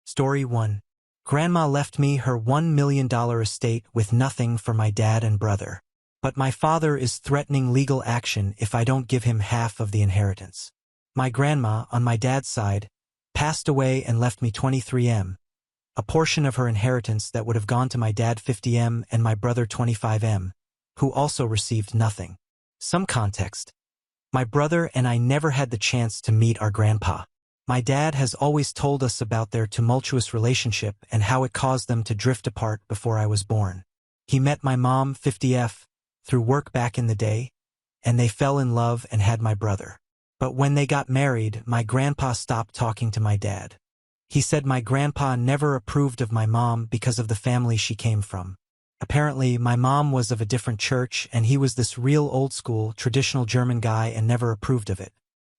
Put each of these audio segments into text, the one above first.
Story 1. Grandma left me her $1 million estate with nothing for my dad and brother. But my father is threatening legal action if I don't give him half of the inheritance. My grandma, on my dad's side, passed away and left me 23M, a portion of her inheritance that would have gone to my dad 50M and my brother 25M, who also received nothing. Some context. My brother and I never had the chance to meet our grandpa. My dad has always told us about their tumultuous relationship and how it caused them to drift apart before I was born. He met my mom, 50F, through work back in the day, and they fell in love and had my brother. But when they got married, my grandpa stopped talking to my dad. He said my grandpa never approved of my mom because of the family she came from. Apparently, my mom was of a different church and he was this real old-school, traditional German guy and never approved of it.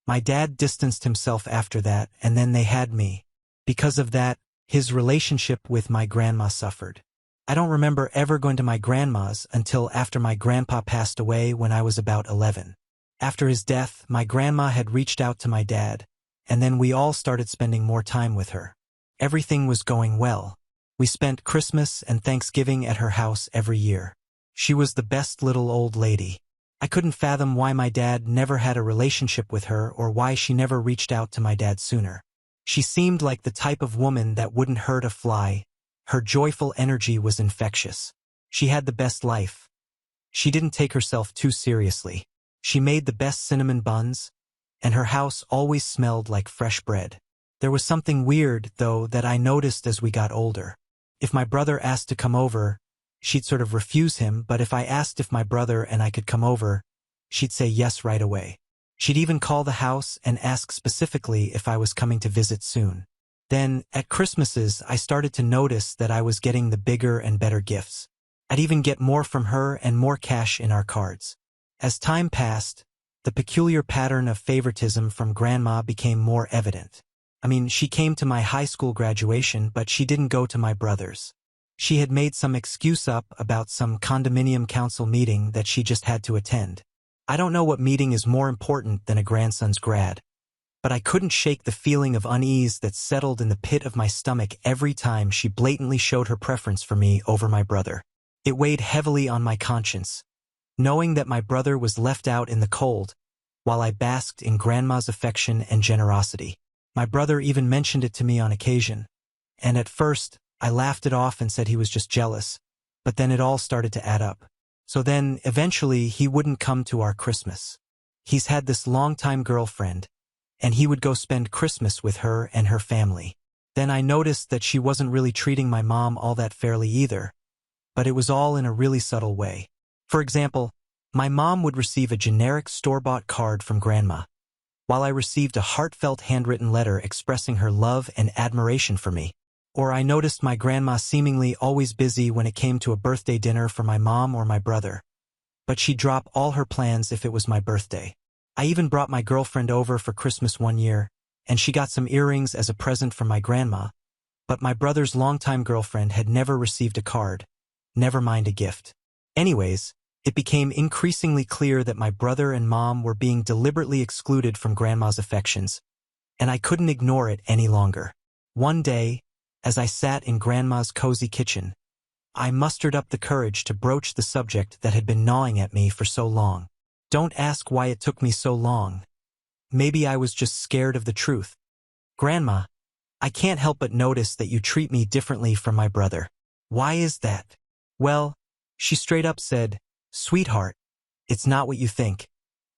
My dad distanced himself after that, and then they had me. Because of that, his relationship with my grandma suffered. I don't remember ever going to my grandma's until after my grandpa passed away when I was about 11. After his death, my grandma had reached out to my dad, and then we all started spending more time with her. Everything was going well. We spent Christmas and Thanksgiving at her house every year. She was the best little old lady. I couldn't fathom why my dad never had a relationship with her or why she never reached out to my dad sooner. She seemed like the type of woman that wouldn't hurt a fly. Her joyful energy was infectious. She had the best life. She didn't take herself too seriously. She made the best cinnamon buns, and her house always smelled like fresh bread. There was something weird, though, that I noticed as we got older. If my brother asked to come over, she'd sort of refuse him, but if I asked if my brother and I could come over, she'd say yes right away. She'd even call the house and ask specifically if I was coming to visit soon. Then, at Christmases, I started to notice that I was getting the bigger and better gifts. I'd even get more from her and more cash in our cards. As time passed, the peculiar pattern of favoritism from Grandma became more evident. I mean, she came to my high school graduation, but she didn't go to my brother's. She had made some excuse up about some condominium council meeting that she just had to attend. I don't know what meeting is more important than a grandson's grad, but I couldn't shake the feeling of unease that settled in the pit of my stomach every time she blatantly showed her preference for me over my brother. It weighed heavily on my conscience, knowing that my brother was left out in the cold, while I basked in Grandma's affection and generosity. My brother even mentioned it to me on occasion, and at first, I laughed it off and said he was just jealous, but then it all started to add up. So then, eventually, he wouldn't come to our Christmas. He's had this longtime girlfriend, and he would go spend Christmas with her and her family. Then I noticed that she wasn't really treating my mom all that fairly either, but it was all in a really subtle way. For example, my mom would receive a generic store-bought card from Grandma, while I received a heartfelt handwritten letter expressing her love and admiration for me. Or I noticed my grandma seemingly always busy when it came to a birthday dinner for my mom or my brother, but she'd drop all her plans if it was my birthday. I even brought my girlfriend over for Christmas one year, and she got some earrings as a present from my grandma, but my brother's longtime girlfriend had never received a card, never mind a gift. Anyways, it became increasingly clear that my brother and mom were being deliberately excluded from Grandma's affections, and I couldn't ignore it any longer. One day, as I sat in Grandma's cozy kitchen, I mustered up the courage to broach the subject that had been gnawing at me for so long. Don't ask why it took me so long. Maybe I was just scared of the truth. Grandma, I can't help but notice that you treat me differently from my brother. Why is that? Well, she straight up said, "Sweetheart, it's not what you think,"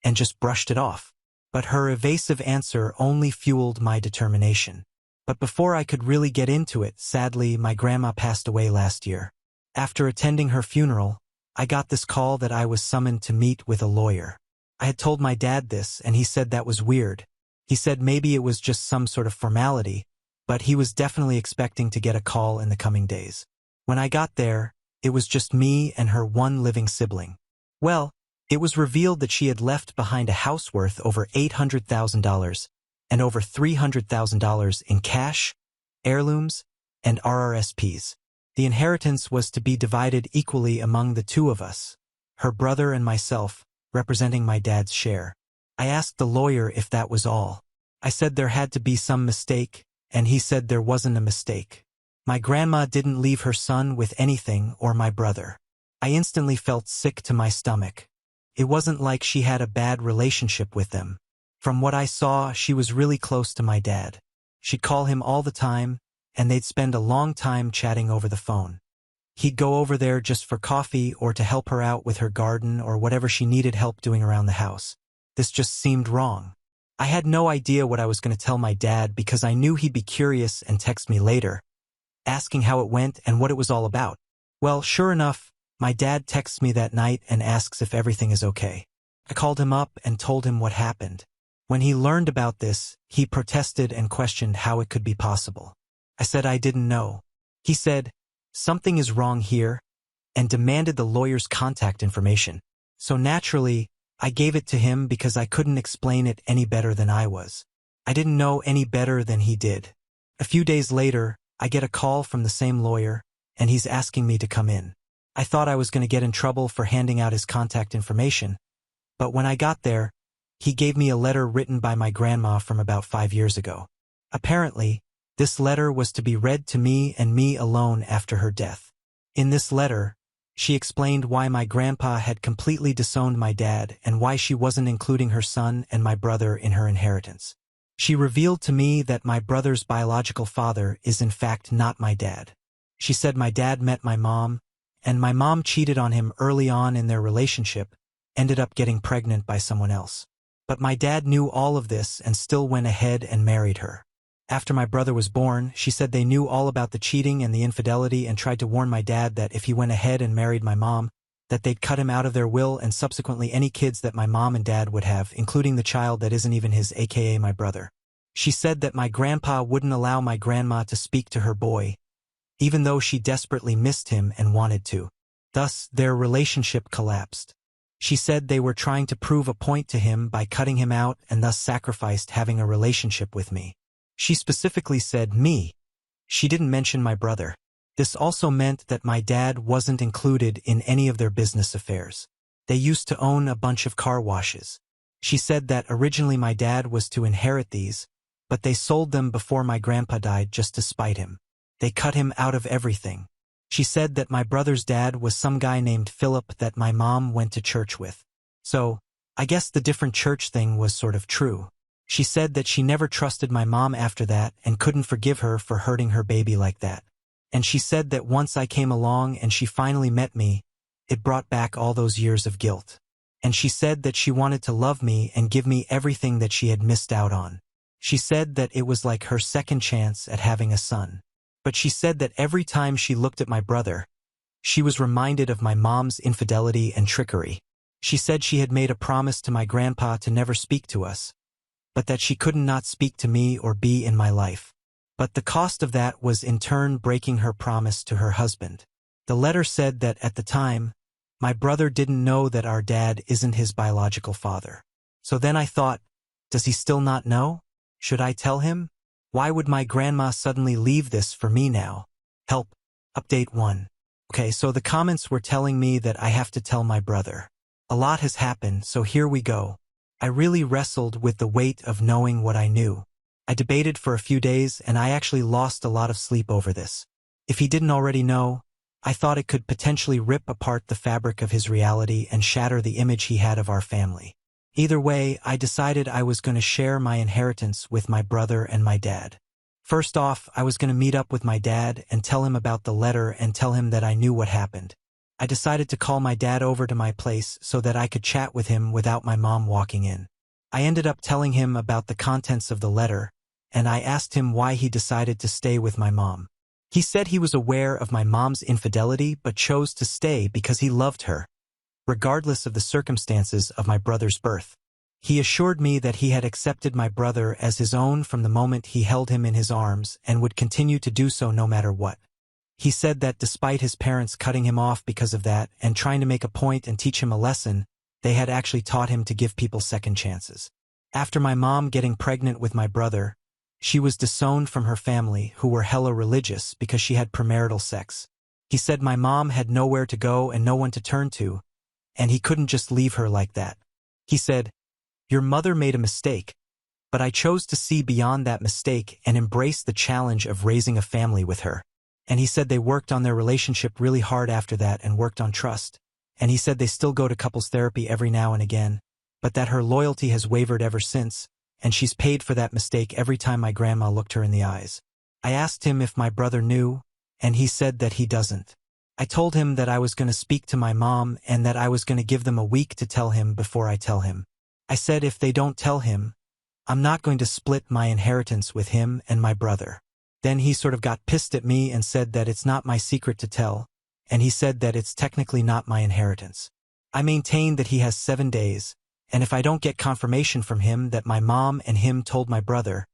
and just brushed it off. But her evasive answer only fueled my determination. But before I could really get into it, sadly, my grandma passed away last year. After attending her funeral, I got this call that I was summoned to meet with a lawyer. I had told my dad this, and he said that was weird. He said maybe it was just some sort of formality, but he was definitely expecting to get a call in the coming days. When I got there, it was just me and her one living sibling. Well, it was revealed that she had left behind a house worth over $800,000 and over $300,000 in cash, heirlooms, and RRSPs. The inheritance was to be divided equally among the two of us, her brother and myself, representing my dad's share. I asked the lawyer if that was all. I said there had to be some mistake, and he said there wasn't a mistake. My grandma didn't leave her son with anything or my brother. I instantly felt sick to my stomach. It wasn't like she had a bad relationship with them. From what I saw, she was really close to my dad. She'd call him all the time, and they'd spend a long time chatting over the phone. He'd go over there just for coffee or to help her out with her garden or whatever she needed help doing around the house. This just seemed wrong. I had no idea what I was going to tell my dad because I knew he'd be curious and text me later, asking how it went and what it was all about. Well, sure enough, my dad texts me that night and asks if everything is okay. I called him up and told him what happened. When he learned about this, he protested and questioned how it could be possible. I said I didn't know. He said, "Something is wrong here," and demanded the lawyer's contact information. So naturally, I gave it to him because I couldn't explain it any better than I was. I didn't know any better than he did. A few days later, I get a call from the same lawyer, and he's asking me to come in. I thought I was going to get in trouble for handing out his contact information, but when I got there, he gave me a letter written by my grandma from about 5 years ago. Apparently, this letter was to be read to me and me alone after her death. In this letter, she explained why my grandpa had completely disowned my dad and why she wasn't including her son and my brother in her inheritance. She revealed to me that my brother's biological father is in fact not my dad. She said my dad met my mom, and my mom cheated on him early on in their relationship, ended up getting pregnant by someone else. But my dad knew all of this and still went ahead and married her. After my brother was born, she said they knew all about the cheating and the infidelity and tried to warn my dad that if he went ahead and married my mom, that they'd cut him out of their will and subsequently any kids that my mom and dad would have, including the child that isn't even his, aka my brother. She said that my grandpa wouldn't allow my grandma to speak to her boy, even though she desperately missed him and wanted to. Thus, their relationship collapsed. She said they were trying to prove a point to him by cutting him out and thus sacrificed having a relationship with me. She specifically said me. She didn't mention my brother. This also meant that my dad wasn't included in any of their business affairs. They used to own a bunch of car washes. She said that originally my dad was to inherit these, but they sold them before my grandpa died just to spite him. They cut him out of everything. She said that my brother's dad was some guy named Philip that my mom went to church with. So, I guess the different church thing was sort of true. She said that she never trusted my mom after that and couldn't forgive her for hurting her baby like that. And she said that once I came along and she finally met me, it brought back all those years of guilt. And she said that she wanted to love me and give me everything that she had missed out on. She said that it was like her second chance at having a son. But she said that every time she looked at my brother, she was reminded of my mom's infidelity and trickery. She said she had made a promise to my grandpa to never speak to us, but that she couldn't not speak to me or be in my life. But the cost of that was in turn breaking her promise to her husband. The letter said that at the time, my brother didn't know that our dad isn't his biological father. So then I thought, does he still not know? Should I tell him? Why would my grandma suddenly leave this for me now? Help. Update 1. Okay, so the comments were telling me that I have to tell my brother. A lot has happened, so here we go. I really wrestled with the weight of knowing what I knew. I debated for a few days and I actually lost a lot of sleep over this. If he didn't already know, I thought it could potentially rip apart the fabric of his reality and shatter the image he had of our family. Either way, I decided I was going to share my inheritance with my brother and my dad. First off, I was going to meet up with my dad and tell him about the letter and tell him that I knew what happened. I decided to call my dad over to my place so that I could chat with him without my mom walking in. I ended up telling him about the contents of the letter, and I asked him why he decided to stay with my mom. He said he was aware of my mom's infidelity but chose to stay because he loved her, regardless of the circumstances of my brother's birth. He assured me that he had accepted my brother as his own from the moment he held him in his arms and would continue to do so no matter what. He said that despite his parents cutting him off because of that and trying to make a point and teach him a lesson, they had actually taught him to give people second chances. After my mom getting pregnant with my brother, she was disowned from her family, who were hella religious, because she had premarital sex. He said my mom had nowhere to go and no one to turn to, and he couldn't just leave her like that. He said, "Your mother made a mistake. But I chose to see beyond that mistake and embrace the challenge of raising a family with her. And he said they worked on their relationship really hard after that and worked on trust. And he said they still go to couples therapy every now and again, but that her loyalty has wavered ever since, and she's paid for that mistake every time my grandma looked her in the eyes. I asked him if my brother knew, and he said that he doesn't. I told him that I was going to speak to my mom and that I was going to give them a week to tell him before I tell him. I said if they don't tell him, I'm not going to split my inheritance with him and my brother. Then he sort of got pissed at me and said that it's not my secret to tell, and he said that it's technically not my inheritance. I maintained that he has 7 days, and if I don't get confirmation from him that my mom and him told my brother,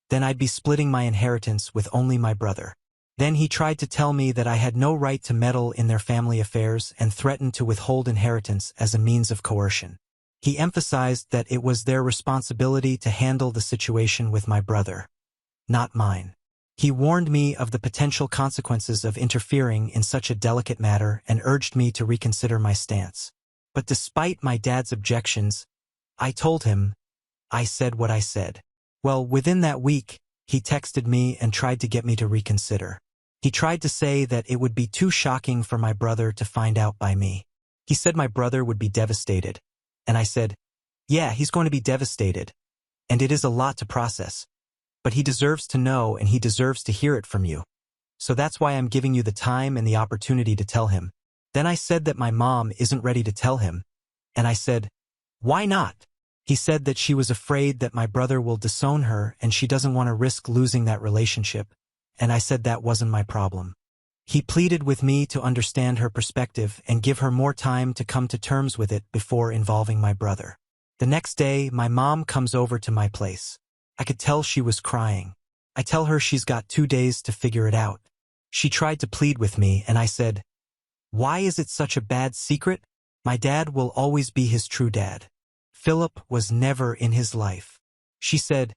then I'd be splitting my inheritance with only my brother. Then he tried to tell me that I had no right to meddle in their family affairs and threatened to withhold inheritance as a means of coercion. He emphasized that it was their responsibility to handle the situation with my brother, not mine. He warned me of the potential consequences of interfering in such a delicate matter and urged me to reconsider my stance. But despite my dad's objections, I told him, I said what I said. Well, within that week, he texted me and tried to get me to reconsider. He tried to say that it would be too shocking for my brother to find out by me. He said my brother would be devastated. And I said, yeah, he's going to be devastated. And it is a lot to process. But he deserves to know and he deserves to hear it from you. So that's why I'm giving you the time and the opportunity to tell him. Then I said that my mom isn't ready to tell him. And I said, why not? He said that she was afraid that my brother will disown her and she doesn't want to risk losing that relationship. And I said that wasn't my problem. He pleaded with me to understand her perspective and give her more time to come to terms with it before involving my brother. The next day, my mom comes over to my place. I could tell she was crying. I tell her she's got 2 days to figure it out. She tried to plead with me and I said, why is it such a bad secret? My dad will always be his true dad. Philip was never in his life. She said,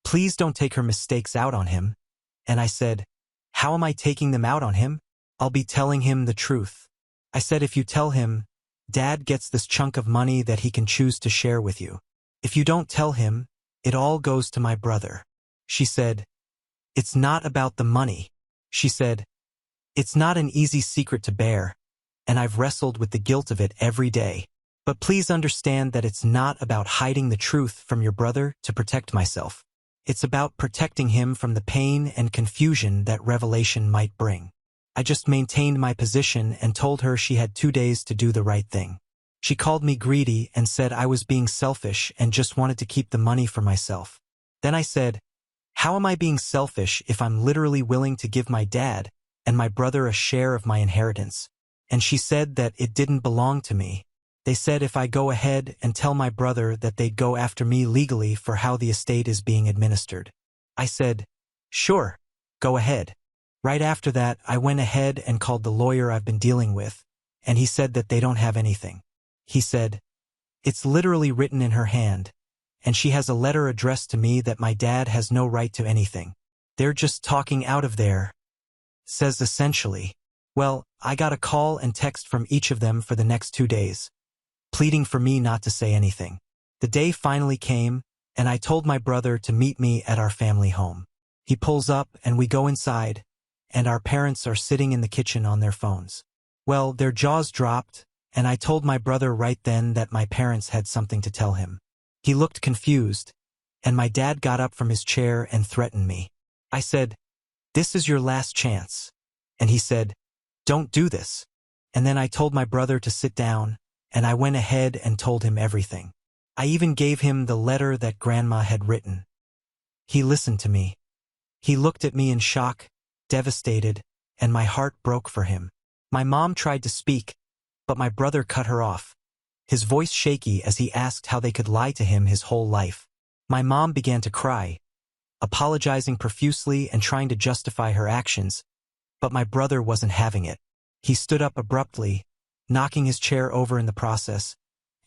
please don't take her mistakes out on him. And I said, how am I taking them out on him? I'll be telling him the truth. I said if you tell him, Dad gets this chunk of money that he can choose to share with you. If you don't tell him, it all goes to my brother. She said, it's not about the money. She said, it's not an easy secret to bear, and I've wrestled with the guilt of it every day. But please understand that it's not about hiding the truth from your brother to protect myself. It's about protecting him from the pain and confusion that revelation might bring. I just maintained my position and told her she had 2 days to do the right thing. She called me greedy and said I was being selfish and just wanted to keep the money for myself. Then I said, how am I being selfish if I'm literally willing to give my dad and my brother a share of my inheritance? And she said that it didn't belong to me. They said if I go ahead and tell my brother that they'd go after me legally for how the estate is being administered. I said, sure, go ahead. Right after that, I went ahead and called the lawyer I've been dealing with, and he said that they don't have anything. He said, it's literally written in her hand, and she has a letter addressed to me that my dad has no right to anything. They're just talking out of there. Says essentially. Well, I got a call and text from each of them for the next 2 days, pleading for me not to say anything. The day finally came, and I told my brother to meet me at our family home. He pulls up and we go inside, and our parents are sitting in the kitchen on their phones. Well, their jaws dropped, and I told my brother right then that my parents had something to tell him. He looked confused, and my dad got up from his chair and threatened me. I said, this is your last chance. And he said, don't do this. And then I told my brother to sit down, and I went ahead and told him everything. I even gave him the letter that Grandma had written. He listened to me. He looked at me in shock, devastated, and my heart broke for him. My mom tried to speak, but my brother cut her off, his voice shaky as he asked how they could lie to him his whole life. My mom began to cry, apologizing profusely and trying to justify her actions, but my brother wasn't having it. He stood up abruptly, knocking his chair over in the process,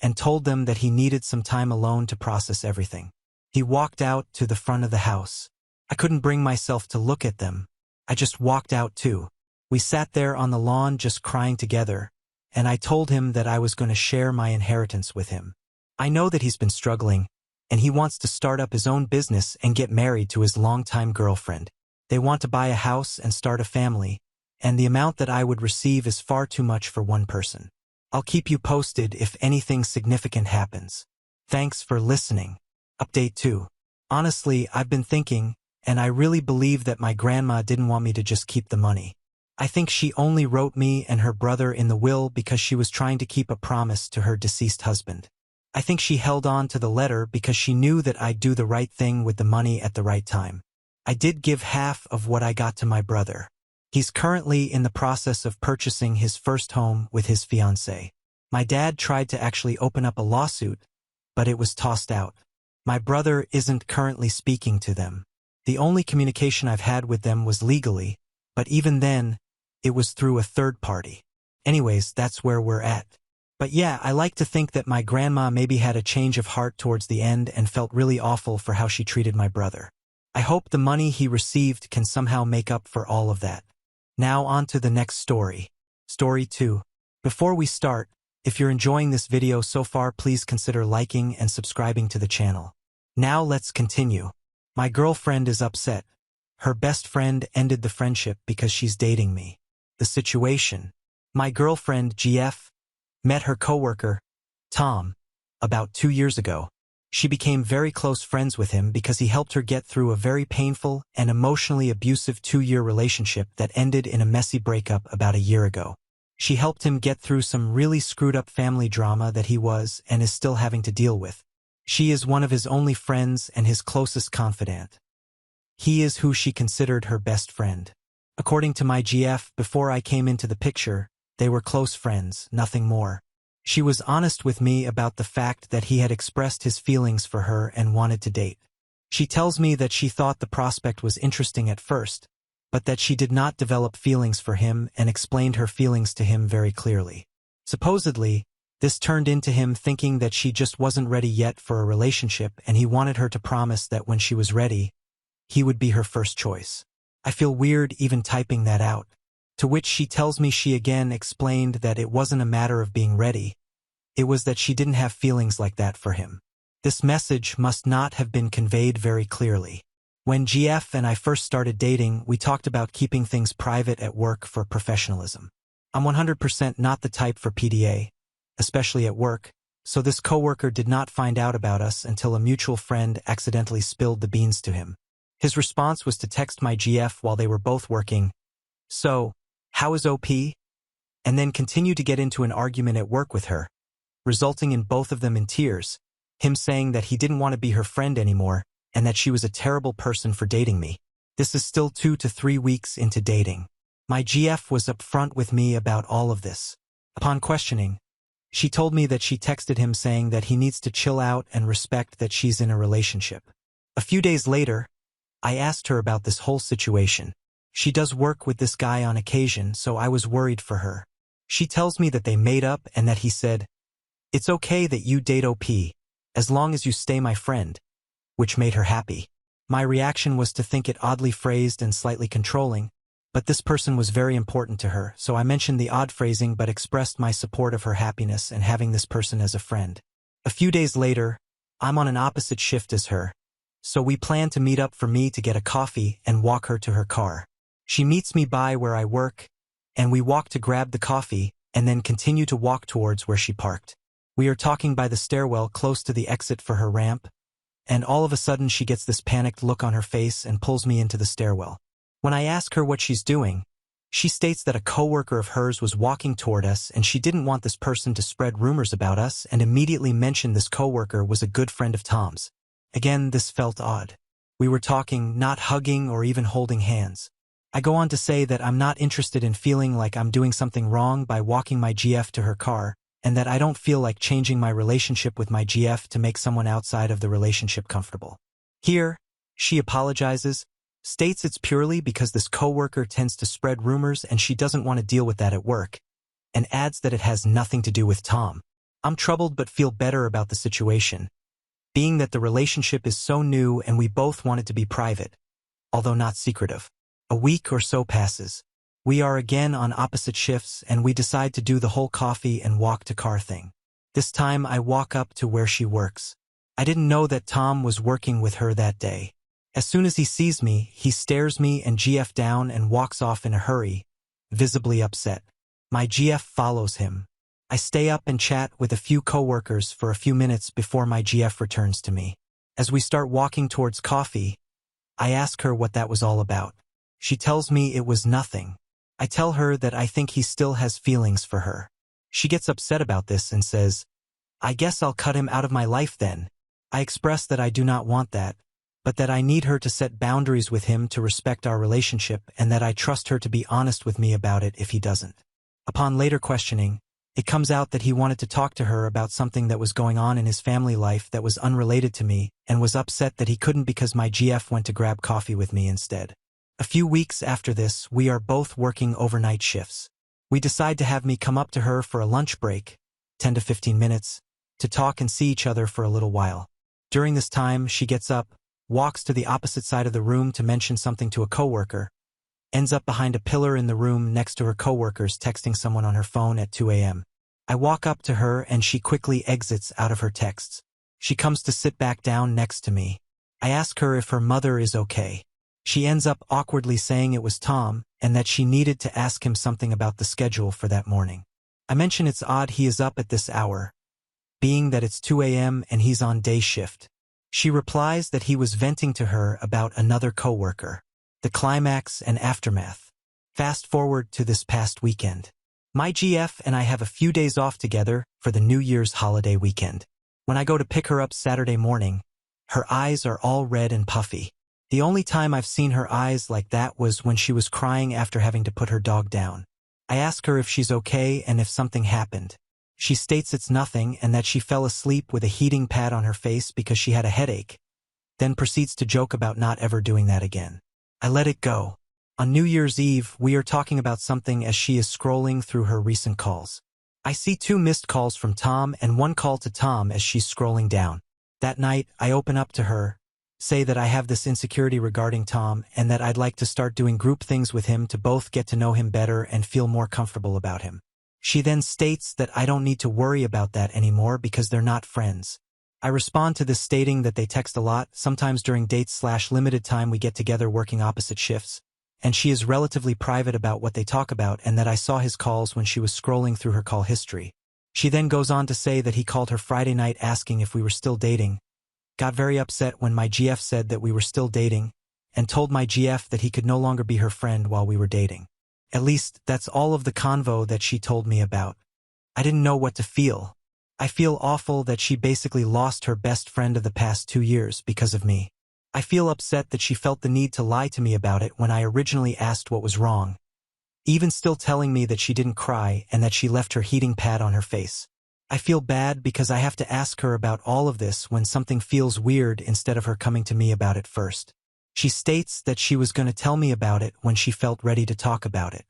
and told them that he needed some time alone to process everything. He walked out to the front of the house. I couldn't bring myself to look at them. I just walked out too. We sat there on the lawn just crying together, and I told him that I was going to share my inheritance with him. I know that he's been struggling, and he wants to start up his own business and get married to his longtime girlfriend. They want to buy a house and start a family, and the amount that I would receive is far too much for one person. I'll keep you posted if anything significant happens. Thanks for listening. Update 2. Honestly, I've been thinking, and I really believe that my grandma didn't want me to just keep the money. I think she only wrote me and her brother in the will because she was trying to keep a promise to her deceased husband. I think she held on to the letter because she knew that I'd do the right thing with the money at the right time. I did give half of what I got to my brother. He's currently in the process of purchasing his first home with his fiancée. My dad tried to actually open up a lawsuit, but it was tossed out. My brother isn't currently speaking to them. The only communication I've had with them was legally, but even then, it was through a third party. Anyways, that's where we're at. But yeah, I like to think that my grandma maybe had a change of heart towards the end and felt really awful for how she treated my brother. I hope the money he received can somehow make up for all of that. Now on to the next story. Story 2. Before we start, if you're enjoying this video so far, please consider liking and subscribing to the channel. Now let's continue. My girlfriend is upset. Her best friend ended the friendship because she's dating me. The situation. My girlfriend, GF, met her coworker, Tom, about 2 years ago. She became very close friends with him because he helped her get through a very painful and emotionally abusive 2-year relationship that ended in a messy breakup about a year ago. She helped him get through some really screwed up family drama that he was and is still having to deal with. She is one of his only friends and his closest confidant. He is who she considered her best friend. According to my GF, before I came into the picture, they were close friends, nothing more. She was honest with me about the fact that he had expressed his feelings for her and wanted to date. She tells me that she thought the prospect was interesting at first, but that she did not develop feelings for him and explained her feelings to him very clearly. Supposedly, this turned into him thinking that she just wasn't ready yet for a relationship and he wanted her to promise that when she was ready, he would be her first choice. I feel weird even typing that out. To which she tells me she again explained that it wasn't a matter of being ready. It was that she didn't have feelings like that for him. This message must not have been conveyed very clearly. When GF and I first started dating, we talked about keeping things private at work for professionalism. I'm 100% not the type for PDA, especially at work, so this coworker did not find out about us until a mutual friend accidentally spilled the beans to him. His response was to text my GF while they were both working, "So, how is OP?" and then continue to get into an argument at work with her, resulting in both of them in tears, him saying that he didn't want to be her friend anymore and that she was a terrible person for dating me. This is still 2 to 3 weeks into dating. My GF was upfront with me about all of this. Upon questioning, she told me that she texted him saying that he needs to chill out and respect that she's in a relationship. A few days later, I asked her about this whole situation. She does work with this guy on occasion, so I was worried for her. She tells me that they made up and that he said, "It's okay that you date OP, as long as you stay my friend," which made her happy. My reaction was to think it oddly phrased and slightly controlling, but this person was very important to her, so I mentioned the odd phrasing but expressed my support of her happiness and having this person as a friend. A few days later, I'm on an opposite shift as her, so we plan to meet up for me to get a coffee and walk her to her car. She meets me by where I work, and we walk to grab the coffee and then continue to walk towards where she parked. We are talking by the stairwell close to the exit for her ramp, and all of a sudden she gets this panicked look on her face and pulls me into the stairwell. When I ask her what she's doing, she states that a coworker of hers was walking toward us and she didn't want this person to spread rumors about us and immediately mentioned this coworker was a good friend of Tom's. Again, this felt odd. We were talking, not hugging or even holding hands. I go on to say that I'm not interested in feeling like I'm doing something wrong by walking my GF to her car, and that I don't feel like changing my relationship with my GF to make someone outside of the relationship comfortable. Here, she apologizes, states it's purely because this coworker tends to spread rumors and she doesn't want to deal with that at work, and adds that it has nothing to do with Tom. I'm troubled but feel better about the situation, being that the relationship is so new and we both want it to be private, although not secretive. A week or so passes. We are again on opposite shifts and we decide to do the whole coffee and walk to car thing. This time I walk up to where she works. I didn't know that Tom was working with her that day. As soon as he sees me, he stares me and GF down and walks off in a hurry, visibly upset. My GF follows him. I stay up and chat with a few coworkers for a few minutes before my GF returns to me. As we start walking towards coffee, I ask her what that was all about. She tells me it was nothing. I tell her that I think he still has feelings for her. She gets upset about this and says, "I guess I'll cut him out of my life then." I express that I do not want that, but that I need her to set boundaries with him to respect our relationship and that I trust her to be honest with me about it if he doesn't. Upon later questioning, it comes out that he wanted to talk to her about something that was going on in his family life that was unrelated to me and was upset that he couldn't because my GF went to grab coffee with me instead. A few weeks after this, we are both working overnight shifts. We decide to have me come up to her for a lunch break, 10 to 15 minutes, to talk and see each other for a little while. During this time, she gets up, walks to the opposite side of the room to mention something to a coworker, ends up behind a pillar in the room next to her coworkers texting someone on her phone at 2 a.m. I walk up to her and she quickly exits out of her texts. She comes to sit back down next to me. I ask her if her mother is okay. She ends up awkwardly saying it was Tom and that she needed to ask him something about the schedule for that morning. I mention it's odd he is up at this hour, being that it's 2 a.m. and he's on day shift. She replies that he was venting to her about another coworker. The climax and aftermath. Fast forward to this past weekend. My GF and I have a few days off together for the New Year's holiday weekend. When I go to pick her up Saturday morning, her eyes are all red and puffy. The only time I've seen her eyes like that was when she was crying after having to put her dog down. I ask her if she's okay and if something happened. She states it's nothing and that she fell asleep with a heating pad on her face because she had a headache, then proceeds to joke about not ever doing that again. I let it go. On New Year's Eve, we are talking about something as she is scrolling through her recent calls. I see 2 missed calls from Tom and 1 call to Tom as she's scrolling down. That night, I open up to her, say that I have this insecurity regarding Tom and that I'd like to start doing group things with him to both get to know him better and feel more comfortable about him. She then states that I don't need to worry about that anymore because they're not friends. I respond to this stating that they text a lot, sometimes during dates/limited time we get together working opposite shifts, and she is relatively private about what they talk about and that I saw his calls when she was scrolling through her call history. She then goes on to say that he called her Friday night asking if we were still dating, got very upset when my GF said that we were still dating, and told my GF that he could no longer be her friend while we were dating. At least, that's all of the convo that she told me about. I didn't know what to feel. I feel awful that she basically lost her best friend of the past 2 years because of me. I feel upset that she felt the need to lie to me about it when I originally asked what was wrong, even still telling me that she didn't cry and that she left her heating pad on her face. I feel bad because I have to ask her about all of this when something feels weird instead of her coming to me about it first. She states that she was going to tell me about it when she felt ready to talk about it.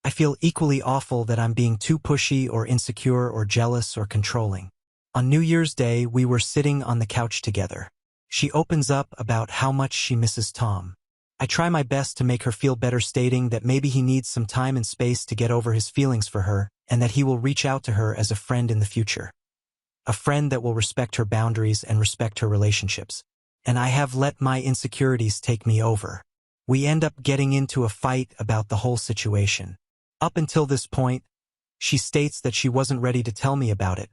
I feel equally awful that I'm being too pushy or insecure or jealous or controlling. On New Year's Day, we were sitting on the couch together. She opens up about how much she misses Tom. I try my best to make her feel better, stating that maybe he needs some time and space to get over his feelings for her and that he will reach out to her as a friend in the future. A friend that will respect her boundaries and respect her relationships. And I have let my insecurities take me over. We end up getting into a fight about the whole situation. Up until this point, she states that she wasn't ready to tell me about it,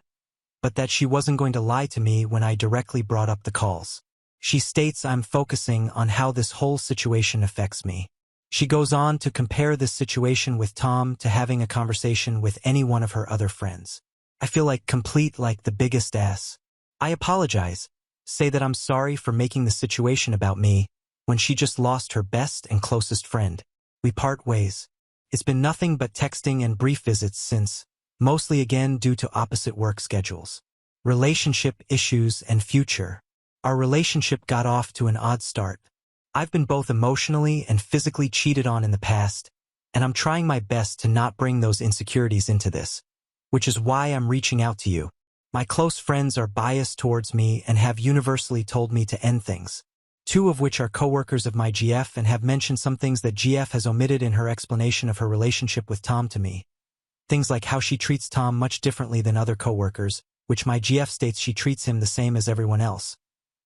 but that she wasn't going to lie to me when I directly brought up the calls. She states I'm focusing on how this whole situation affects me. She goes on to compare this situation with Tom to having a conversation with any one of her other friends. I feel like the biggest ass. I apologize, say that I'm sorry for making the situation about me when she just lost her best and closest friend. We part ways. It's been nothing but texting and brief visits since, mostly again due to opposite work schedules. Relationship issues and future. Our relationship got off to an odd start. I've been both emotionally and physically cheated on in the past, and I'm trying my best to not bring those insecurities into this, which is why I'm reaching out to you. My close friends are biased towards me and have universally told me to end things. 2 of which are coworkers of my GF and have mentioned some things that GF has omitted in her explanation of her relationship with Tom to me. Things like how she treats Tom much differently than other coworkers, which my GF states she treats him the same as everyone else.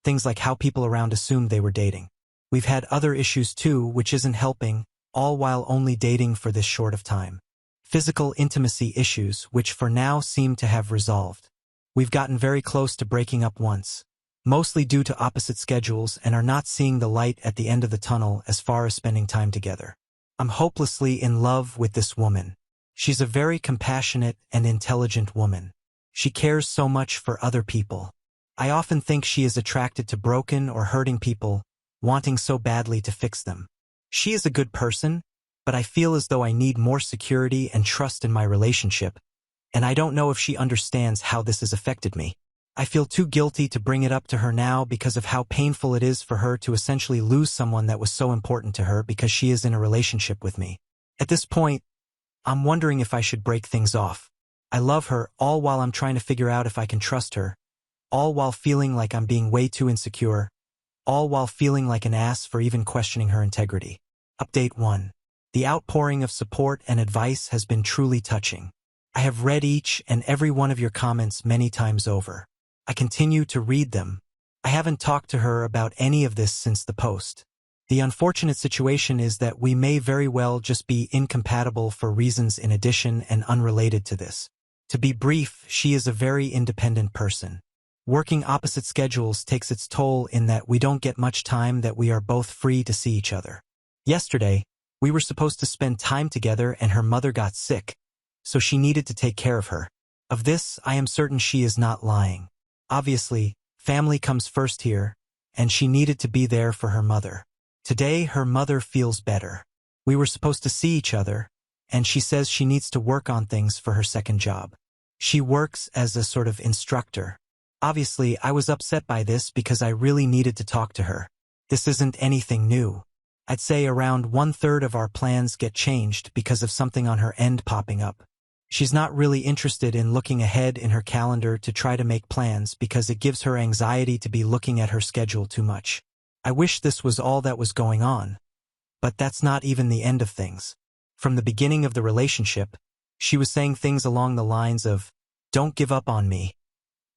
Things like how people around assumed they were dating. We've had other issues too, which isn't helping, all while only dating for this short of time. Physical intimacy issues, which for now seem to have resolved. We've gotten very close to breaking up once, mostly due to opposite schedules, and are not seeing the light at the end of the tunnel as far as spending time together. I'm hopelessly in love with this woman. She's a very compassionate and intelligent woman. She cares so much for other people. I often think she is attracted to broken or hurting people, wanting so badly to fix them. She is a good person, but I feel as though I need more security and trust in my relationship, and I don't know if she understands how this has affected me. I feel too guilty to bring it up to her now because of how painful it is for her to essentially lose someone that was so important to her because she is in a relationship with me. At this point, I'm wondering if I should break things off. I love her, all while I'm trying to figure out if I can trust her, all while feeling like I'm being way too insecure, all while feeling like an ass for even questioning her integrity. Update 1. The outpouring of support and advice has been truly touching. I have read each and every one of your comments many times over. I continue to read them. I haven't talked to her about any of this since the post. The unfortunate situation is that we may very well just be incompatible for reasons in addition and unrelated to this. To be brief, she is a very independent person. Working opposite schedules takes its toll in that we don't get much time that we are both free to see each other. Yesterday, we were supposed to spend time together and her mother got sick, so she needed to take care of her. Of this, I am certain she is not lying. Obviously, family comes first here, and she needed to be there for her mother. Today, her mother feels better. We were supposed to see each other, and she says she needs to work on things for her second job. She works as a sort of instructor. Obviously, I was upset by this because I really needed to talk to her. This isn't anything new. I'd say around 1/3 of our plans get changed because of something on her end popping up. She's not really interested in looking ahead in her calendar to try to make plans because it gives her anxiety to be looking at her schedule too much. I wish this was all that was going on, but that's not even the end of things. From the beginning of the relationship, she was saying things along the lines of, "Don't give up on me,"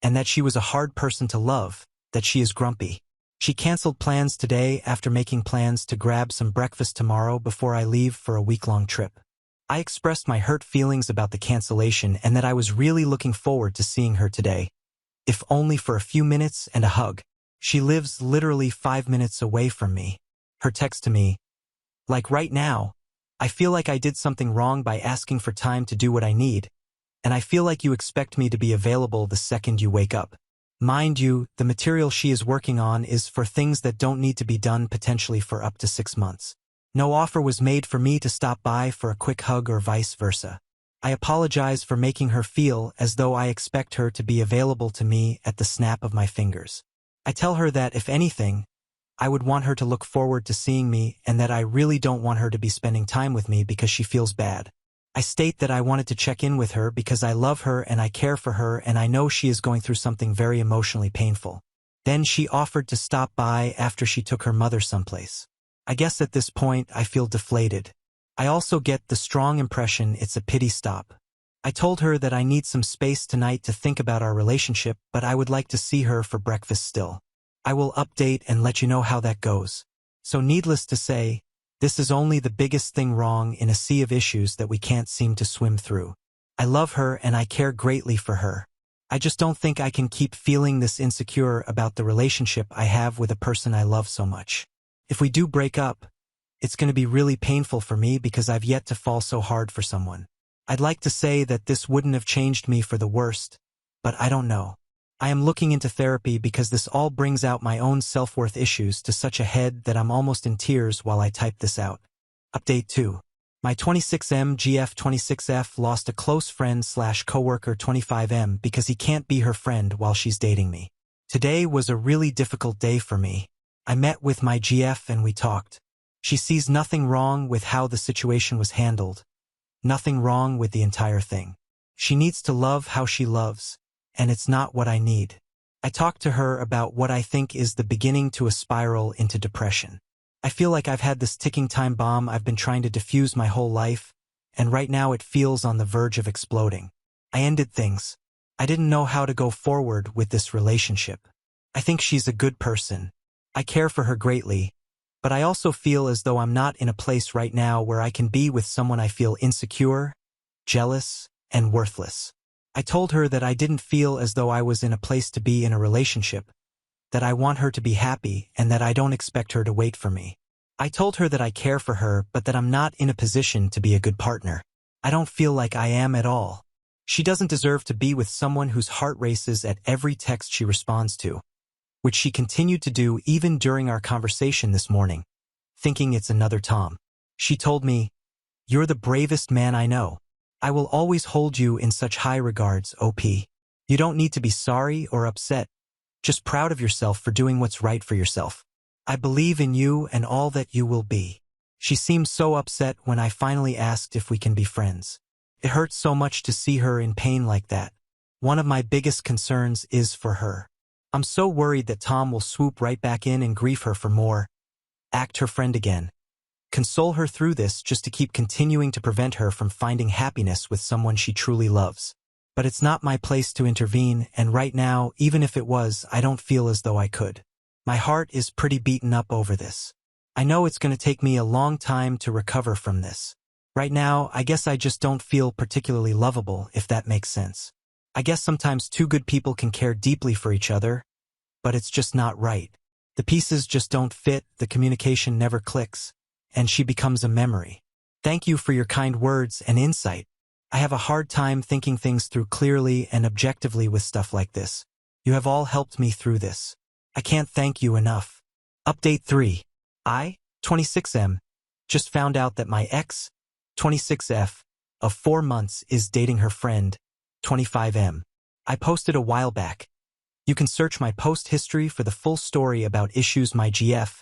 and that she was a hard person to love, that she is grumpy. She canceled plans today after making plans to grab some breakfast tomorrow before I leave for a week-long trip. I expressed my hurt feelings about the cancellation and that I was really looking forward to seeing her today, if only for a few minutes and a hug. She lives literally 5 minutes away from me. Her text to me, like right now, "I feel like I did something wrong by asking for time to do what I need, and I feel like you expect me to be available the second you wake up." Mind you, the material she is working on is for things that don't need to be done potentially for up to 6 months. No offer was made for me to stop by for a quick hug or vice versa. I apologize for making her feel as though I expect her to be available to me at the snap of my fingers. I tell her that, if anything, I would want her to look forward to seeing me and that I really don't want her to be spending time with me because she feels bad. I state that I wanted to check in with her because I love her and I care for her and I know she is going through something very emotionally painful. Then she offered to stop by after she took her mother someplace. I guess at this point I feel deflated. I also get the strong impression it's a pity stop. I told her that I need some space tonight to think about our relationship, but I would like to see her for breakfast still. I will update and let you know how that goes. So needless to say, this is only the biggest thing wrong in a sea of issues that we can't seem to swim through. I love her and I care greatly for her. I just don't think I can keep feeling this insecure about the relationship I have with a person I love so much. If we do break up, it's going to be really painful for me because I've yet to fall so hard for someone. I'd like to say that this wouldn't have changed me for the worst, but I don't know. I am looking into therapy because this all brings out my own self-worth issues to such a head that I'm almost in tears while I type this out. Update 2. My 26M GF 26F lost a close friend/coworker 25M because he can't be her friend while she's dating me. Today was a really difficult day for me. I met with my GF and we talked. She sees nothing wrong with how the situation was handled. Nothing wrong with the entire thing. She needs to love how she loves, and it's not what I need. I talked to her about what I think is the beginning to a spiral into depression. I feel like I've had this ticking time bomb I've been trying to defuse my whole life, and right now it feels on the verge of exploding. I ended things. I didn't know how to go forward with this relationship. I think she's a good person. I care for her greatly, but I also feel as though I'm not in a place right now where I can be with someone I feel insecure, jealous, and worthless. I told her that I didn't feel as though I was in a place to be in a relationship, that I want her to be happy and that I don't expect her to wait for me. I told her that I care for her but that I'm not in a position to be a good partner. I don't feel like I am at all. She doesn't deserve to be with someone whose heart races at every text she responds to, which she continued to do even during our conversation this morning, thinking it's another Tom. She told me, "You're the bravest man I know. I will always hold you in such high regards, OP. You don't need to be sorry or upset, just proud of yourself for doing what's right for yourself. I believe in you and all that you will be." She seemed so upset when I finally asked if we can be friends. It hurts so much to see her in pain like that. One of my biggest concerns is for her. I'm so worried that Tom will swoop right back in and grief her for more, act her friend again, console her through this just to keep continuing to prevent her from finding happiness with someone she truly loves. But it's not my place to intervene, and right now, even if it was, I don't feel as though I could. My heart is pretty beaten up over this. I know it's going to take me a long time to recover from this. Right now, I guess I just don't feel particularly lovable, if that makes sense. I guess sometimes two good people can care deeply for each other, but it's just not right. The pieces just don't fit, the communication never clicks, and she becomes a memory. Thank you for your kind words and insight. I have a hard time thinking things through clearly and objectively with stuff like this. You have all helped me through this. I can't thank you enough. Update 3. I, 26M, just found out that my ex, 26F, of 4 months is dating her friend, 25M. I posted a while back. You can search my post history for the full story about issues my GF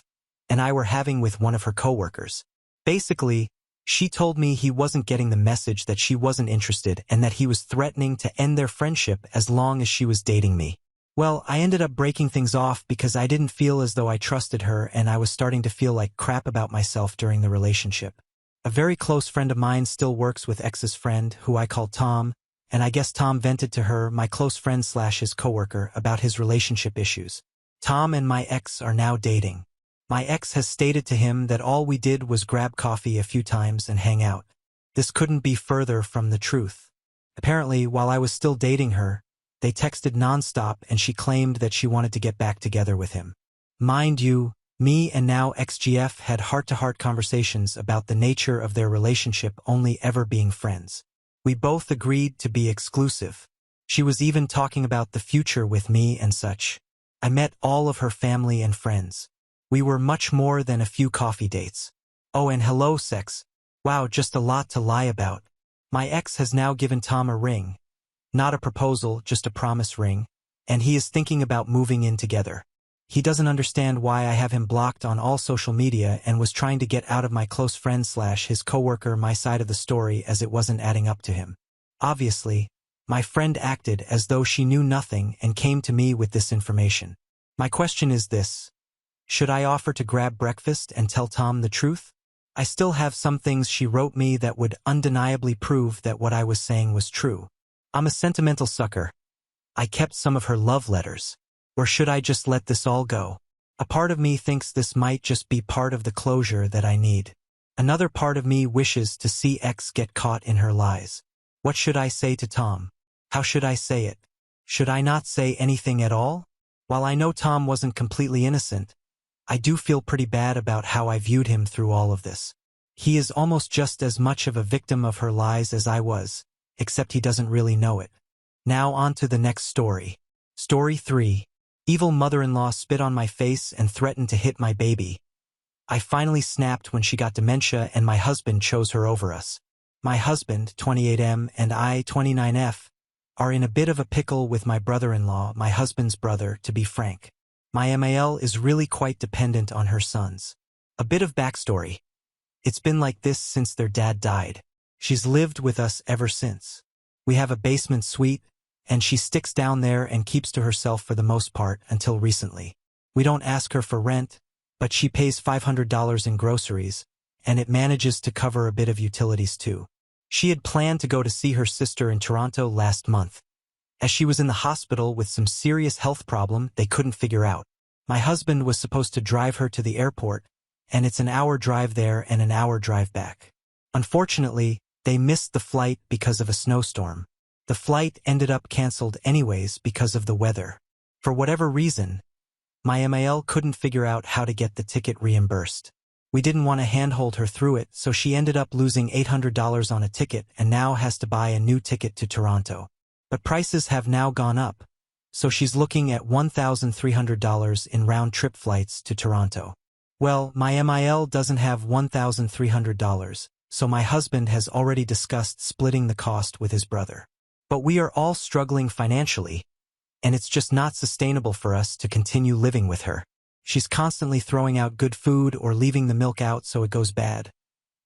and I were having with one of her coworkers. Basically, she told me he wasn't getting the message that she wasn't interested and that he was threatening to end their friendship as long as she was dating me. Well, I ended up breaking things off because I didn't feel as though I trusted her and I was starting to feel like crap about myself during the relationship. A very close friend of mine still works with ex's friend, who I call Tom, and I guess Tom vented to her, my close friend / his coworker, about his relationship issues. Tom and my ex are now dating. My ex has stated to him that all we did was grab coffee a few times and hang out. This couldn't be further from the truth. Apparently, while I was still dating her, they texted nonstop and she claimed that she wanted to get back together with him. Mind you, me and now ex-GF had heart-to-heart conversations about the nature of their relationship only ever being friends. We both agreed to be exclusive. She was even talking about the future with me and such. I met all of her family and friends. We were much more than a few coffee dates. Oh, and hello, sex. Wow, just a lot to lie about. My ex has now given Tom a ring. Not a proposal, just a promise ring, and he is thinking about moving in together. He doesn't understand why I have him blocked on all social media and was trying to get out of my close friend / his coworker my side of the story as it wasn't adding up to him. Obviously, my friend acted as though she knew nothing and came to me with this information. My question is this: should I offer to grab breakfast and tell Tom the truth? I still have some things she wrote me that would undeniably prove that what I was saying was true. I'm a sentimental sucker. I kept some of her love letters. Or should I just let this all go? A part of me thinks this might just be part of the closure that I need. Another part of me wishes to see X get caught in her lies. What should I say to Tom? How should I say it? Should I not say anything at all? While I know Tom wasn't completely innocent, I do feel pretty bad about how I viewed him through all of this. He is almost just as much of a victim of her lies as I was, except he doesn't really know it. Now on to the next story. Story 3. Evil mother-in-law spit on my face and threatened to hit my baby. I finally snapped when she got dementia and my husband chose her over us. My husband, 28M, and I, 29F, are in a bit of a pickle with my brother-in-law, my husband's brother, to be frank. My MAL is really quite dependent on her sons. A bit of backstory. It's been like this since their dad died. She's lived with us ever since. We have a basement suite, and she sticks down there and keeps to herself for the most part until recently. We don't ask her for rent, but she pays $500 in groceries, and it manages to cover a bit of utilities too. She had planned to go to see her sister in Toronto last month. as she was in the hospital with some serious health problem they couldn't figure out. My husband was supposed to drive her to the airport, and it's an hour drive there and an hour drive back. Unfortunately, they missed the flight because of a snowstorm. The flight ended up canceled anyways because of the weather. For whatever reason, my MIL couldn't figure out how to get the ticket reimbursed. We didn't want to handhold her through it, so she ended up losing $800 on a ticket and now has to buy a new ticket to Toronto. But prices have now gone up, so she's looking at $1,300 in round-trip flights to Toronto. Well, my MIL doesn't have $1,300, so my husband has already discussed splitting the cost with his brother. But we are all struggling financially, and it's just not sustainable for us to continue living with her. She's constantly throwing out good food or leaving the milk out so it goes bad,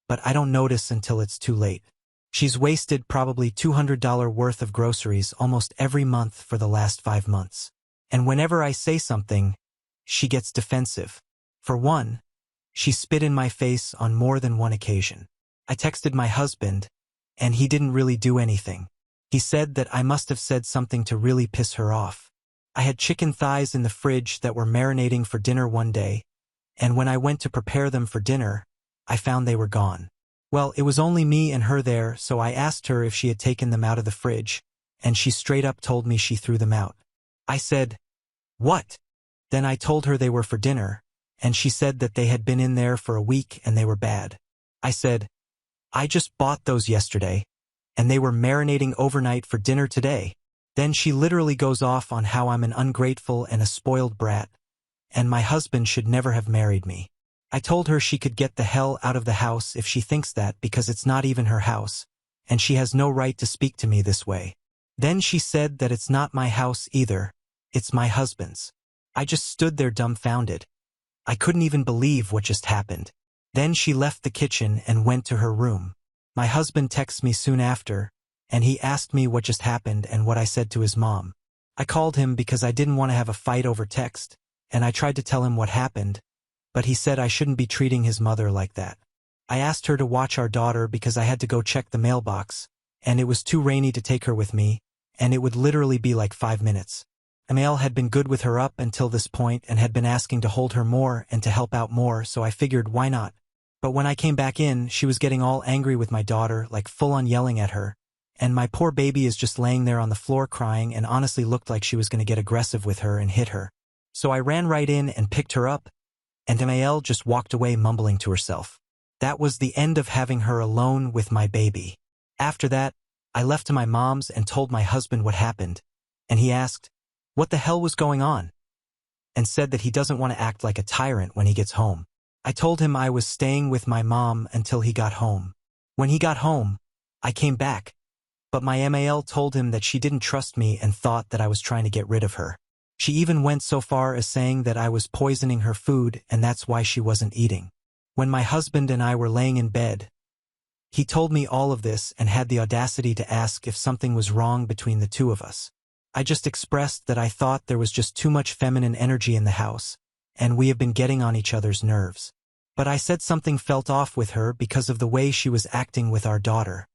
but I don't notice until it's too late. She's wasted probably $200 worth of groceries almost every month for the last 5 months. And whenever I say something, she gets defensive. For one, she spit in my face on more than one occasion. I texted my husband, and he didn't really do anything. He said that I must have said something to really piss her off. I had chicken thighs in the fridge that were marinating for dinner one day, and when I went to prepare them for dinner, I found they were gone. Well, it was only me and her there, so I asked her if she had taken them out of the fridge, and she straight up told me she threw them out. I said, "What?" Then I told her they were for dinner, and she said that they had been in there for a week and they were bad. I said, "I just bought those yesterday, and they were marinating overnight for dinner today." Then she literally goes off on how I'm an ungrateful and a spoiled brat, and my husband should never have married me. I told her she could get the hell out of the house if she thinks that because it's not even her house, and she has no right to speak to me this way. Then she said that it's not my house either, it's my husband's. I just stood there dumbfounded. I couldn't even believe what just happened. Then she left the kitchen and went to her room. My husband texted me soon after, and he asked me what just happened and what I said to his mom. I called him because I didn't want to have a fight over text, and I tried to tell him what happened, but he said I shouldn't be treating his mother like that. I asked her to watch our daughter because I had to go check the mailbox, and it was too rainy to take her with me, and it would literally be like 5 minutes. Emil had been good with her up until this point and had been asking to hold her more and to help out more, so I figured why not. But when I came back in, she was getting all angry with my daughter, like full-on yelling at her, and my poor baby is just laying there on the floor crying and honestly looked like she was going to get aggressive with her and hit her. So I ran right in and picked her up, and Emil just walked away mumbling to herself. That was the end of having her alone with my baby. After that, I left to my mom's and told my husband what happened, and he asked what the hell was going on, and said that he doesn't want to act like a tyrant when he gets home. I told him I was staying with my mom until he got home. When he got home, I came back, but my MAL told him that she didn't trust me and thought that I was trying to get rid of her. She even went so far as saying that I was poisoning her food and that's why she wasn't eating. When my husband and I were laying in bed, he told me all of this and had the audacity to ask if something was wrong between the two of us. I just expressed that I thought there was just too much feminine energy in the house, and we have been getting on each other's nerves. But I said something felt off with her because of the way she was acting with our daughter.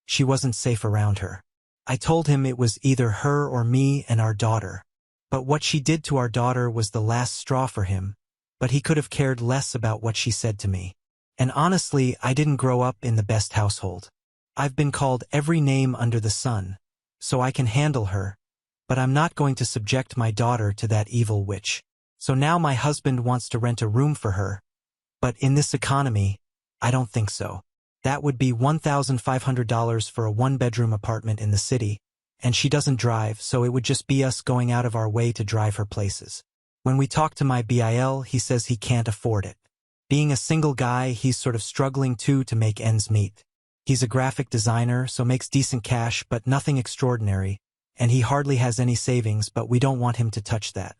She wasn't safe around her. I told him it was either her or me and our daughter. But what she did to our daughter was the last straw for him, but he could have cared less about what she said to me. And honestly, I didn't grow up in the best household. I've been called every name under the sun, so I can handle her, but I'm not going to subject my daughter to that evil witch. So now my husband wants to rent a room for her, but in this economy, I don't think so. That would be $1,500 for a one-bedroom apartment in the city, and she doesn't drive, so it would just be us going out of our way to drive her places. When we talk to my BIL, he says he can't afford it. Being a single guy, he's sort of struggling too to make ends meet. He's a graphic designer, so makes decent cash, but nothing extraordinary, and he hardly has any savings, but we don't want him to touch that.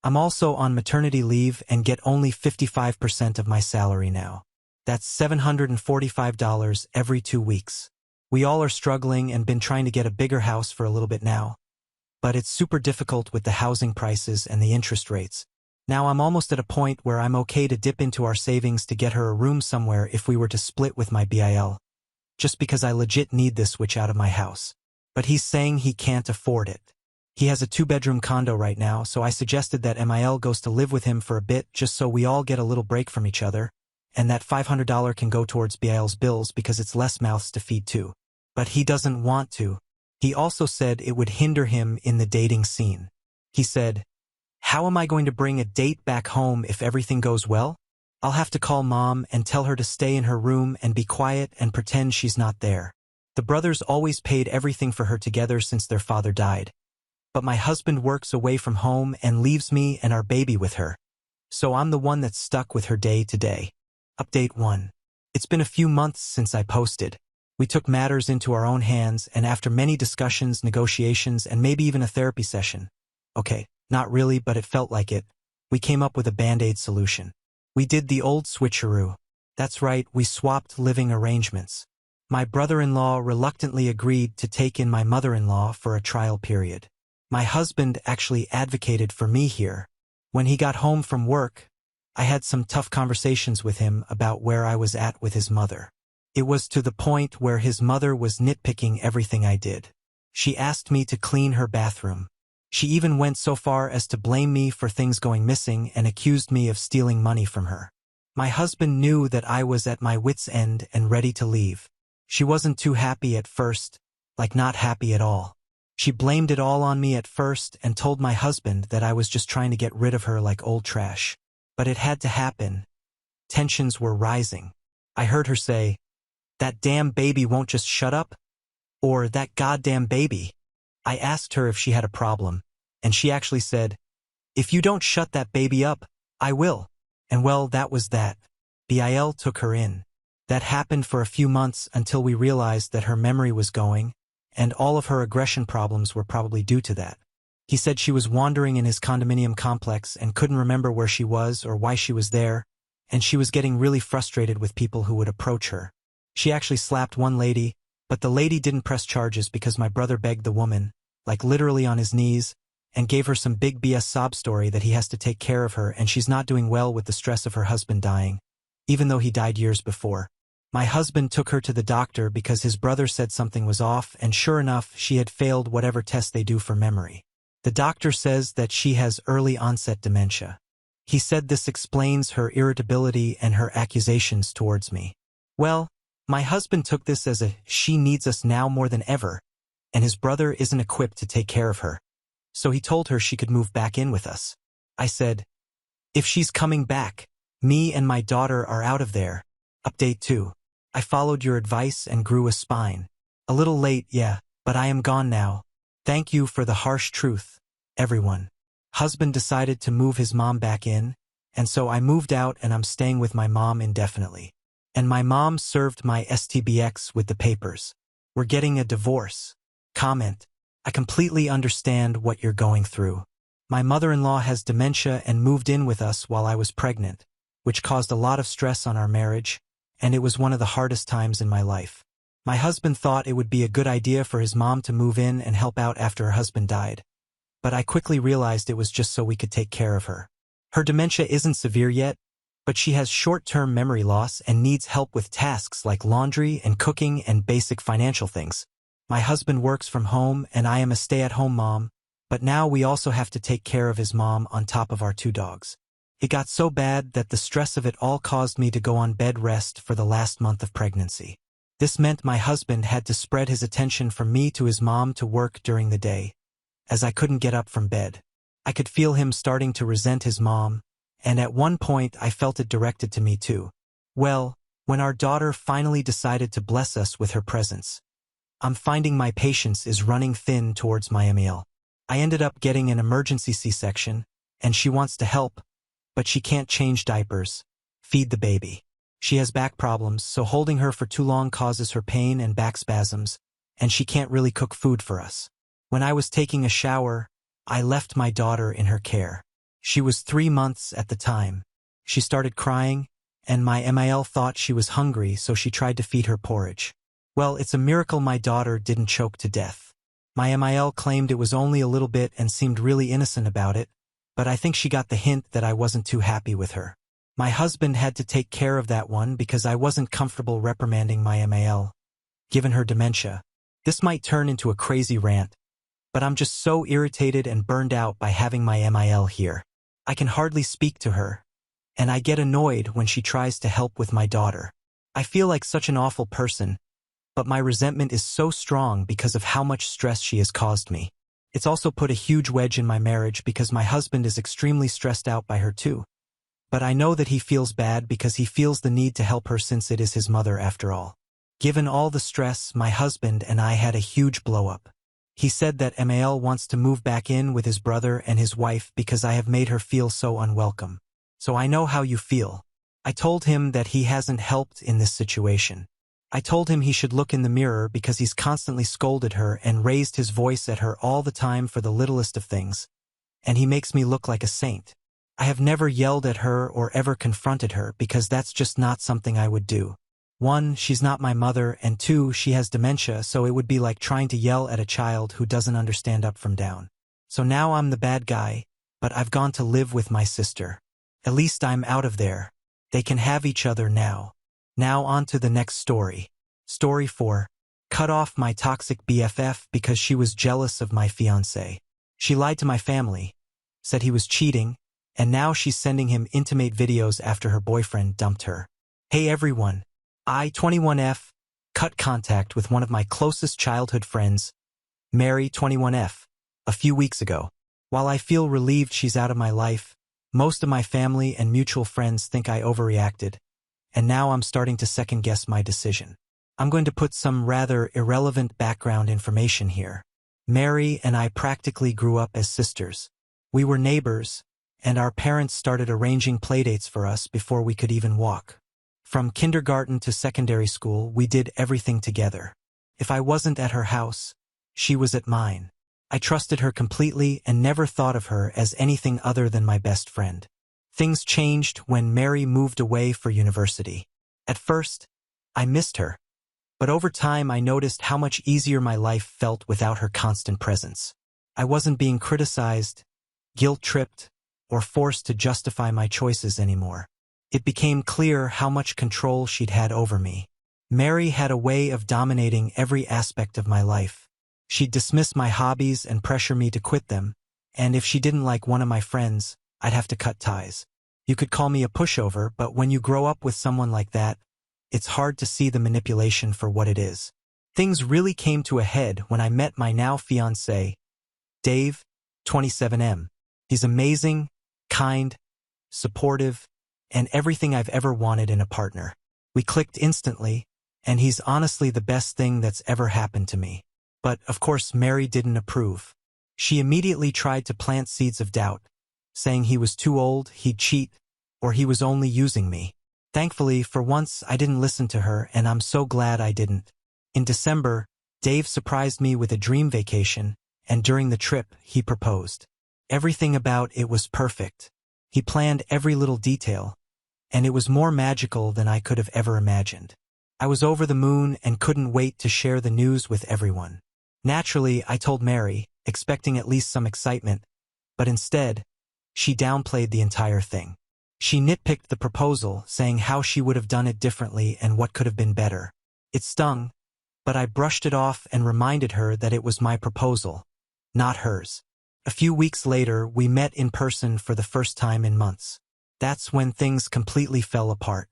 I'm also on maternity leave and get only 55% of my salary now. That's $745 every 2 weeks. We all are struggling and been trying to get a bigger house for a little bit now, but it's super difficult with the housing prices and the interest rates. Now I'm almost at a point where I'm okay to dip into our savings to get her a room somewhere if we were to split with my BIL, just because I legit need this witch out of my house. But he's saying he can't afford it. He has a 2-bedroom condo right now, so I suggested that MIL goes to live with him for a bit just so we all get a little break from each other, and that $500 can go towards BIL's bills because it's less mouths to feed too. But he doesn't want to. He also said it would hinder him in the dating scene. He said, "How am I going to bring a date back home if everything goes well? I'll have to call mom and tell her to stay in her room and be quiet and pretend she's not there." The brothers always paid everything for her together since their father died. But my husband works away from home and leaves me and our baby with her. So I'm the one that's stuck with her day to day. Update 1. It's been a few months since I posted. We took matters into our own hands, and after many discussions, negotiations, and maybe even a therapy session. Okay, not really, but it felt like it. We came up with a Band-Aid solution. We did the old switcheroo. That's right, we swapped living arrangements. My brother-in-law reluctantly agreed to take in my mother-in-law for a trial period. My husband actually advocated for me here. When he got home from work, I had some tough conversations with him about where I was at with his mother. It was to the point where his mother was nitpicking everything I did. She asked me to clean her bathroom. She even went so far as to blame me for things going missing and accused me of stealing money from her. My husband knew that I was at my wit's end and ready to leave. She wasn't too happy at first, like not happy at all. She blamed it all on me at first and told my husband that I was just trying to get rid of her like old trash. But it had to happen. Tensions were rising. I heard her say, "That damn baby won't just shut up?" Or, "That goddamn baby." I asked her if she had a problem, and she actually said, "If you don't shut that baby up, I will." And well, that was that. BIL took her in. That happened for a few months until we realized that her memory was going, and all of her aggression problems were probably due to that. He said she was wandering in his condominium complex and couldn't remember where she was or why she was there, and she was getting really frustrated with people who would approach her. She actually slapped one lady, but the lady didn't press charges because my brother begged the woman, like literally on his knees, and gave her some big BS sob story that he has to take care of her and she's not doing well with the stress of her husband dying, even though he died years before. My husband took her to the doctor because his brother said something was off, and sure enough, she had failed whatever test they do for memory. The doctor says that she has early onset dementia. He said this explains her irritability and her accusations towards me. Well, my husband took this as a "she needs us now more than ever," and his brother isn't equipped to take care of her. So he told her she could move back in with us. I said, "If she's coming back, me and my daughter are out of there." Update 2. I followed your advice and grew a spine. A little late, yeah, but I am gone now. Thank you for the harsh truth, everyone. Husband decided to move his mom back in, and so I moved out and I'm staying with my mom indefinitely. And my mom served my STBX with the papers. We're getting a divorce. Comment. I completely understand what you're going through. My mother-in-law has dementia and moved in with us while I was pregnant, which caused a lot of stress on our marriage, and it was one of the hardest times in my life. My husband thought it would be a good idea for his mom to move in and help out after her husband died, but I quickly realized it was just so we could take care of her. Her dementia isn't severe yet, but she has short-term memory loss and needs help with tasks like laundry and cooking and basic financial things. My husband works from home and I am a stay-at-home mom, but now we also have to take care of his mom on top of our 2 dogs. It got so bad that the stress of it all caused me to go on bed rest for the last month of pregnancy. This meant my husband had to spread his attention from me to his mom to work during the day, as I couldn't get up from bed. I could feel him starting to resent his mom, and at one point I felt it directed to me too. Well, when our daughter finally decided to bless us with her presence, I'm finding my patience is running thin towards my Emil. I ended up getting an emergency C-section, and she wants to help, but she can't change diapers, feed the baby. She has back problems, so holding her for too long causes her pain and back spasms, and she can't really cook food for us. When I was taking a shower, I left my daughter in her care. She was 3 months at the time. She started crying, and my MIL thought she was hungry, so she tried to feed her porridge. Well, it's a miracle my daughter didn't choke to death. My MIL claimed it was only a little bit and seemed really innocent about it, but I think she got the hint that I wasn't too happy with her. My husband had to take care of that one because I wasn't comfortable reprimanding my MIL, given her dementia. This might turn into a crazy rant, but I'm just so irritated and burned out by having my MIL here. I can hardly speak to her, and I get annoyed when she tries to help with my daughter. I feel like such an awful person, but my resentment is so strong because of how much stress she has caused me. It's also put a huge wedge in my marriage because my husband is extremely stressed out by her too. But I know that he feels bad because he feels the need to help her since it is his mother after all. Given all the stress, my husband and I had a huge blow-up. He said that Mal wants to move back in with his brother and his wife because I have made her feel so unwelcome. So I know how you feel. I told him that he hasn't helped in this situation. I told him he should look in the mirror because he's constantly scolded her and raised his voice at her all the time for the littlest of things, and he makes me look like a saint. I have never yelled at her or ever confronted her because that's just not something I would do. 1, she's not my mother, and 2, she has dementia, so it would be like trying to yell at a child who doesn't understand up from down. So now I'm the bad guy, but I've gone to live with my sister. At least I'm out of there. They can have each other now. Now on to the next story. Story 4. Cut off my toxic BFF because she was jealous of my fiancé. She lied to my family, said he was cheating, and now she's sending him intimate videos after her boyfriend dumped her. Hey everyone. I, 21F, cut contact with one of my closest childhood friends, Mary, 21F, a few weeks ago. While I feel relieved she's out of my life, most of my family and mutual friends think I overreacted, and now I'm starting to second-guess my decision. I'm going to put some rather irrelevant background information here. Mary and I practically grew up as sisters. We were neighbors, and our parents started arranging playdates for us before we could even walk. From kindergarten to secondary school, we did everything together. If I wasn't at her house, she was at mine. I trusted her completely and never thought of her as anything other than my best friend. Things changed when Mary moved away for university. At first, I missed her, but over time I noticed how much easier my life felt without her constant presence. I wasn't being criticized, guilt-tripped, or forced to justify my choices anymore. It became clear how much control she'd had over me. Mary had a way of dominating every aspect of my life. She'd dismiss my hobbies and pressure me to quit them, and if she didn't like one of my friends, I'd have to cut ties. You could call me a pushover, but when you grow up with someone like that, it's hard to see the manipulation for what it is. Things really came to a head when I met my now fiancé, Dave, 27M. He's amazing, kind, supportive, and everything I've ever wanted in a partner. We clicked instantly, and he's honestly the best thing that's ever happened to me. But, of course, Mary didn't approve. She immediately tried to plant seeds of doubt, saying he was too old, he'd cheat, or he was only using me. Thankfully, for once, I didn't listen to her, and I'm so glad I didn't. In December, Dave surprised me with a dream vacation, and during the trip, he proposed. Everything about it was perfect. He planned every little detail, and it was more magical than I could have ever imagined. I was over the moon and couldn't wait to share the news with everyone. Naturally, I told Mary, expecting at least some excitement, but instead, she downplayed the entire thing. She nitpicked the proposal, saying how she would have done it differently and what could have been better. It stung, but I brushed it off and reminded her that it was my proposal, not hers. A few weeks later, we met in person for the first time in months. That's when things completely fell apart.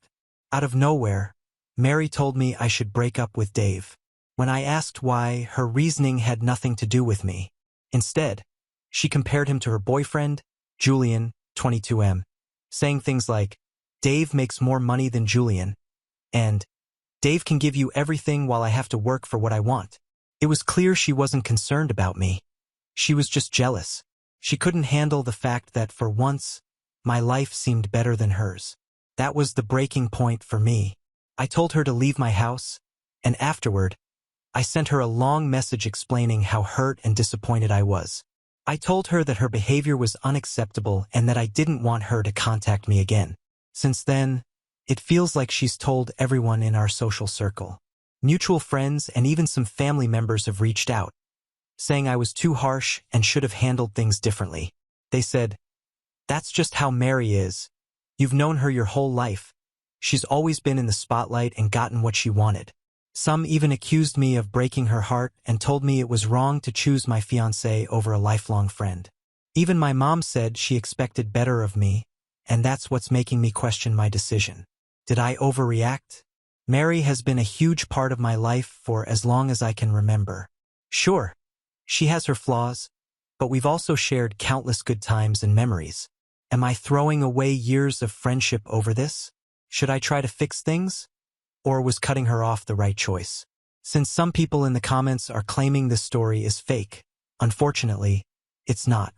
Out of nowhere, Mary told me I should break up with Dave. When I asked why, her reasoning had nothing to do with me. Instead, she compared him to her boyfriend, Julian, 22M, saying things like, Dave makes more money than Julian, and Dave can give you everything while I have to work for what I want. It was clear she wasn't concerned about me. She was just jealous. She couldn't handle the fact that for once, my life seemed better than hers. That was the breaking point for me. I told her to leave my house, and afterward, I sent her a long message explaining how hurt and disappointed I was. I told her that her behavior was unacceptable and that I didn't want her to contact me again. Since then, it feels like she's told everyone in our social circle. Mutual friends and even some family members have reached out, saying I was too harsh and should have handled things differently. They said, "That's just how Mary is. You've known her your whole life. She's always been in the spotlight and gotten what she wanted. Some even accused me of breaking her heart and told me it was wrong to choose my fiancé over a lifelong friend. Even my mom said she expected better of me, and that's what's making me question my decision. Did I overreact? Mary has been a huge part of my life for as long as I can remember. Sure, she has her flaws, but we've also shared countless good times and memories. Am I throwing away years of friendship over this? Should I try to fix things? Or was cutting her off the right choice? Since some people in the comments are claiming this story is fake, unfortunately, it's not.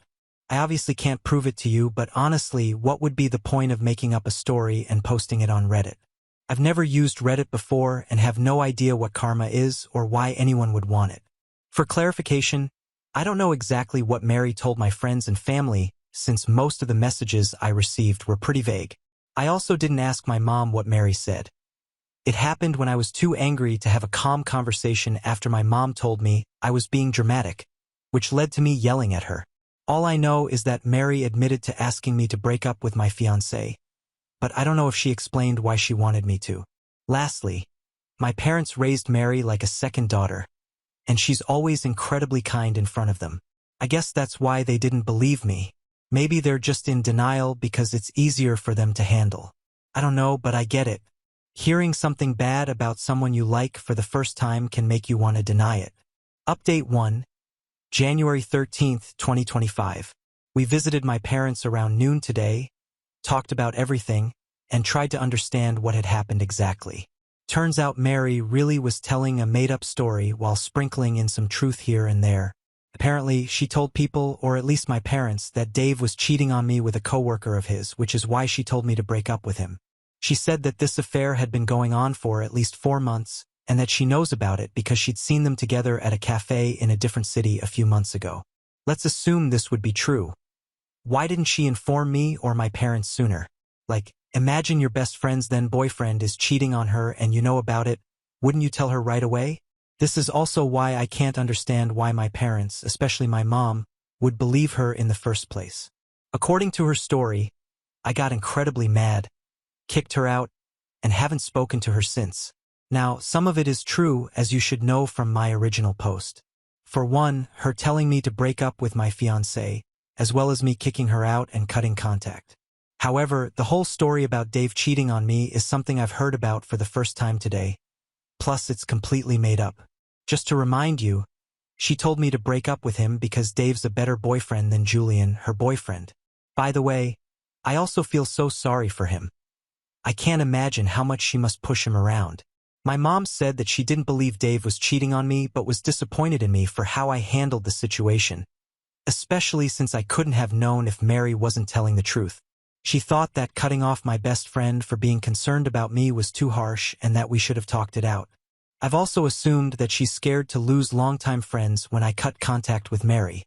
I obviously can't prove it to you, but honestly, what would be the point of making up a story and posting it on Reddit? I've never used Reddit before and have no idea what karma is or why anyone would want it. For clarification, I don't know exactly what Mary told my friends and family, since most of the messages I received were pretty vague. I also didn't ask my mom what Mary said. It happened when I was too angry to have a calm conversation after my mom told me I was being dramatic, which led to me yelling at her. All I know is that Mary admitted to asking me to break up with my fiancé, but I don't know if she explained why she wanted me to. Lastly, my parents raised Mary like a second daughter, and she's always incredibly kind in front of them. I guess that's why they didn't believe me. Maybe they're just in denial because it's easier for them to handle. I don't know, but I get it. Hearing something bad about someone you like for the first time can make you want to deny it. Update 1. January 13th, 2025. We visited my parents around noon today, talked about everything, and tried to understand what had happened exactly. Turns out Mary really was telling a made-up story while sprinkling in some truth here and there. Apparently, she told people, or at least my parents, that Dave was cheating on me with a coworker of his, which is why she told me to break up with him. She said that this affair had been going on for at least 4 months, and that she knows about it because she'd seen them together at a cafe in a different city a few months ago. Let's assume this would be true. Why didn't she inform me or my parents sooner? Like, imagine your best friend's then boyfriend is cheating on her and you know about it. Wouldn't you tell her right away? This is also why I can't understand why my parents, especially my mom, would believe her in the first place. According to her story, I got incredibly mad, kicked her out, and haven't spoken to her since. Now, some of it is true, as you should know from my original post. For one, her telling me to break up with my fiancé, as well as me kicking her out and cutting contact. However, the whole story about Dave cheating on me is something I've heard about for the first time today. Plus, it's completely made up. Just to remind you, she told me to break up with him because Dave's a better boyfriend than Julian, her boyfriend. By the way, I also feel so sorry for him. I can't imagine how much she must push him around. My mom said that she didn't believe Dave was cheating on me but was disappointed in me for how I handled the situation, especially since I couldn't have known if Mary wasn't telling the truth. She thought that cutting off my best friend for being concerned about me was too harsh and that we should have talked it out. I've also assumed that she's scared to lose longtime friends when I cut contact with Mary,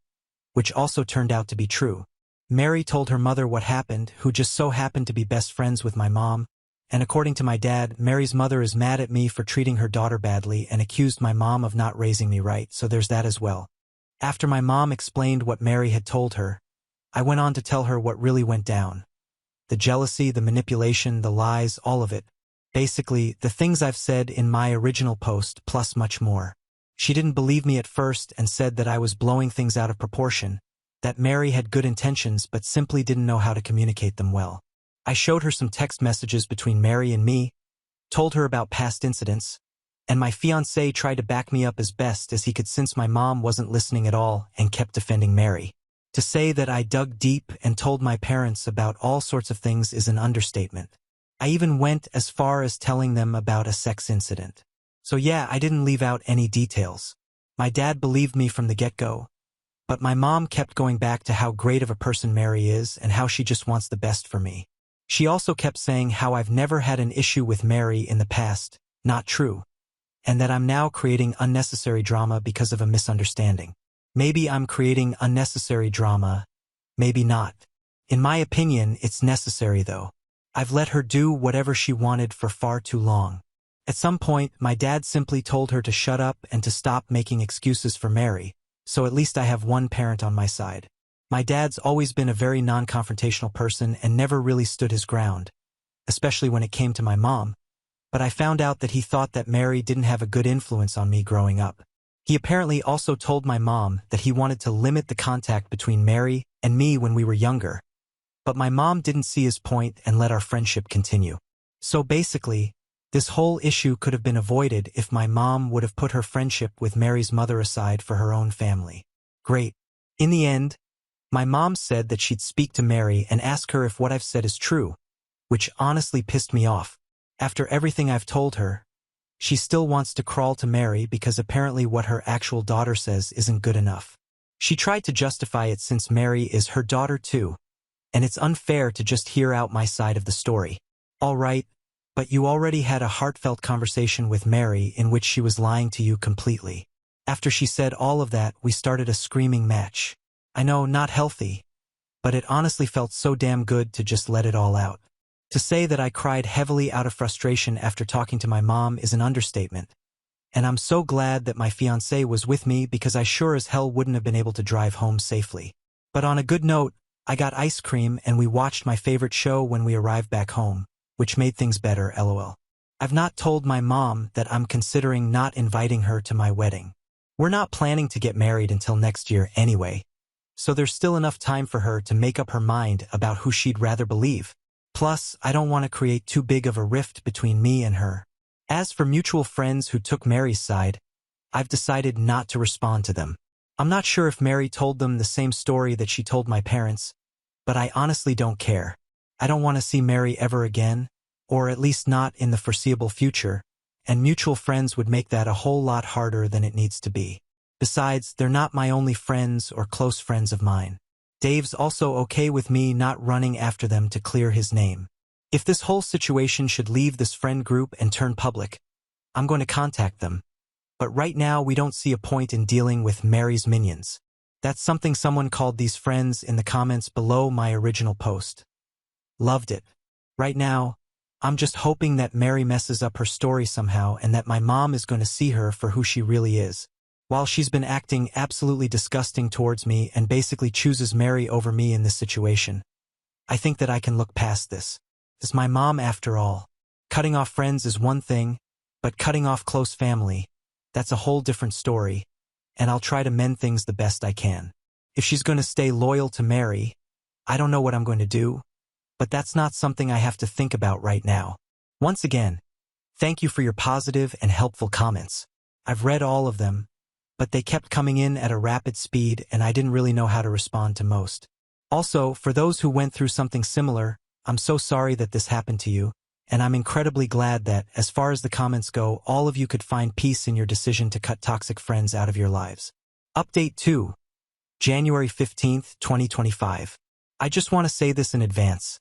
which also turned out to be true. Mary told her mother what happened, who just so happened to be best friends with my mom, and according to my dad, Mary's mother is mad at me for treating her daughter badly and accused my mom of not raising me right, so there's that as well. After my mom explained what Mary had told her, I went on to tell her what really went down. The jealousy, the manipulation, the lies, all of it. Basically, the things I've said in my original post, plus much more. She didn't believe me at first and said that I was blowing things out of proportion, that Mary had good intentions but simply didn't know how to communicate them well. I showed her some text messages between Mary and me, told her about past incidents, and my fiancé tried to back me up as best as he could since my mom wasn't listening at all and kept defending Mary. To say that I dug deep and told my parents about all sorts of things is an understatement. I even went as far as telling them about a sex incident. So yeah, I didn't leave out any details. My dad believed me from the get-go, but my mom kept going back to how great of a person Mary is and how she just wants the best for me. She also kept saying how I've never had an issue with Mary in the past, not true, and that I'm now creating unnecessary drama because of a misunderstanding. Maybe I'm creating unnecessary drama, maybe not. In my opinion, it's necessary though. I've let her do whatever she wanted for far too long. At some point, my dad simply told her to shut up and to stop making excuses for Mary, so at least I have one parent on my side. My dad's always been a very non-confrontational person and never really stood his ground, especially when it came to my mom, but I found out that he thought that Mary didn't have a good influence on me growing up. He apparently also told my mom that he wanted to limit the contact between Mary and me when we were younger, but my mom didn't see his point and let our friendship continue. So basically, this whole issue could have been avoided if my mom would have put her friendship with Mary's mother aside for her own family. Great. In the end, my mom said that she'd speak to Mary and ask her if what I've said is true, which honestly pissed me off. After everything I've told her, she still wants to crawl to Mary because apparently what her actual daughter says isn't good enough. She tried to justify it since Mary is her daughter too, and it's unfair to just hear out my side of the story. All right, but you already had a heartfelt conversation with Mary in which she was lying to you completely. After she said all of that, we started a screaming match. I know, not healthy, but it honestly felt so damn good to just let it all out. To say that I cried heavily out of frustration after talking to my mom is an understatement, and I'm so glad that my fiancé was with me because I sure as hell wouldn't have been able to drive home safely. But on a good note, I got ice cream and we watched my favorite show when we arrived back home, which made things better, lol. I've not told my mom that I'm considering not inviting her to my wedding. We're not planning to get married until next year anyway, so there's still enough time for her to make up her mind about who she'd rather believe. Plus, I don't want to create too big of a rift between me and her. As for mutual friends who took Mary's side, I've decided not to respond to them. I'm not sure if Mary told them the same story that she told my parents, but I honestly don't care. I don't want to see Mary ever again, or at least not in the foreseeable future, and mutual friends would make that a whole lot harder than it needs to be. Besides, they're not my only friends or close friends of mine. Dave's also okay with me not running after them to clear his name. If this whole situation should leave this friend group and turn public, I'm going to contact them. But right now we don't see a point in dealing with Mary's minions. That's something someone called these friends in the comments below my original post. Loved it. Right now, I'm just hoping that Mary messes up her story somehow and that my mom is going to see her for who she really is. While she's been acting absolutely disgusting towards me and basically chooses Mary over me in this situation, I think that I can look past this. It's my mom after all. Cutting off friends is one thing, but cutting off close family, that's a whole different story, and I'll try to mend things the best I can. If she's going to stay loyal to Mary, I don't know what I'm going to do, but that's not something I have to think about right now. Once again, thank you for your positive and helpful comments. I've read all of them, but they kept coming in at a rapid speed and I didn't really know how to respond to most. Also, for those who went through something similar, I'm so sorry that this happened to you, and I'm incredibly glad that, as far as the comments go, all of you could find peace in your decision to cut toxic friends out of your lives. Update 2. January 15th, 2025. I just want to say this in advance.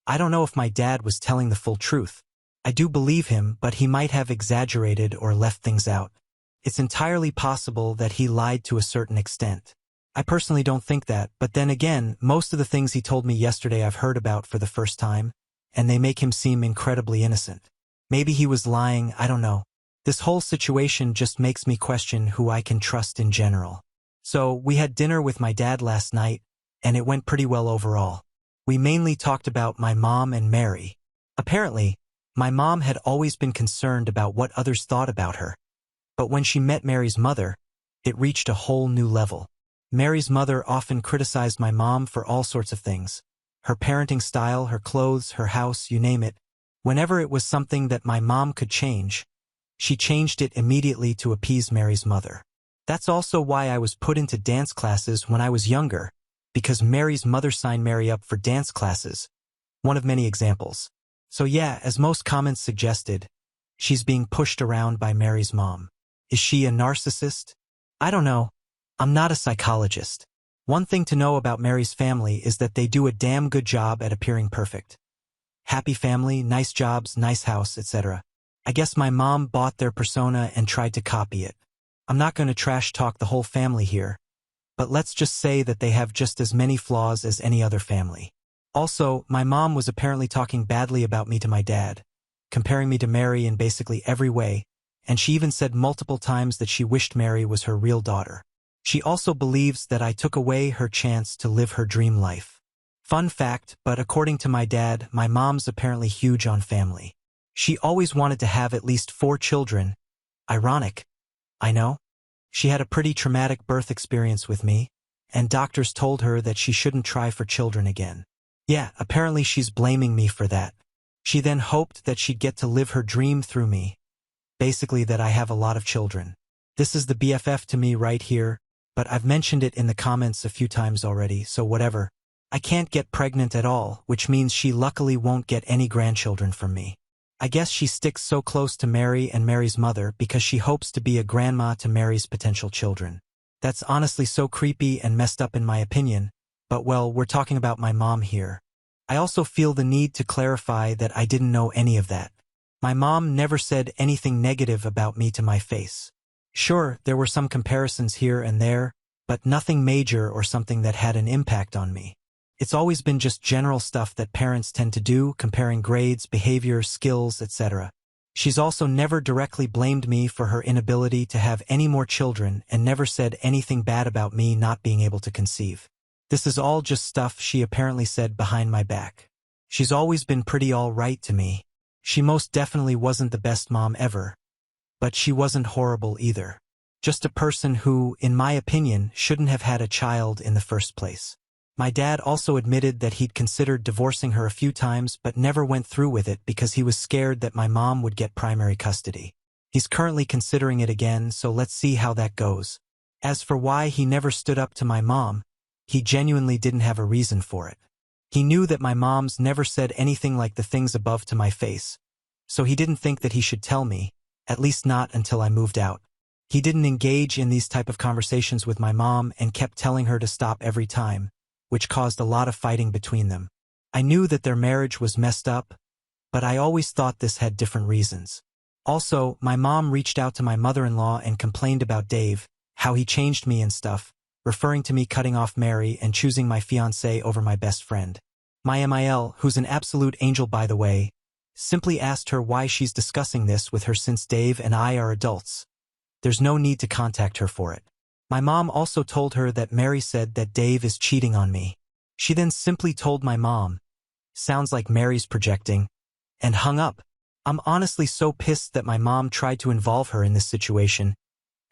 I don't know if my dad was telling the full truth. I do believe him, but he might have exaggerated or left things out. It's entirely possible that he lied to a certain extent. I personally don't think that, but then again, most of the things he told me yesterday I've heard about for the first time, and they make him seem incredibly innocent. Maybe he was lying, I don't know. This whole situation just makes me question who I can trust in general. So, we had dinner with my dad last night, and it went pretty well overall. We mainly talked about my mom and Mary. Apparently, my mom had always been concerned about what others thought about her. But when she met Mary's mother, it reached a whole new level. Mary's mother often criticized my mom for all sorts of things. Her parenting style, her clothes, her house, you name it. Whenever it was something that my mom could change, she changed it immediately to appease Mary's mother. That's also why I was put into dance classes when I was younger, because Mary's mother signed Mary up for dance classes. One of many examples. So yeah, as most comments suggested, she's being pushed around by Mary's mom. Is she a narcissist? I don't know. I'm not a psychologist. One thing to know about Mary's family is that they do a damn good job at appearing perfect. Happy family, nice jobs, nice house, etc. I guess my mom bought their persona and tried to copy it. I'm not going to trash talk the whole family here, but let's just say that they have just as many flaws as any other family. Also, my mom was apparently talking badly about me to my dad, comparing me to Mary in basically every way, and she even said multiple times that she wished Mary was her real daughter. She also believes that I took away her chance to live her dream life. Fun fact, but according to my dad, my mom's apparently huge on family. She always wanted to have at least 4 children. Ironic, I know. She had a pretty traumatic birth experience with me, and doctors told her that she shouldn't try for children again. Yeah, apparently she's blaming me for that. She then hoped that she'd get to live her dream through me. Basically that I have a lot of children. This is the BFF to me right here, but I've mentioned it in the comments a few times already, so whatever. I can't get pregnant at all, which means she luckily won't get any grandchildren from me. I guess she sticks so close to Mary and Mary's mother because she hopes to be a grandma to Mary's potential children. That's honestly so creepy and messed up in my opinion, but well, we're talking about my mom here. I also feel the need to clarify that I didn't know any of that. My mom never said anything negative about me to my face. Sure, there were some comparisons here and there, but nothing major or something that had an impact on me. It's always been just general stuff that parents tend to do, comparing grades, behavior, skills, etc. She's also never directly blamed me for her inability to have any more children and never said anything bad about me not being able to conceive. This is all just stuff she apparently said behind my back. She's always been pretty all right to me. She most definitely wasn't the best mom ever. But she wasn't horrible either. Just a person who, in my opinion, shouldn't have had a child in the first place. My dad also admitted that he'd considered divorcing her a few times but never went through with it because he was scared that my mom would get primary custody. He's currently considering it again, so let's see how that goes. As for why he never stood up to my mom, he genuinely didn't have a reason for it. He knew that my mom's never said anything like the things above to my face, so he didn't think that he should tell me, at least not until I moved out. He didn't engage in these type of conversations with my mom and kept telling her to stop every time, which caused a lot of fighting between them. I knew that their marriage was messed up, but I always thought this had different reasons. Also, my mom reached out to my mother-in-law and complained about Dave, how he changed me and stuff, referring to me cutting off Mary and choosing my fiancé over my best friend. My MIL, who's an absolute angel by the way, simply asked her why she's discussing this with her since Dave and I are adults. There's no need to contact her for it. My mom also told her that Mary said that Dave is cheating on me. She then simply told my mom, sounds like Mary's projecting, and hung up. I'm honestly so pissed that my mom tried to involve her in this situation,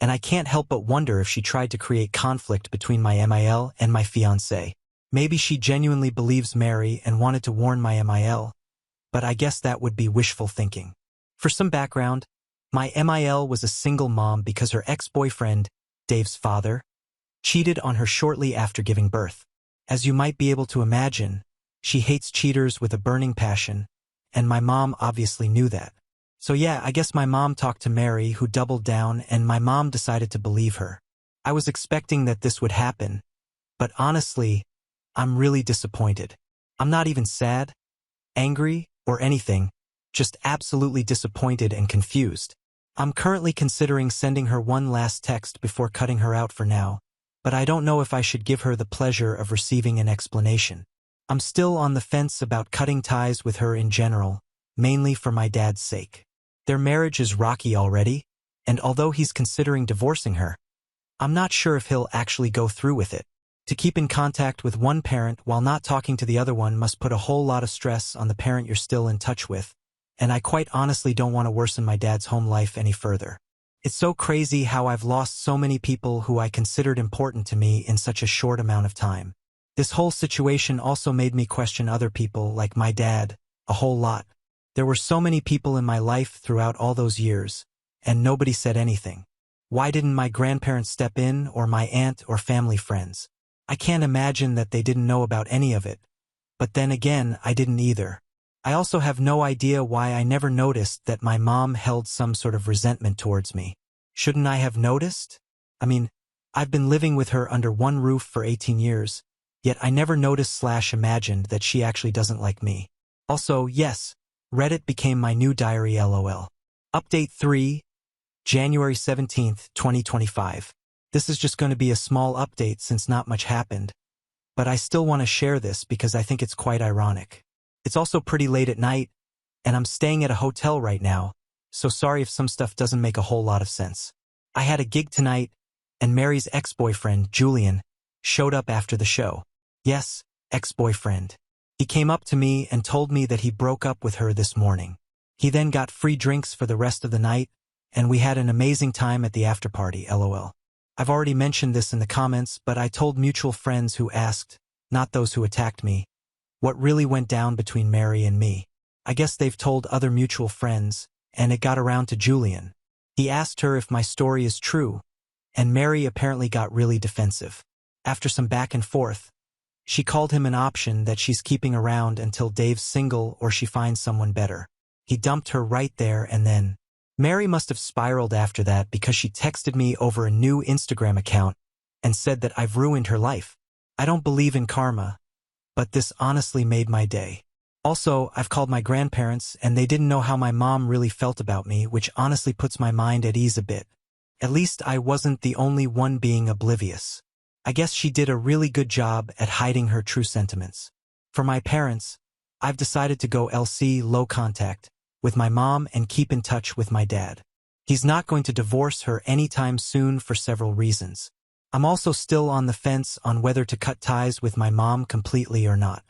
and I can't help but wonder if she tried to create conflict between my MIL and my fiancé. Maybe she genuinely believes Mary and wanted to warn my MIL, but I guess that would be wishful thinking. For some background, my MIL was a single mom because her ex-boyfriend, Dave's father, cheated on her shortly after giving birth. As you might be able to imagine, she hates cheaters with a burning passion, and my mom obviously knew that. So yeah, I guess my mom talked to Mary, who doubled down, and my mom decided to believe her. I was expecting that this would happen, but honestly, I'm really disappointed. I'm not even sad, angry, or anything, just absolutely disappointed and confused. I'm currently considering sending her one last text before cutting her out for now, but I don't know if I should give her the pleasure of receiving an explanation. I'm still on the fence about cutting ties with her in general, mainly for my dad's sake. Their marriage is rocky already, and although he's considering divorcing her, I'm not sure if he'll actually go through with it. To keep in contact with one parent while not talking to the other one must put a whole lot of stress on the parent you're still in touch with, and I quite honestly don't want to worsen my dad's home life any further. It's so crazy how I've lost so many people who I considered important to me in such a short amount of time. This whole situation also made me question other people like my dad, a whole lot. There were so many people in my life throughout all those years, and nobody said anything. Why didn't my grandparents step in, or my aunt or family friends? I can't imagine that they didn't know about any of it, but then again, I didn't either. I also have no idea why I never noticed that my mom held some sort of resentment towards me. Shouldn't I have noticed? I mean, I've been living with her under one roof for 18 years, yet I never noticed/imagined that she actually doesn't like me. Also, yes, Reddit became my new diary LOL. Update 3, January 17th, 2025. This is just going to be a small update since not much happened, but I still want to share this because I think it's quite ironic. It's also pretty late at night, and I'm staying at a hotel right now, so sorry if some stuff doesn't make a whole lot of sense. I had a gig tonight, and Mary's ex-boyfriend, Julian, showed up after the show. Yes, ex-boyfriend. He came up to me and told me that he broke up with her this morning. He then got free drinks for the rest of the night, and we had an amazing time at the after party, lol. I've already mentioned this in the comments, but I told mutual friends who asked, not those who attacked me, what really went down between Mary and me. I guess they've told other mutual friends, and it got around to Julian. He asked her if my story is true, and Mary apparently got really defensive. After some back and forth, she called him an option that she's keeping around until Dave's single or she finds someone better. He dumped her right there and then. Mary must have spiraled after that because she texted me over a new Instagram account and said that I've ruined her life. I don't believe in karma, but this honestly made my day. Also, I've called my grandparents and they didn't know how my mom really felt about me, which honestly puts my mind at ease a bit. At least I wasn't the only one being oblivious. I guess she did a really good job at hiding her true sentiments. For my parents, I've decided to go LC low contact with my mom and keep in touch with my dad. He's not going to divorce her anytime soon for several reasons. I'm also still on the fence on whether to cut ties with my mom completely or not.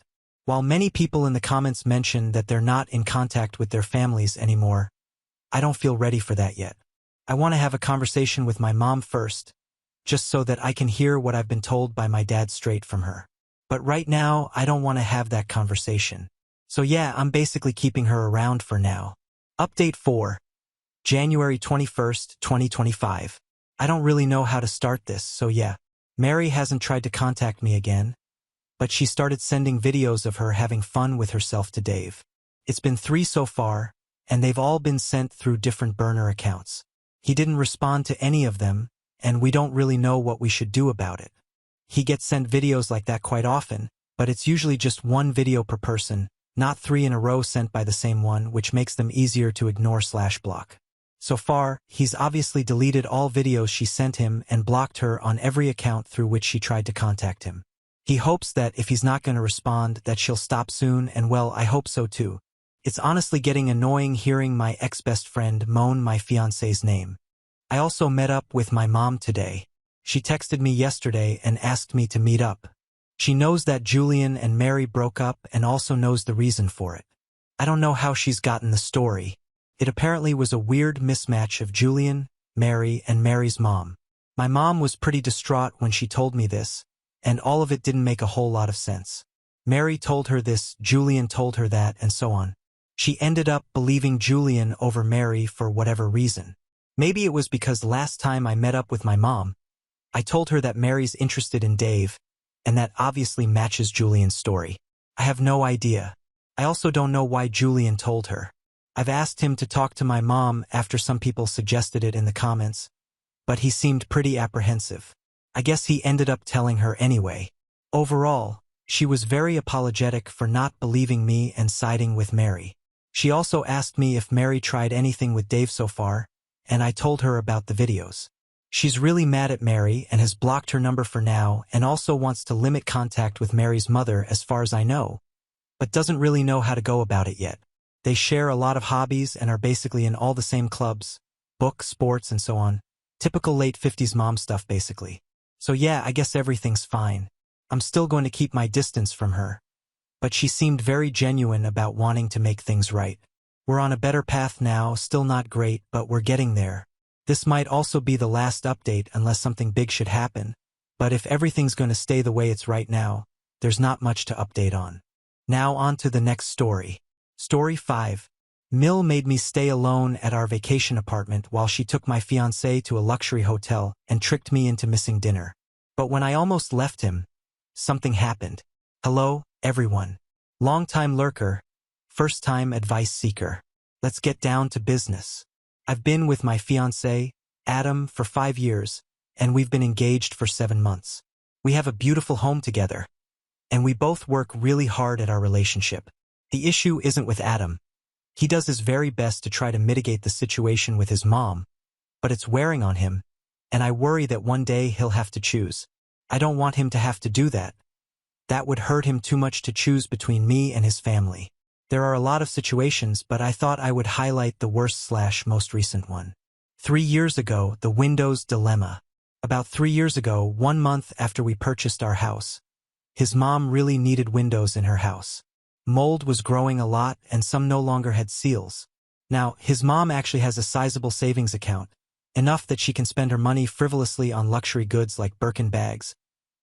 While many people in the comments mention that they're not in contact with their families anymore, I don't feel ready for that yet. I want to have a conversation with my mom first, just so that I can hear what I've been told by my dad straight from her. But right now, I don't want to have that conversation. So yeah, I'm basically keeping her around for now. Update 4. January 21st, 2025. I don't really know how to start this, so yeah. Mary hasn't tried to contact me again, but she started sending videos of her having fun with herself to Dave. It's been 3 so far, and they've all been sent through different burner accounts. He didn't respond to any of them, and we don't really know what we should do about it. He gets sent videos like that quite often, but it's usually just 1 video per person, not 3 in a row sent by the same one, which makes them easier to ignore/block. So far, he's obviously deleted all videos she sent him and blocked her on every account through which she tried to contact him. He hopes that if he's not going to respond, that she'll stop soon, and well, I hope so too. It's honestly getting annoying hearing my ex-best friend moan my fiancé's name. I also met up with my mom today. She texted me yesterday and asked me to meet up. She knows that Julian and Mary broke up and also knows the reason for it. I don't know how she's gotten the story. It apparently was a weird mismatch of Julian, Mary, and Mary's mom. My mom was pretty distraught when she told me this, and all of it didn't make a whole lot of sense. Mary told her this, Julian told her that, and so on. She ended up believing Julian over Mary for whatever reason. Maybe it was because last time I met up with my mom, I told her that Mary's interested in Dave, and that obviously matches Julian's story. I have no idea. I also don't know why Julian told her. I've asked him to talk to my mom after some people suggested it in the comments, but he seemed pretty apprehensive. I guess he ended up telling her anyway. Overall, she was very apologetic for not believing me and siding with Mary. She also asked me if Mary tried anything with Dave so far, and I told her about the videos. She's really mad at Mary and has blocked her number for now and also wants to limit contact with Mary's mother as far as I know, but doesn't really know how to go about it yet. They share a lot of hobbies and are basically in all the same clubs, books, sports, and so on. Typical late 50s mom stuff basically. So yeah, I guess everything's fine. I'm still going to keep my distance from her, but she seemed very genuine about wanting to make things right. We're on a better path now, still not great, but we're getting there. This might also be the last update unless something big should happen, but if everything's going to stay the way it's right now, there's not much to update on. Now on to the next story. Story 5. Mill made me stay alone at our vacation apartment while she took my fiancé to a luxury hotel and tricked me into missing dinner. But when I almost left him, something happened. Hello, everyone. Long-time lurker, first-time advice seeker. Let's get down to business. I've been with my fiancé, Adam, for 5 years, and we've been engaged for 7 months. We have a beautiful home together, and we both work really hard at our relationship. The issue isn't with Adam. He does his very best to try to mitigate the situation with his mom, but it's wearing on him, and I worry that one day he'll have to choose. I don't want him to have to do that. That would hurt him too much to choose between me and his family. There are a lot of situations, but I thought I would highlight the worst/most recent one. 3 years ago, the Windows dilemma. About 3 years ago, 1 month after we purchased our house, his mom really needed windows in her house. Mold was growing a lot and some no longer had seals. Now, his mom actually has a sizable savings account, enough that she can spend her money frivolously on luxury goods like Birkin bags,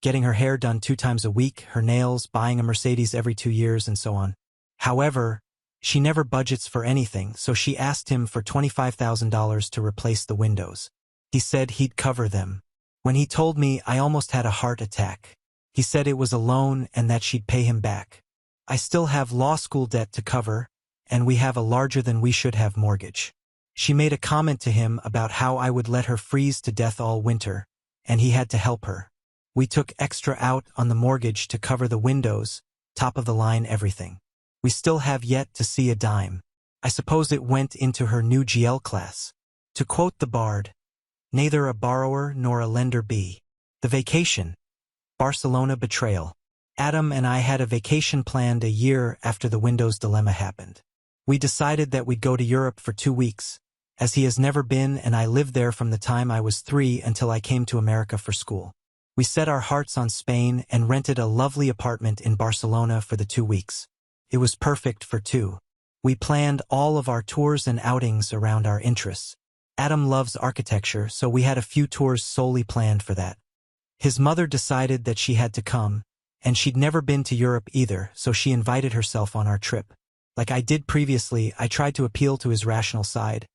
getting her hair done 2 times a week, her nails, buying a Mercedes every 2 years, and so on. However, she never budgets for anything, so she asked him for $25,000 to replace the windows. He said he'd cover them. When he told me, I almost had a heart attack. He said it was a loan and that she'd pay him back. I still have law school debt to cover, and we have a larger than we should have mortgage. She made a comment to him about how I would let her freeze to death all winter, and he had to help her. We took extra out on the mortgage to cover the windows, top of the line everything. We still have yet to see a dime. I suppose it went into her new GL class. To quote the bard, neither a borrower nor a lender be. The vacation. Barcelona betrayal. Adam and I had a vacation planned a year after the windows dilemma happened. We decided that we'd go to Europe for 2 weeks, as he has never been and I lived there from the time I was 3 until I came to America for school. We set our hearts on Spain and rented a lovely apartment in Barcelona for the 2 weeks. It was perfect for 2. We planned all of our tours and outings around our interests. Adam loves architecture, so we had a few tours solely planned for that. His mother decided that she had to come, and she'd never been to Europe either, so she invited herself on our trip. Like I did previously, I tried to appeal to his rational side,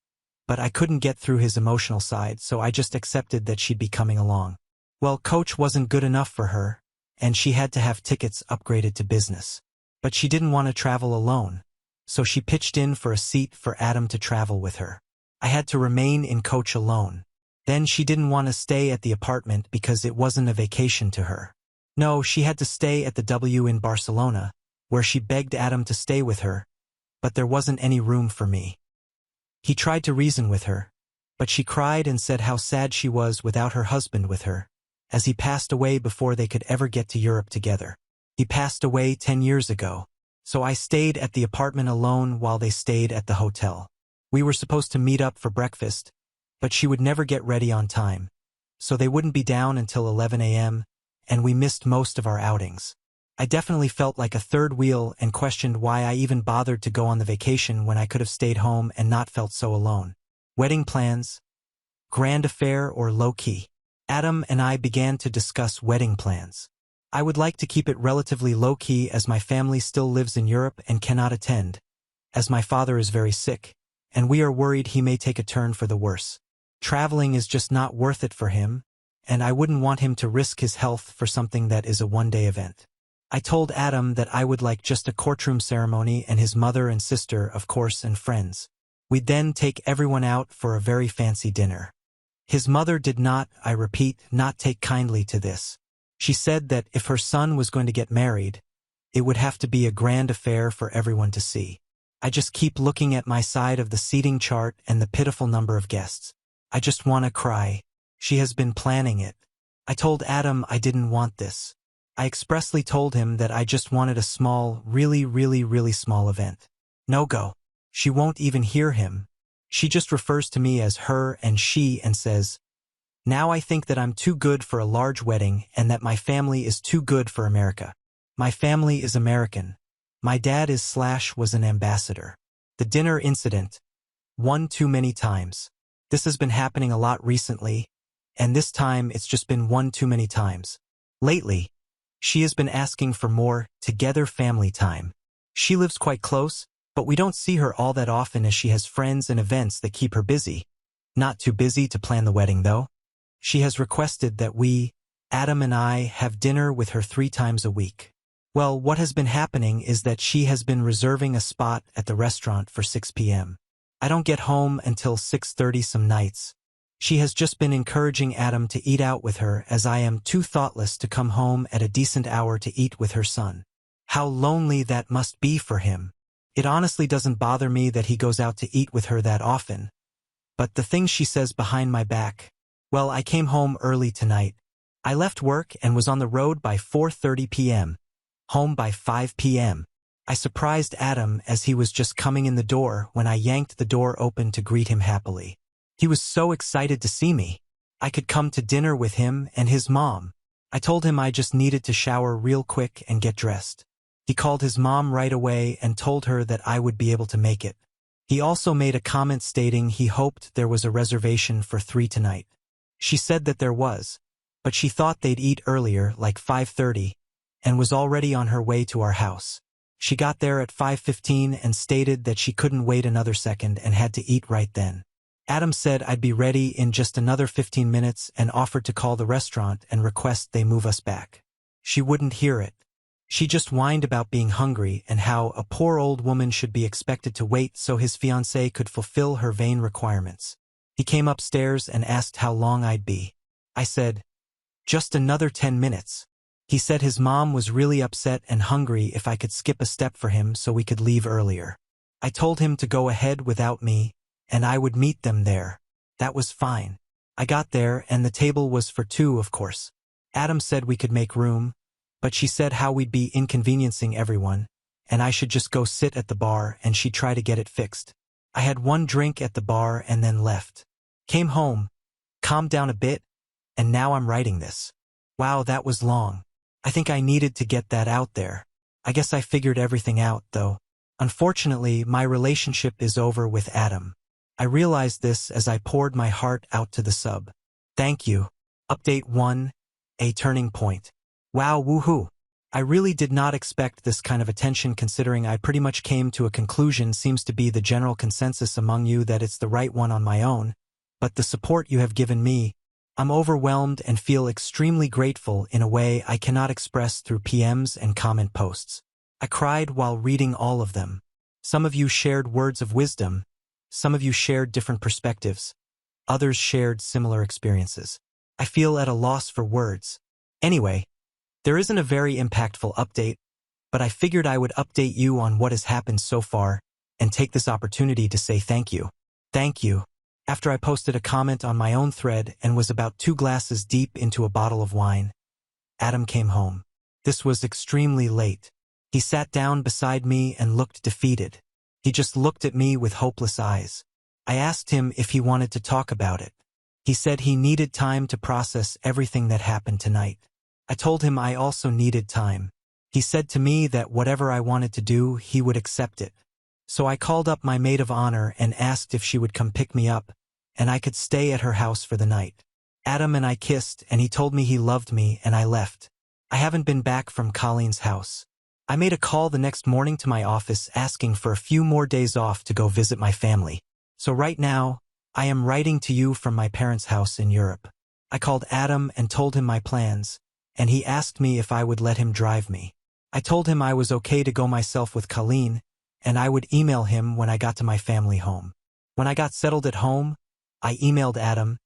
but I couldn't get through his emotional side, so I just accepted that she'd be coming along. Well, coach wasn't good enough for her, and she had to have tickets upgraded to business. But she didn't want to travel alone, so she pitched in for a seat for Adam to travel with her. I had to remain in coach alone. Then she didn't want to stay at the apartment because it wasn't a vacation to her. No, she had to stay at the W in Barcelona, where she begged Adam to stay with her, but there wasn't any room for me. He tried to reason with her, but she cried and said how sad she was without her husband with her, as he passed away before they could ever get to Europe together. He passed away 10 years ago, so I stayed at the apartment alone while they stayed at the hotel. We were supposed to meet up for breakfast, but she would never get ready on time, so they wouldn't be down until 11 a.m., and we missed most of our outings. I definitely felt like a third wheel and questioned why I even bothered to go on the vacation when I could have stayed home and not felt so alone. Wedding plans? Grand affair or low-key? Adam and I began to discuss wedding plans. I would like to keep it relatively low-key as my family still lives in Europe and cannot attend, as my father is very sick, and we are worried he may take a turn for the worse. Traveling is just not worth it for him, and I wouldn't want him to risk his health for something that is a one-day event. I told Adam that I would like just a courtroom ceremony and his mother and sister, of course, and friends. We'd then take everyone out for a very fancy dinner. His mother did not, I repeat, not take kindly to this. She said that if her son was going to get married, it would have to be a grand affair for everyone to see. I just keep looking at my side of the seating chart and the pitiful number of guests. I just want to cry. She has been planning it. I told Adam I didn't want this. I expressly told him that I just wanted a small, really small event. No go. She won't even hear him. She just refers to me as her and she and says, now I think that I'm too good for a large wedding and that my family is too good for America. My family is American. My dad was an ambassador. The dinner incident. One too many times. This has been happening a lot recently, and this time it's just been one too many times. Lately, she has been asking for more together family time. She lives quite close, but we don't see her all that often as she has friends and events that keep her busy. Not too busy to plan the wedding, though. She has requested that we, Adam and I, have dinner with her 3 times a week. Well, what has been happening is that she has been reserving a spot at the restaurant for 6 p.m. I don't get home until 6:30 some nights. She has just been encouraging Adam to eat out with her as I am too thoughtless to come home at a decent hour to eat with her son. How lonely that must be for him. It honestly doesn't bother me that he goes out to eat with her that often. But the things she says behind my back. Well, I came home early tonight. I left work and was on the road by 4:30 p.m. Home by 5 p.m. I surprised Adam as he was just coming in the door when I yanked the door open to greet him happily. He was so excited to see me. I could come to dinner with him and his mom. I told him I just needed to shower real quick and get dressed. He called his mom right away and told her that I would be able to make it. He also made a comment stating he hoped there was a reservation for 3 tonight. She said that there was, but she thought they'd eat earlier, like 5:30, and was already on her way to our house. She got there at 5:15 and stated that she couldn't wait another second and had to eat right then. Adam said I'd be ready in just another 15 minutes and offered to call the restaurant and request they move us back. She wouldn't hear it. She just whined about being hungry and how a poor old woman should be expected to wait so his fiancée could fulfill her vain requirements. He came upstairs and asked how long I'd be. I said, just another 10 minutes. He said his mom was really upset and hungry if I could skip a step for him so we could leave earlier. I told him to go ahead without me, and I would meet them there. That was fine. I got there and the table was for 2, of course. Adam said we could make room, but she said how we'd be inconveniencing everyone, and I should just go sit at the bar and she'd try to get it fixed. I had 1 drink at the bar and then left. Came home, calmed down a bit, and now I'm writing this. Wow, that was long. I think I needed to get that out there. I guess I figured everything out, though. Unfortunately, my relationship is over with Adam. I realized this as I poured my heart out to the sub. Thank you. Update 1. A turning point. Wow, woohoo. I really did not expect this kind of attention considering I pretty much came to a conclusion seems to be the general consensus among you that it's the right one on my own, but the support you have given me, I'm overwhelmed and feel extremely grateful in a way I cannot express through PMs and comment posts. I cried while reading all of them. Some of you shared words of wisdom. Some of you shared different perspectives. Others shared similar experiences. I feel at a loss for words. Anyway, there isn't a very impactful update, but I figured I would update you on what has happened so far and take this opportunity to say thank you. Thank you. After I posted a comment on my own thread and was about 2 glasses deep into a bottle of wine, Adam came home. This was extremely late. He sat down beside me and looked defeated. He just looked at me with hopeless eyes. I asked him if he wanted to talk about it. He said he needed time to process everything that happened tonight. I told him I also needed time. He said to me that whatever I wanted to do, he would accept it. So I called up my maid of honor and asked if she would come pick me up, and I could stay at her house for the night. Adam and I kissed, and he told me he loved me, and I left. I haven't been back from Colleen's house. I made a call the next morning to my office asking for a few more days off to go visit my family. So right now, I am writing to you from my parents' house in Europe. I called Adam and told him my plans, and he asked me if I would let him drive me. I told him I was okay to go myself with Colleen, and I would email him when I got to my family home. When I got settled at home, I emailed Adam,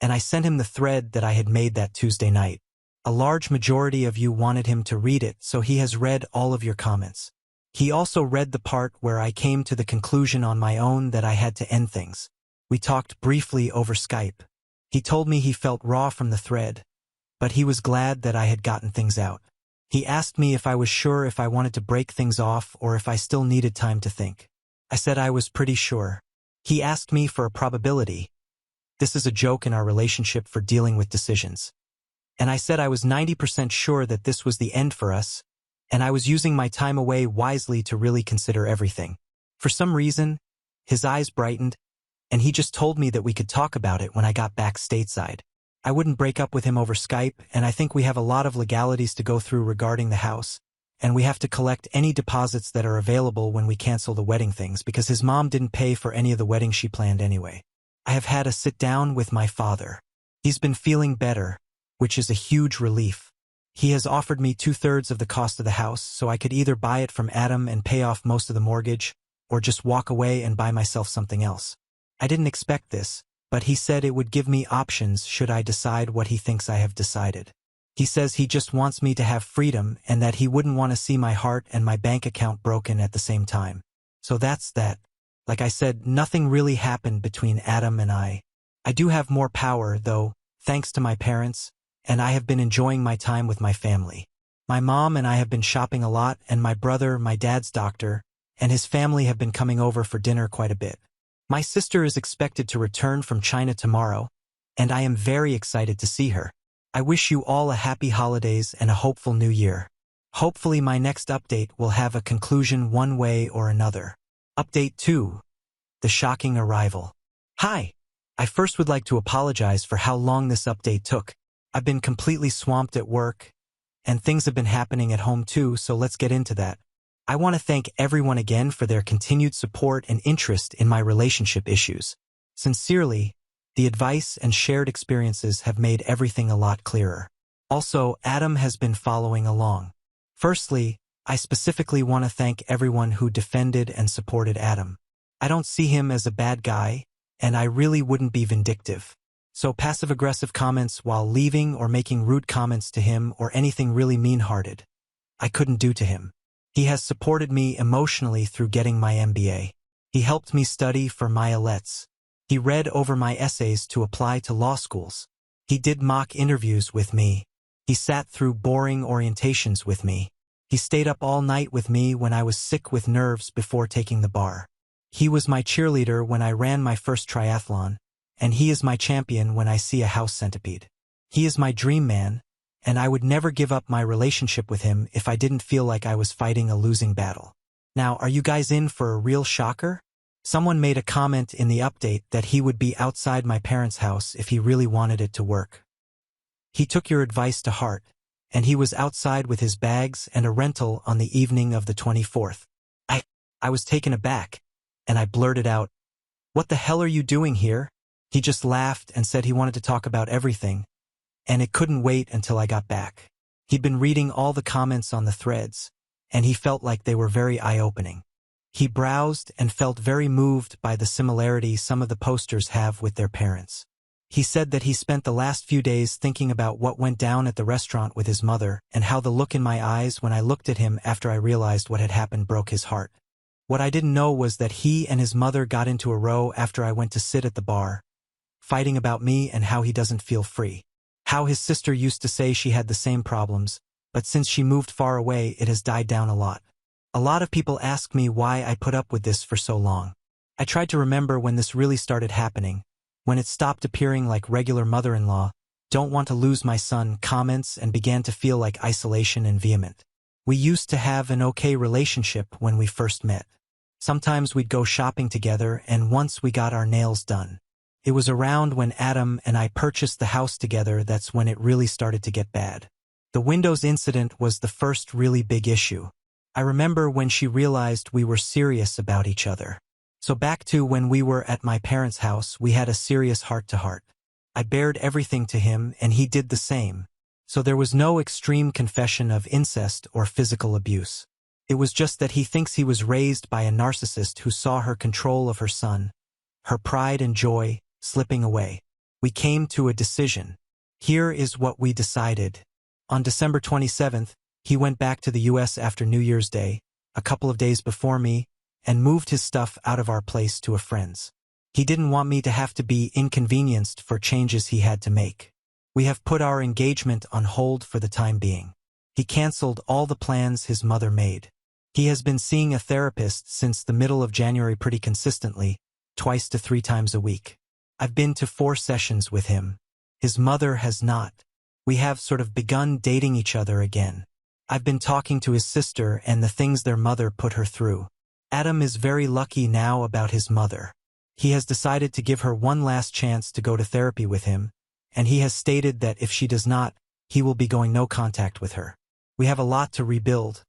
and I sent him the thread that I had made that Tuesday night. A large majority of you wanted him to read it, so he has read all of your comments. He also read the part where I came to the conclusion on my own that I had to end things. We talked briefly over Skype. He told me he felt raw from the thread, but he was glad that I had gotten things out. He asked me if I was sure if I wanted to break things off or if I still needed time to think. I said I was pretty sure. He asked me for a probability. This is a joke in our relationship for dealing with decisions. And I said I was 90% sure that this was the end for us, and I was using my time away wisely to really consider everything. For some reason, his eyes brightened, and he just told me that we could talk about it when I got back stateside. I wouldn't break up with him over Skype, and I think we have a lot of legalities to go through regarding the house, and we have to collect any deposits that are available when we cancel the wedding things because his mom didn't pay for any of the wedding she planned anyway. I have had a sit down with my father. He's been feeling better, which is a huge relief. He has offered me 2/3 of the cost of the house, so I could either buy it from Adam and pay off most of the mortgage, or just walk away and buy myself something else. I didn't expect this, but he said it would give me options should I decide what he thinks I have decided. He says he just wants me to have freedom and that he wouldn't want to see my heart and my bank account broken at the same time. So that's that. Like I said, nothing really happened between Adam and I. I do have more power, though, thanks to my parents, and I have been enjoying my time with my family. My mom and I have been shopping a lot, and my brother, my dad's doctor, and his family have been coming over for dinner quite a bit. My sister is expected to return from China tomorrow, and I am very excited to see her. I wish you all a happy holidays and a hopeful new year. Hopefully my next update will have a conclusion one way or another. Update 2. the shocking arrival. Hi! I first would like to apologize for how long this update took. I've been completely swamped at work, and things have been happening at home too, so let's get into that. I want to thank everyone again for their continued support and interest in my relationship issues. Sincerely, the advice and shared experiences have made everything a lot clearer. Also, Adam has been following along. Firstly, I specifically want to thank everyone who defended and supported Adam. I don't see him as a bad guy, and I really wouldn't be vindictive. So passive-aggressive comments while leaving or making rude comments to him or anything really mean-hearted, I couldn't do to him. He has supported me emotionally through getting my MBA. He helped me study for my IELTS. He read over my essays to apply to law schools. He did mock interviews with me. He sat through boring orientations with me. He stayed up all night with me when I was sick with nerves before taking the bar. He was my cheerleader when I ran my first triathlon, and he is my champion when I see a house centipede. He is my dream man, and I would never give up my relationship with him if I didn't feel like I was fighting a losing battle. Now, are you guys in for a real shocker? Someone made a comment in the update that he would be outside my parents' house if he really wanted it to work. He took your advice to heart, and he was outside with his bags and a rental on the evening of the 24th. I was taken aback, and I blurted out, "What the hell are you doing here?" He just laughed and said he wanted to talk about everything, and it couldn't wait until I got back. He'd been reading all the comments on the threads, and he felt like they were very eye-opening. He browsed and felt very moved by the similarity some of the posters have with their parents. He said that he spent the last few days thinking about what went down at the restaurant with his mother and how the look in my eyes when I looked at him after I realized what had happened broke his heart. What I didn't know was that he and his mother got into a row after I went to sit at the bar, fighting about me and how he doesn't feel free. How his sister used to say she had the same problems, but since she moved far away it has died down a lot. A lot of people ask me why I put up with this for so long. I tried to remember when this really started happening, when it stopped appearing like regular mother-in-law, don't want to lose my son comments and began to feel like isolation and vehement. We used to have an okay relationship when we first met. Sometimes we'd go shopping together and once we got our nails done. It was around when Adam and I purchased the house together that's when it really started to get bad. The windows incident was the first really big issue. I remember when she realized we were serious about each other. So back to when we were at my parents' house, we had a serious heart-to-heart. I bared everything to him and he did the same. So there was no extreme confession of incest or physical abuse. It was just that he thinks he was raised by a narcissist who saw her control of her son, her pride and joy, slipping away. We came to a decision. Here is what we decided. On December 27th, he went back to the US after New Year's Day, a couple of days before me, and moved his stuff out of our place to a friend's. He didn't want me to have to be inconvenienced for changes he had to make. We have put our engagement on hold for the time being. He canceled all the plans his mother made. He has been seeing a therapist since the middle of January pretty consistently, 2 to 3 times a week. I've been to 4 sessions with him. His mother has not. We have sort of begun dating each other again. I've been talking to his sister and the things their mother put her through. Adam is very lucky now about his mother. He has decided to give her one last chance to go to therapy with him, and he has stated that if she does not, he will be going no contact with her. We have a lot to rebuild,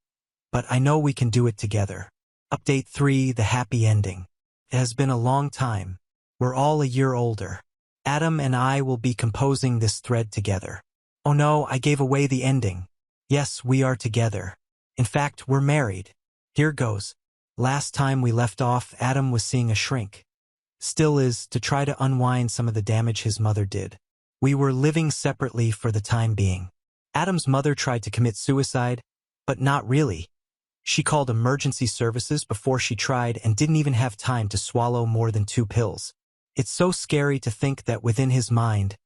but I know we can do it together. Update 3: The happy ending. It has been a long time. We're all a year older. Adam and I will be composing this thread together. Oh no, I gave away the ending. Yes, we are together. In fact, we're married. Here goes. Last time we left off, Adam was seeing a shrink. Still is, to try to unwind some of the damage his mother did. We were living separately for the time being. Adam's mother tried to commit suicide, but not really. She called emergency services before she tried and didn't even have time to swallow more than 2 pills. It's so scary to think that within his mind,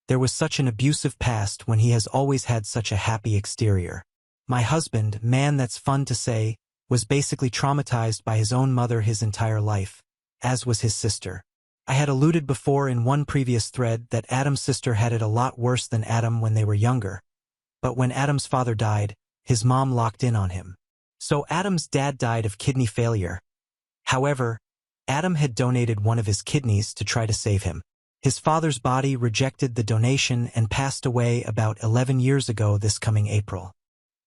there was such an abusive past when he has always had such a happy exterior. My husband, man that's fun to say, was basically traumatized by his own mother his entire life, as was his sister. I had alluded before in one previous thread that Adam's sister had it a lot worse than Adam when they were younger, but when Adam's father died, his mom locked in on him. So Adam's dad died of kidney failure. However, Adam had donated one of his kidneys to try to save him. His father's body rejected the donation and passed away about 11 years ago this coming April.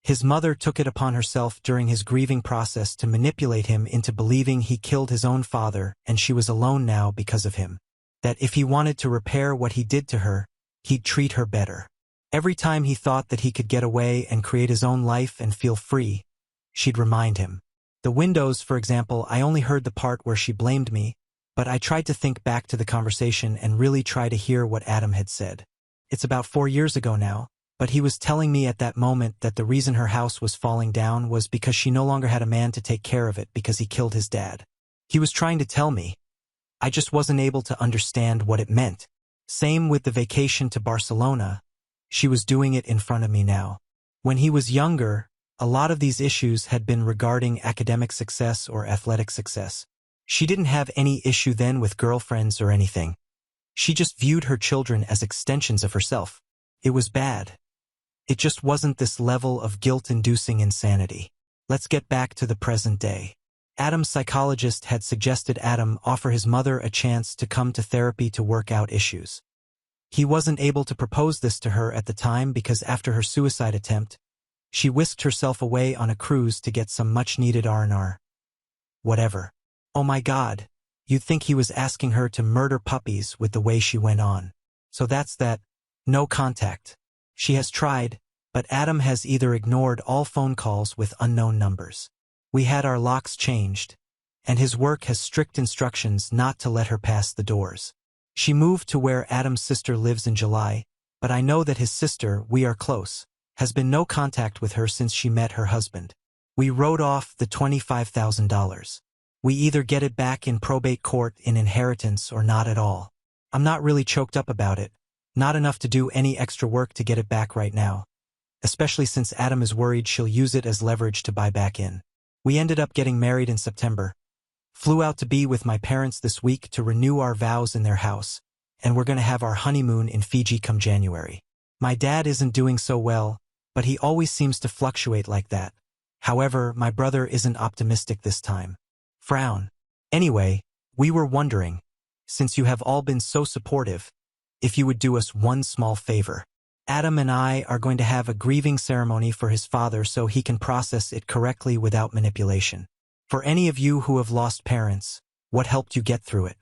His mother took it upon herself during his grieving process to manipulate him into believing he killed his own father and she was alone now because of him. That if he wanted to repair what he did to her, he'd treat her better. Every time he thought that he could get away and create his own life and feel free, she'd remind him. The windows, for example, I only heard the part where she blamed me, but I tried to think back to the conversation and really try to hear what Adam had said. It's about 4 years ago now, but he was telling me at that moment that the reason her house was falling down was because she no longer had a man to take care of it because he killed his dad. He was trying to tell me. I just wasn't able to understand what it meant. Same with the vacation to Barcelona. She was doing it in front of me now. When he was younger, a lot of these issues had been regarding academic success or athletic success. She didn't have any issue then with girlfriends or anything. She just viewed her children as extensions of herself. It was bad. It just wasn't this level of guilt-inducing insanity. Let's get back to the present day. Adam's psychologist had suggested Adam offer his mother a chance to come to therapy to work out issues. He wasn't able to propose this to her at the time because after her suicide attempt, she whisked herself away on a cruise to get some much-needed R&R. Whatever. Oh my God, you'd think he was asking her to murder puppies with the way she went on. So that's that. No contact. She has tried, but Adam has either ignored all phone calls with unknown numbers. We had our locks changed, and his work has strict instructions not to let her pass the doors. She moved to where Adam's sister lives in July, but I know that his sister, we are close, has been no contact with her since she met her husband. We wrote off the $25,000. We either get it back in probate court in inheritance or not at all. I'm not really choked up about it, not enough to do any extra work to get it back right now, especially since Adam is worried she'll use it as leverage to buy back in. We ended up getting married in September. Flew out to be with my parents this week to renew our vows in their house, and we're going to have our honeymoon in Fiji come January. My dad isn't doing so well, but he always seems to fluctuate like that. However, my brother isn't optimistic this time. Frown. Anyway, we were wondering, since you have all been so supportive, if you would do us one small favor. Adam and I are going to have a grieving ceremony for his father so he can process it correctly without manipulation. For any of you who have lost parents, what helped you get through it?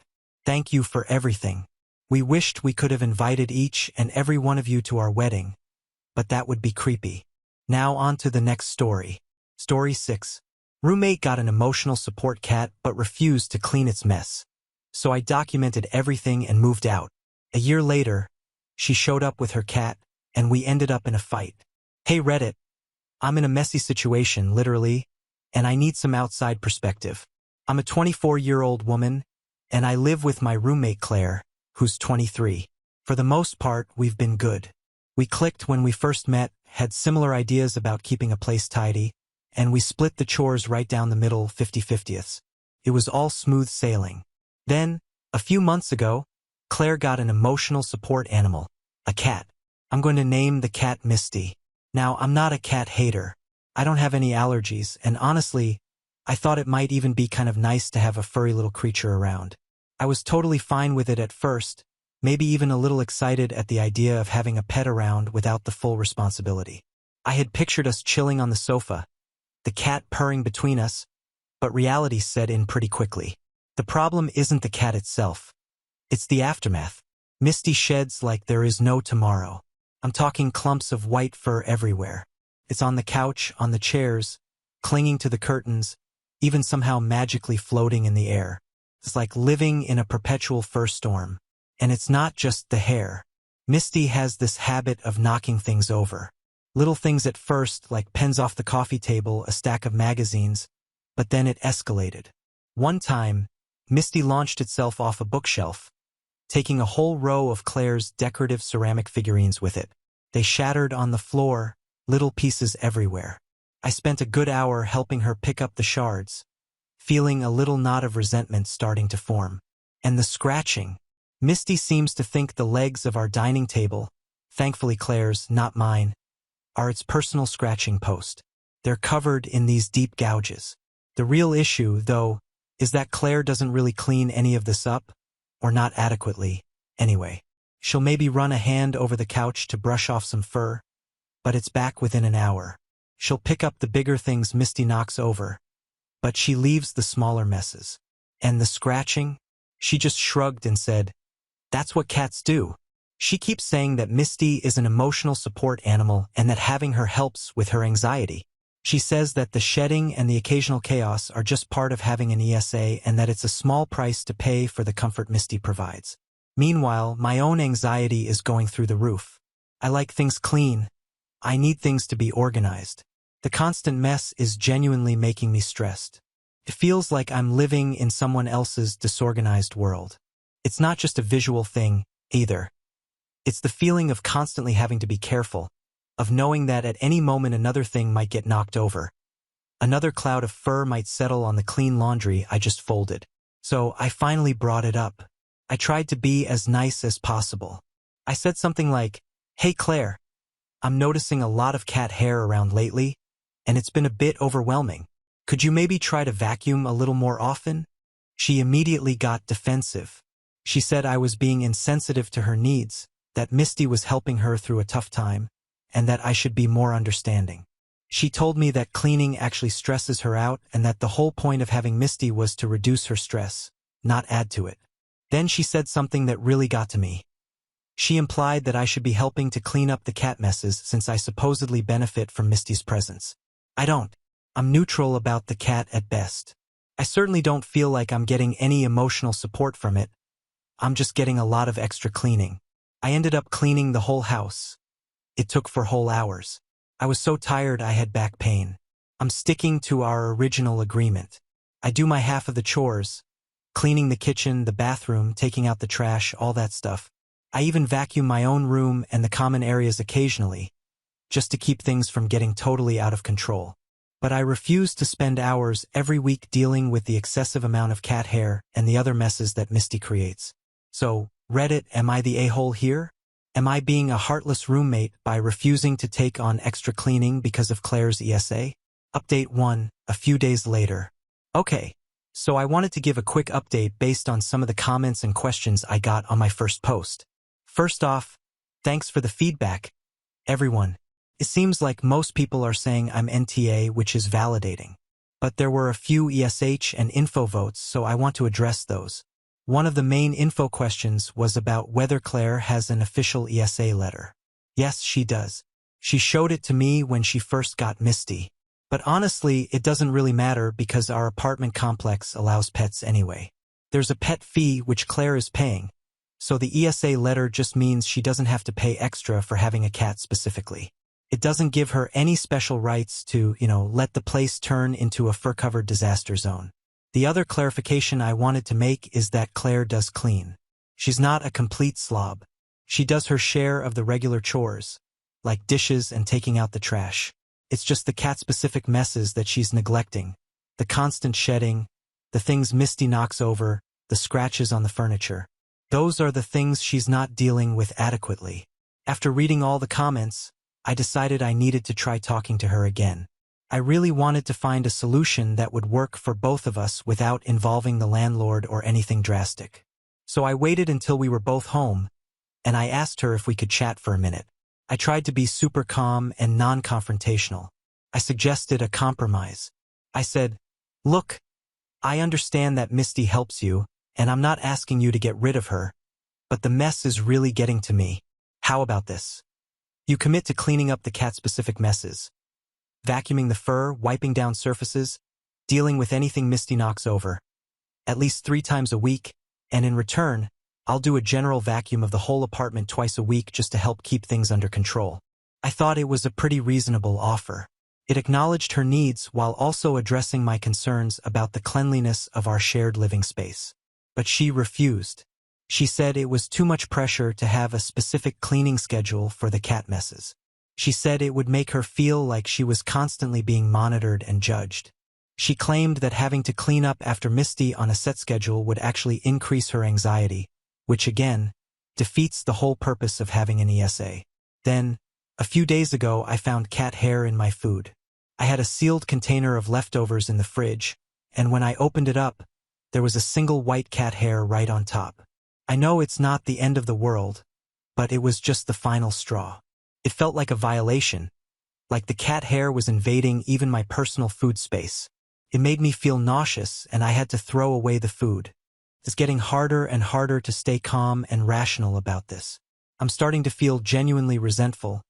Thank you for everything. We wished we could have invited each and every one of you to our wedding, but that would be creepy. Now on to the next story. Story 6. Roommate got an emotional support cat but refused to clean its mess. So I documented everything and moved out. A year later, she showed up with her cat, and we ended up in a fight. Hey Reddit, I'm in a messy situation, literally, and I need some outside perspective. I'm a 24-year-old woman, and I live with my roommate Claire, who's 23. For the most part, we've been good. We clicked when we first met, had similar ideas about keeping a place tidy, and we split the chores right down the middle 50-50ths. It was all smooth sailing. Then, a few months ago, Claire got an emotional support animal, a cat. I'm going to name the cat Misty. Now, I'm not a cat hater. I don't have any allergies, and honestly, I thought it might even be kind of nice to have a furry little creature around. I was totally fine with it at first, maybe even a little excited at the idea of having a pet around without the full responsibility. I had pictured us chilling on the sofa, the cat purring between us, but reality set in pretty quickly. The problem isn't the cat itself. It's the aftermath. Misty sheds like there is no tomorrow. I'm talking clumps of white fur everywhere. It's on the couch, on the chairs, clinging to the curtains, even somehow magically floating in the air. It's like living in a perpetual fur storm. And it's not just the hair. Misty has this habit of knocking things over. Little things at first, like pens off the coffee table, a stack of magazines, but then it escalated. One time, Misty launched itself off a bookshelf, taking a whole row of Claire's decorative ceramic figurines with it. They shattered on the floor, little pieces everywhere. I spent a good hour helping her pick up the shards, feeling a little knot of resentment starting to form. And the scratching. Misty seems to think the legs of our dining table, thankfully Claire's, not mine, are its personal scratching post. They're covered in these deep gouges. The real issue, though, is that Claire doesn't really clean any of this up, or not adequately, anyway. She'll maybe run a hand over the couch to brush off some fur, but it's back within an hour. She'll pick up the bigger things Misty knocks over, but she leaves the smaller messes. And the scratching? She just shrugged and said, "That's what cats do." She keeps saying that Misty is an emotional support animal and that having her helps with her anxiety. She says that the shedding and the occasional chaos are just part of having an ESA and that it's a small price to pay for the comfort Misty provides. Meanwhile, my own anxiety is going through the roof. I like things clean. I need things to be organized. The constant mess is genuinely making me stressed. It feels like I'm living in someone else's disorganized world. It's not just a visual thing, either. It's the feeling of constantly having to be careful, of knowing that at any moment another thing might get knocked over. Another cloud of fur might settle on the clean laundry I just folded. So I finally brought it up. I tried to be as nice as possible. I said something like, "Hey Claire, I'm noticing a lot of cat hair around lately, and it's been a bit overwhelming. Could you maybe try to vacuum a little more often?" She immediately got defensive. She said I was being insensitive to her needs, that Misty was helping her through a tough time, and that I should be more understanding. She told me that cleaning actually stresses her out and that the whole point of having Misty was to reduce her stress, not add to it. Then she said something that really got to me. She implied that I should be helping to clean up the cat messes since I supposedly benefit from Misty's presence. I don't. I'm neutral about the cat at best. I certainly don't feel like I'm getting any emotional support from it. I'm just getting a lot of extra cleaning. I ended up cleaning the whole house. It took for whole hours. I was so tired I had back pain. I'm sticking to our original agreement. I do my half of the chores, cleaning the kitchen, the bathroom, taking out the trash, all that stuff. I even vacuum my own room and the common areas occasionally, just to keep things from getting totally out of control. But I refuse to spend hours every week dealing with the excessive amount of cat hair and the other messes that Misty creates. So, Reddit, am I the a-hole here? Am I being a heartless roommate by refusing to take on extra cleaning because of Claire's ESA? Update 1, a few days later. Okay, so I wanted to give a quick update based on some of the comments and questions I got on my first post. First off, thanks for the feedback, everyone. It seems like most people are saying I'm NTA, which is validating. But there were a few ESH and info votes, so I want to address those. One of the main info questions was about whether Claire has an official ESA letter. Yes, she does. She showed it to me when she first got Misty. But honestly, it doesn't really matter because our apartment complex allows pets anyway. There's a pet fee which Claire is paying, so the ESA letter just means she doesn't have to pay extra for having a cat specifically. It doesn't give her any special rights to, let the place turn into a fur-covered disaster zone. The other clarification I wanted to make is that Claire does clean. She's not a complete slob. She does her share of the regular chores, like dishes and taking out the trash. It's just the cat-specific messes that she's neglecting, the constant shedding, the things Misty knocks over, the scratches on the furniture. Those are the things she's not dealing with adequately. After reading all the comments, I decided I needed to try talking to her again. I really wanted to find a solution that would work for both of us without involving the landlord or anything drastic. So I waited until we were both home, and I asked her if we could chat for a minute. I tried to be super calm and non-confrontational. I suggested a compromise. I said, "Look, I understand that Misty helps you, and I'm not asking you to get rid of her, but the mess is really getting to me. How about this? You commit to cleaning up the cat-specific messes, vacuuming the fur, wiping down surfaces, dealing with anything Misty knocks over, at least 3 times a week, and in return, I'll do a general vacuum of the whole apartment twice a week just to help keep things under control." I thought it was a pretty reasonable offer. It acknowledged her needs while also addressing my concerns about the cleanliness of our shared living space. But she refused. She said it was too much pressure to have a specific cleaning schedule for the cat messes. She said it would make her feel like she was constantly being monitored and judged. She claimed that having to clean up after Misty on a set schedule would actually increase her anxiety, which again, defeats the whole purpose of having an ESA. Then, a few days ago, I found cat hair in my food. I had a sealed container of leftovers in the fridge, and when I opened it up, there was a single white cat hair right on top. I know it's not the end of the world, but it was just the final straw. It felt like a violation, like the cat hair was invading even my personal food space. It made me feel nauseous, and I had to throw away the food. It's getting harder and harder to stay calm and rational about this. I'm starting to feel genuinely resentful,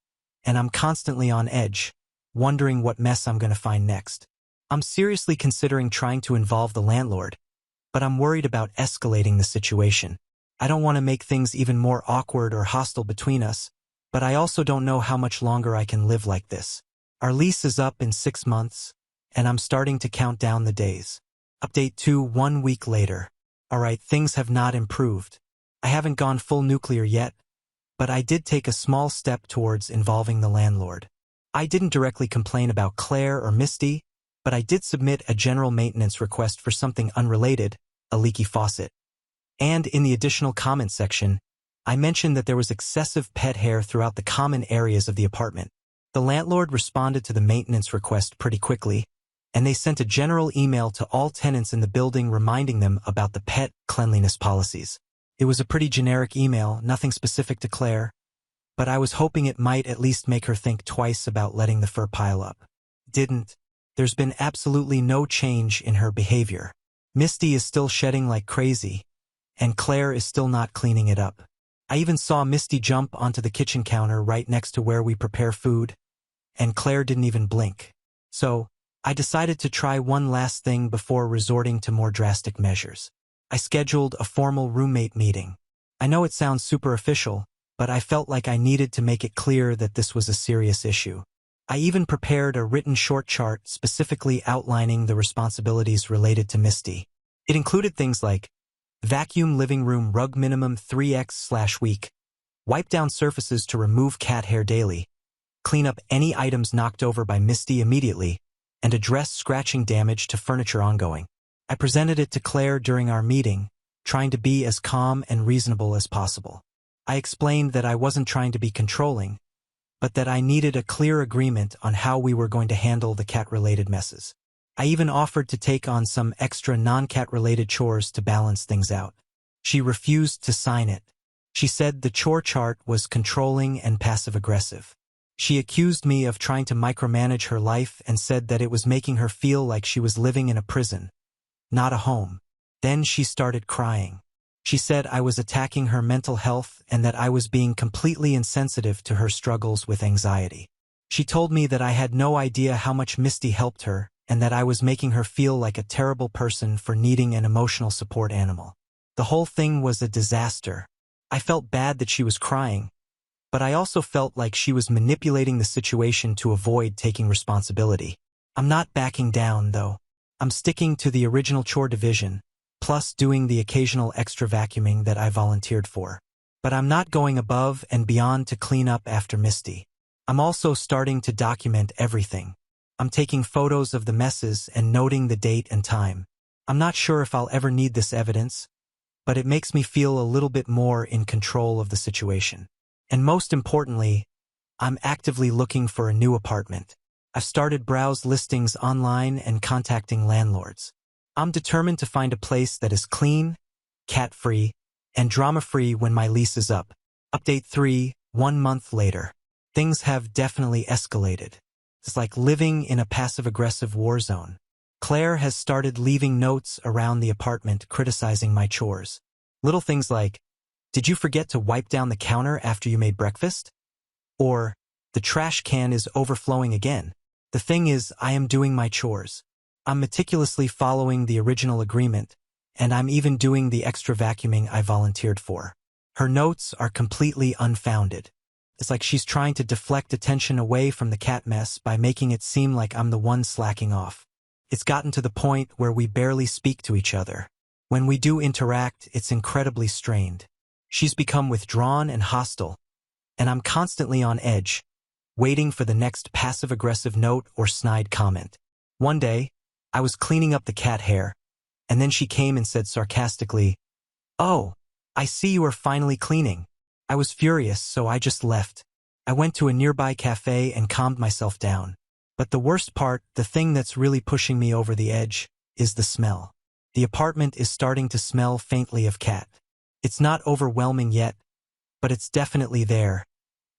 and I'm constantly on edge, wondering what mess I'm going to find next. I'm seriously considering trying to involve the landlord, but I'm worried about escalating the situation. I don't want to make things even more awkward or hostile between us, but I also don't know how much longer I can live like this. Our lease is up in 6 months, and I'm starting to count down the days. Update 2 1 week later. Alright, things have not improved. I haven't gone full nuclear yet, but I did take a small step towards involving the landlord. I didn't directly complain about Claire or Misty, but I did submit a general maintenance request for something unrelated, a leaky faucet. And in the additional comment section, I mentioned that there was excessive pet hair throughout the common areas of the apartment. The landlord responded to the maintenance request pretty quickly, and they sent a general email to all tenants in the building reminding them about the pet cleanliness policies. It was a pretty generic email, nothing specific to Claire, but I was hoping it might at least make her think twice about letting the fur pile up. Didn't. There's been absolutely no change in her behavior. Misty is still shedding like crazy, and Claire is still not cleaning it up. I even saw Misty jump onto the kitchen counter right next to where we prepare food, and Claire didn't even blink. So, I decided to try one last thing before resorting to more drastic measures. I scheduled a formal roommate meeting. I know it sounds super official, but I felt like I needed to make it clear that this was a serious issue. I even prepared a written short chart specifically outlining the responsibilities related to Misty. It included things like vacuum living room rug minimum 3x/week, wipe down surfaces to remove cat hair daily, clean up any items knocked over by Misty immediately, and address scratching damage to furniture ongoing. I presented it to Claire during our meeting, trying to be as calm and reasonable as possible. I explained that I wasn't trying to be controlling, but that I needed a clear agreement on how we were going to handle the cat-related messes. I even offered to take on some extra non-cat-related chores to balance things out. She refused to sign it. She said the chore chart was controlling and passive-aggressive. She accused me of trying to micromanage her life and said that it was making her feel like she was living in a prison, not a home. Then she started crying. She said I was attacking her mental health and that I was being completely insensitive to her struggles with anxiety. She told me that I had no idea how much Misty helped her and that I was making her feel like a terrible person for needing an emotional support animal. The whole thing was a disaster. I felt bad that she was crying, but I also felt like she was manipulating the situation to avoid taking responsibility. I'm not backing down, though. I'm sticking to the original chore division, plus doing the occasional extra vacuuming that I volunteered for. But I'm not going above and beyond to clean up after Misty. I'm also starting to document everything. I'm taking photos of the messes and noting the date and time. I'm not sure if I'll ever need this evidence, but it makes me feel a little bit more in control of the situation. And most importantly, I'm actively looking for a new apartment. I've started browse listings online and contacting landlords. I'm determined to find a place that is clean, cat-free, and drama-free when my lease is up. Update 3, 1 month later. Things have definitely escalated. It's like living in a passive-aggressive war zone. Claire has started leaving notes around the apartment criticizing my chores. Little things like, "Did you forget to wipe down the counter after you made breakfast?" Or, "The trash can is overflowing again." The thing is, I am doing my chores. I'm meticulously following the original agreement, and I'm even doing the extra vacuuming I volunteered for. Her notes are completely unfounded. It's like she's trying to deflect attention away from the cat mess by making it seem like I'm the one slacking off. It's gotten to the point where we barely speak to each other. When we do interact, it's incredibly strained. She's become withdrawn and hostile, and I'm constantly on edge, waiting for the next passive-aggressive note or snide comment. One day, I was cleaning up the cat hair, and then she came and said sarcastically, "Oh, I see you are finally cleaning." I was furious, so I just left. I went to a nearby cafe and calmed myself down. But the worst part, the thing that's really pushing me over the edge, is the smell. The apartment is starting to smell faintly of cat. It's not overwhelming yet, but it's definitely there.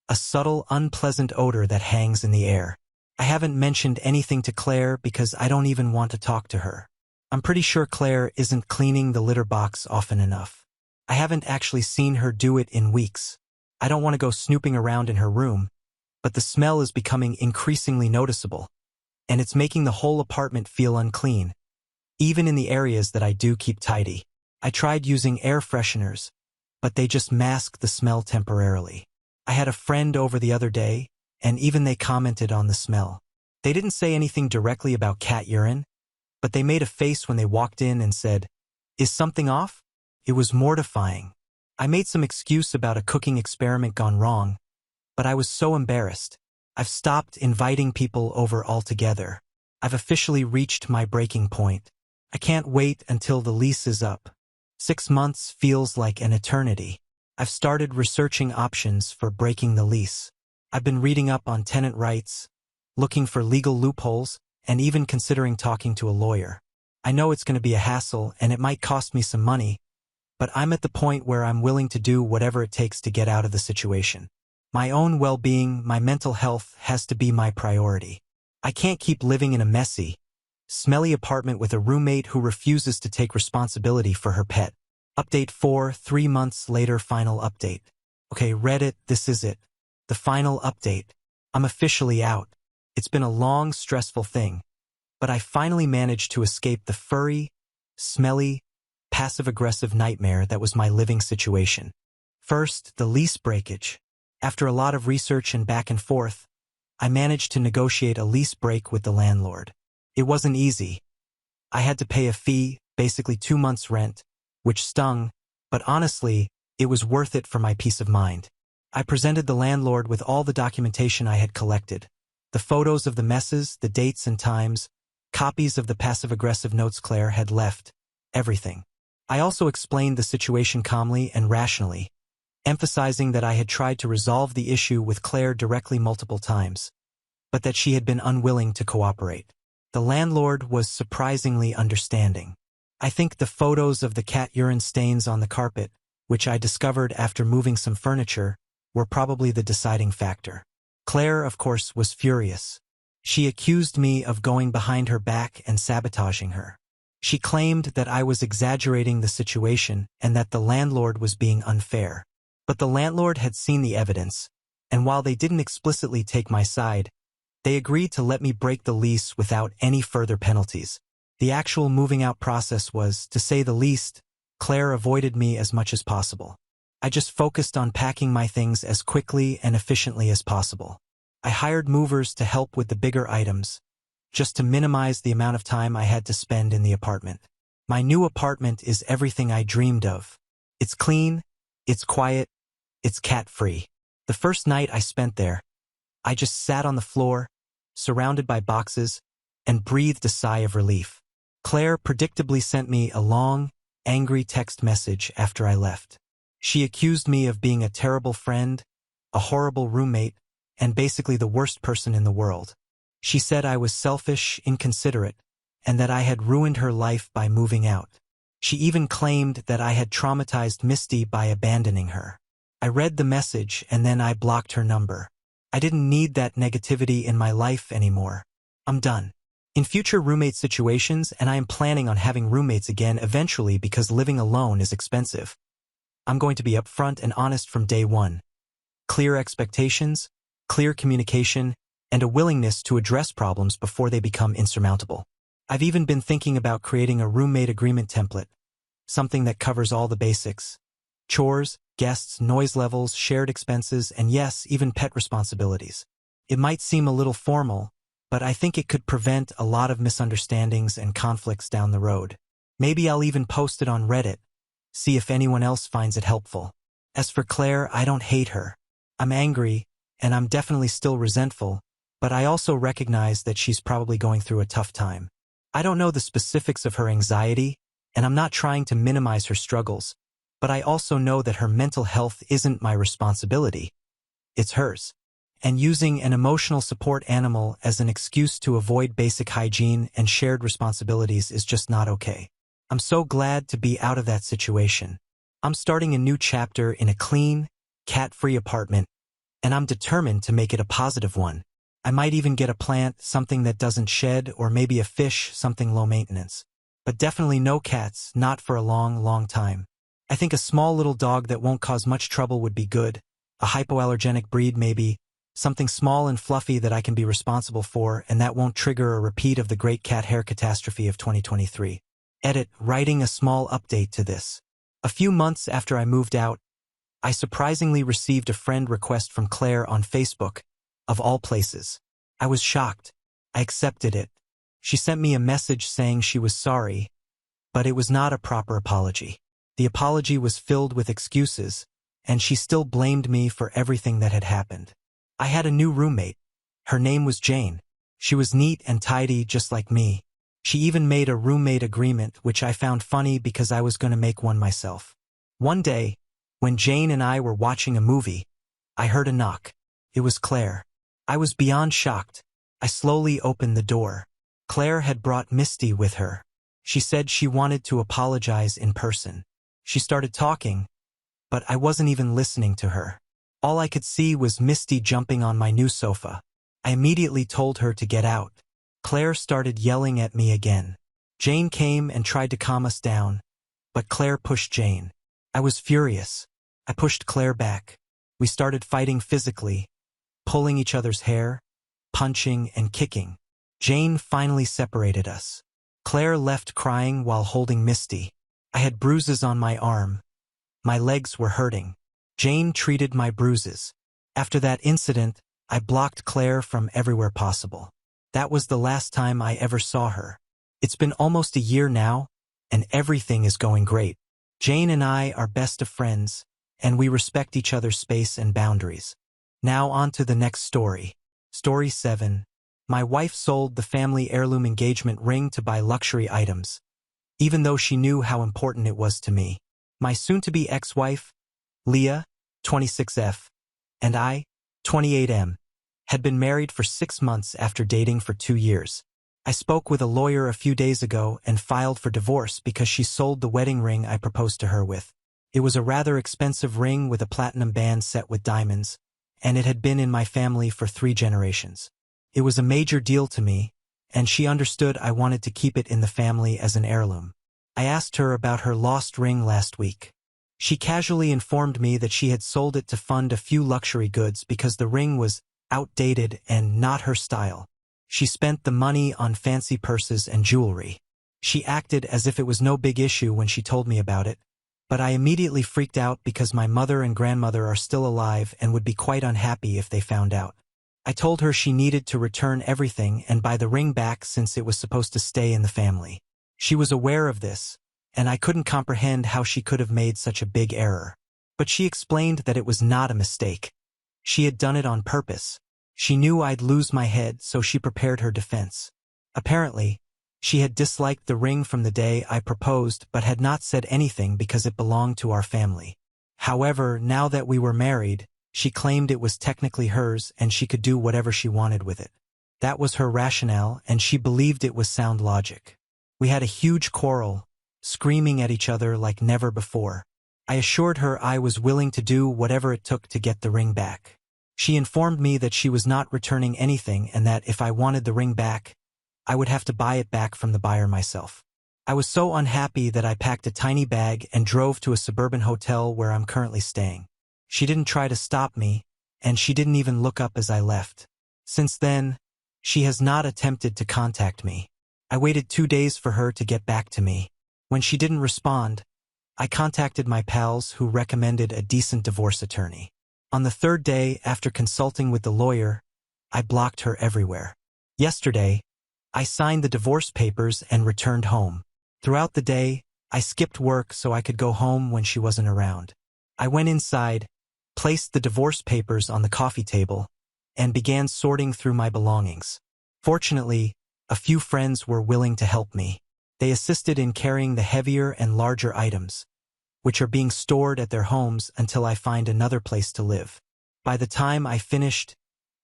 A subtle, unpleasant odor that hangs in the air. I haven't mentioned anything to Claire because I don't even want to talk to her. I'm pretty sure Claire isn't cleaning the litter box often enough. I haven't actually seen her do it in weeks. I don't want to go snooping around in her room, but the smell is becoming increasingly noticeable, and it's making the whole apartment feel unclean, even in the areas that I do keep tidy. I tried using air fresheners, but they just mask the smell temporarily. I had a friend over the other day, and even they commented on the smell. They didn't say anything directly about cat urine, but they made a face when they walked in and said, "Is something off?" It was mortifying. I made some excuse about a cooking experiment gone wrong, but I was so embarrassed. I've stopped inviting people over altogether. I've officially reached my breaking point. I can't wait until the lease is up. 6 months feels like an eternity. I've started researching options for breaking the lease. I've been reading up on tenant rights, looking for legal loopholes, and even considering talking to a lawyer. I know it's going to be a hassle and it might cost me some money, but I'm at the point where I'm willing to do whatever it takes to get out of the situation. My own well-being, my mental health has to be my priority. I can't keep living in a messy, smelly apartment with a roommate who refuses to take responsibility for her pet. Update 4, 3 months later, final update. Okay, Reddit, this is it. The final update. I'm officially out. It's been a long, stressful thing, but I finally managed to escape the furry, smelly, passive-aggressive nightmare that was my living situation. First, the lease breakage. After a lot of research and back and forth, I managed to negotiate a lease break with the landlord. It wasn't easy. I had to pay a fee, basically 2 months' rent, which stung, but honestly, it was worth it for my peace of mind. I presented the landlord with all the documentation I had collected. The photos of the messes, the dates and times, copies of the passive-aggressive notes Claire had left, everything. I also explained the situation calmly and rationally, emphasizing that I had tried to resolve the issue with Claire directly multiple times, but that she had been unwilling to cooperate. The landlord was surprisingly understanding. I think the photos of the cat urine stains on the carpet, which I discovered after moving some furniture, were probably the deciding factor. Claire, of course, was furious. She accused me of going behind her back and sabotaging her. She claimed that I was exaggerating the situation and that the landlord was being unfair. But the landlord had seen the evidence, and while they didn't explicitly take my side, they agreed to let me break the lease without any further penalties. The actual moving out process was, to say the least, Claire avoided me as much as possible. I just focused on packing my things as quickly and efficiently as possible. I hired movers to help with the bigger items, just to minimize the amount of time I had to spend in the apartment. My new apartment is everything I dreamed of. It's clean, it's quiet, it's cat-free. The first night I spent there, I just sat on the floor, surrounded by boxes, and breathed a sigh of relief. Claire predictably sent me a long, angry text message after I left. She accused me of being a terrible friend, a horrible roommate, and basically the worst person in the world. She said I was selfish, inconsiderate, and that I had ruined her life by moving out. She even claimed that I had traumatized Misty by abandoning her. I read the message and then I blocked her number. I didn't need that negativity in my life anymore. I'm done. In future roommate situations, and I am planning on having roommates again eventually because living alone is expensive, I'm going to be upfront and honest from day one. Clear expectations, clear communication, and a willingness to address problems before they become insurmountable. I've even been thinking about creating a roommate agreement template, something that covers all the basics: chores, guests, noise levels, shared expenses, and yes, even pet responsibilities. It might seem a little formal, but I think it could prevent a lot of misunderstandings and conflicts down the road. Maybe I'll even post it on Reddit, see if anyone else finds it helpful. As for Claire, I don't hate her. I'm angry, and I'm definitely still resentful, but I also recognize that she's probably going through a tough time. I don't know the specifics of her anxiety, and I'm not trying to minimize her struggles, but I also know that her mental health isn't my responsibility. It's hers. And using an emotional support animal as an excuse to avoid basic hygiene and shared responsibilities is just not okay. I'm so glad to be out of that situation. I'm starting a new chapter in a clean, cat-free apartment, and I'm determined to make it a positive one. I might even get a plant, something that doesn't shed, or maybe a fish, something low maintenance. But definitely no cats, not for a long, long time. I think a small little dog that won't cause much trouble would be good. A hypoallergenic breed maybe, something small and fluffy that I can be responsible for, and that won't trigger a repeat of the great cat hair catastrophe of 2023. Edit, writing a small update to this. A few months after I moved out, I surprisingly received a friend request from Claire on Facebook, of all places. I was shocked. I accepted it. She sent me a message saying she was sorry, but it was not a proper apology. The apology was filled with excuses, and she still blamed me for everything that had happened. I had a new roommate. Her name was Jane. She was neat and tidy just like me. She even made a roommate agreement, which I found funny because I was going to make one myself. One day, when Jane and I were watching a movie, I heard a knock. It was Claire. I was beyond shocked. I slowly opened the door. Claire had brought Misty with her. She said she wanted to apologize in person. She started talking, but I wasn't even listening to her. All I could see was Misty jumping on my new sofa. I immediately told her to get out. Claire started yelling at me again. Jane came and tried to calm us down, but Claire pushed Jane. I was furious. I pushed Claire back. We started fighting physically, pulling each other's hair, punching and kicking. Jane finally separated us. Claire left crying while holding Misty. I had bruises on my arm. My legs were hurting. Jane treated my bruises. After that incident, I blocked Claire from everywhere possible. That was the last time I ever saw her. It's been almost a year now, and everything is going great. Jane and I are best of friends, and we respect each other's space and boundaries. Now on to the next story. Story 7. My wife sold the family heirloom engagement ring to buy luxury items, even though she knew how important it was to me. My soon-to-be ex-wife, Leah, 26F, and I, 28M, had been married for 6 months after dating for 2 years. I spoke with a lawyer a few days ago and filed for divorce because she sold the wedding ring I proposed to her with. It was a rather expensive ring with a platinum band set with diamonds, and it had been in my family for 3 generations. It was a major deal to me, and she understood I wanted to keep it in the family as an heirloom. I asked her about her lost ring last week. She casually informed me that she had sold it to fund a few luxury goods because the ring was outdated and not her style. She spent the money on fancy purses and jewelry. She acted as if it was no big issue when she told me about it, but I immediately freaked out because my mother and grandmother are still alive and would be quite unhappy if they found out. I told her she needed to return everything and buy the ring back since it was supposed to stay in the family. She was aware of this, and I couldn't comprehend how she could have made such a big error. But she explained that it was not a mistake. She had done it on purpose. She knew I'd lose my head, so she prepared her defense. Apparently, she had disliked the ring from the day I proposed but had not said anything because it belonged to our family. However, now that we were married, she claimed it was technically hers and she could do whatever she wanted with it. That was her rationale, and she believed it was sound logic. We had a huge quarrel, screaming at each other like never before. I assured her I was willing to do whatever it took to get the ring back. She informed me that she was not returning anything and that if I wanted the ring back, I would have to buy it back from the buyer myself. I was so unhappy that I packed a tiny bag and drove to a suburban hotel where I'm currently staying. She didn't try to stop me, and she didn't even look up as I left. Since then, she has not attempted to contact me. I waited 2 days for her to get back to me. When she didn't respond, I contacted my pals who recommended a decent divorce attorney. On the 3rd day after consulting with the lawyer, I blocked her everywhere. Yesterday, I signed the divorce papers and returned home. Throughout the day, I skipped work so I could go home when she wasn't around. I went inside, placed the divorce papers on the coffee table, and began sorting through my belongings. Fortunately, a few friends were willing to help me. They assisted in carrying the heavier and larger items, which are being stored at their homes until I find another place to live. By the time I finished,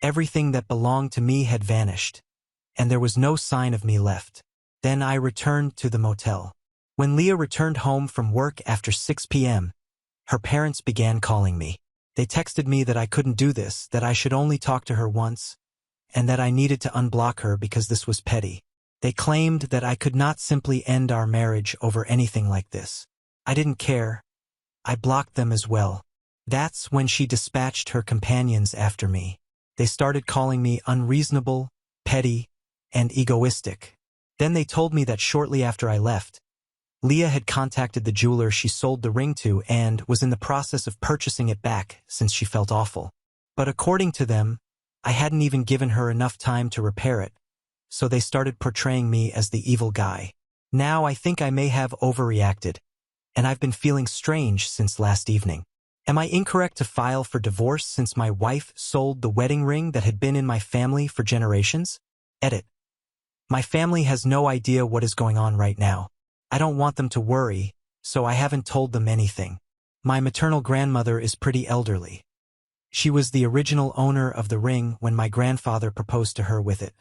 everything that belonged to me had vanished, and there was no sign of me left. Then I returned to the motel. When Leah returned home from work after 6 p.m., her parents began calling me. They texted me that I couldn't do this, that I should only talk to her once, and that I needed to unblock her because this was petty. They claimed that I could not simply end our marriage over anything like this. I didn't care. I blocked them as well. That's when she dispatched her companions after me. They started calling me unreasonable, petty, and egoistic. Then they told me that shortly after I left, Leah had contacted the jeweler she sold the ring to and was in the process of purchasing it back since she felt awful. But according to them, I hadn't even given her enough time to repair it, so they started portraying me as the evil guy. Now I think I may have overreacted, and I've been feeling strange since last evening. Am I incorrect to file for divorce since my wife sold the wedding ring that had been in my family for generations? Edit. My family has no idea what is going on right now. I don't want them to worry, so I haven't told them anything. My maternal grandmother is pretty elderly. She was the original owner of the ring when my grandfather proposed to her with it.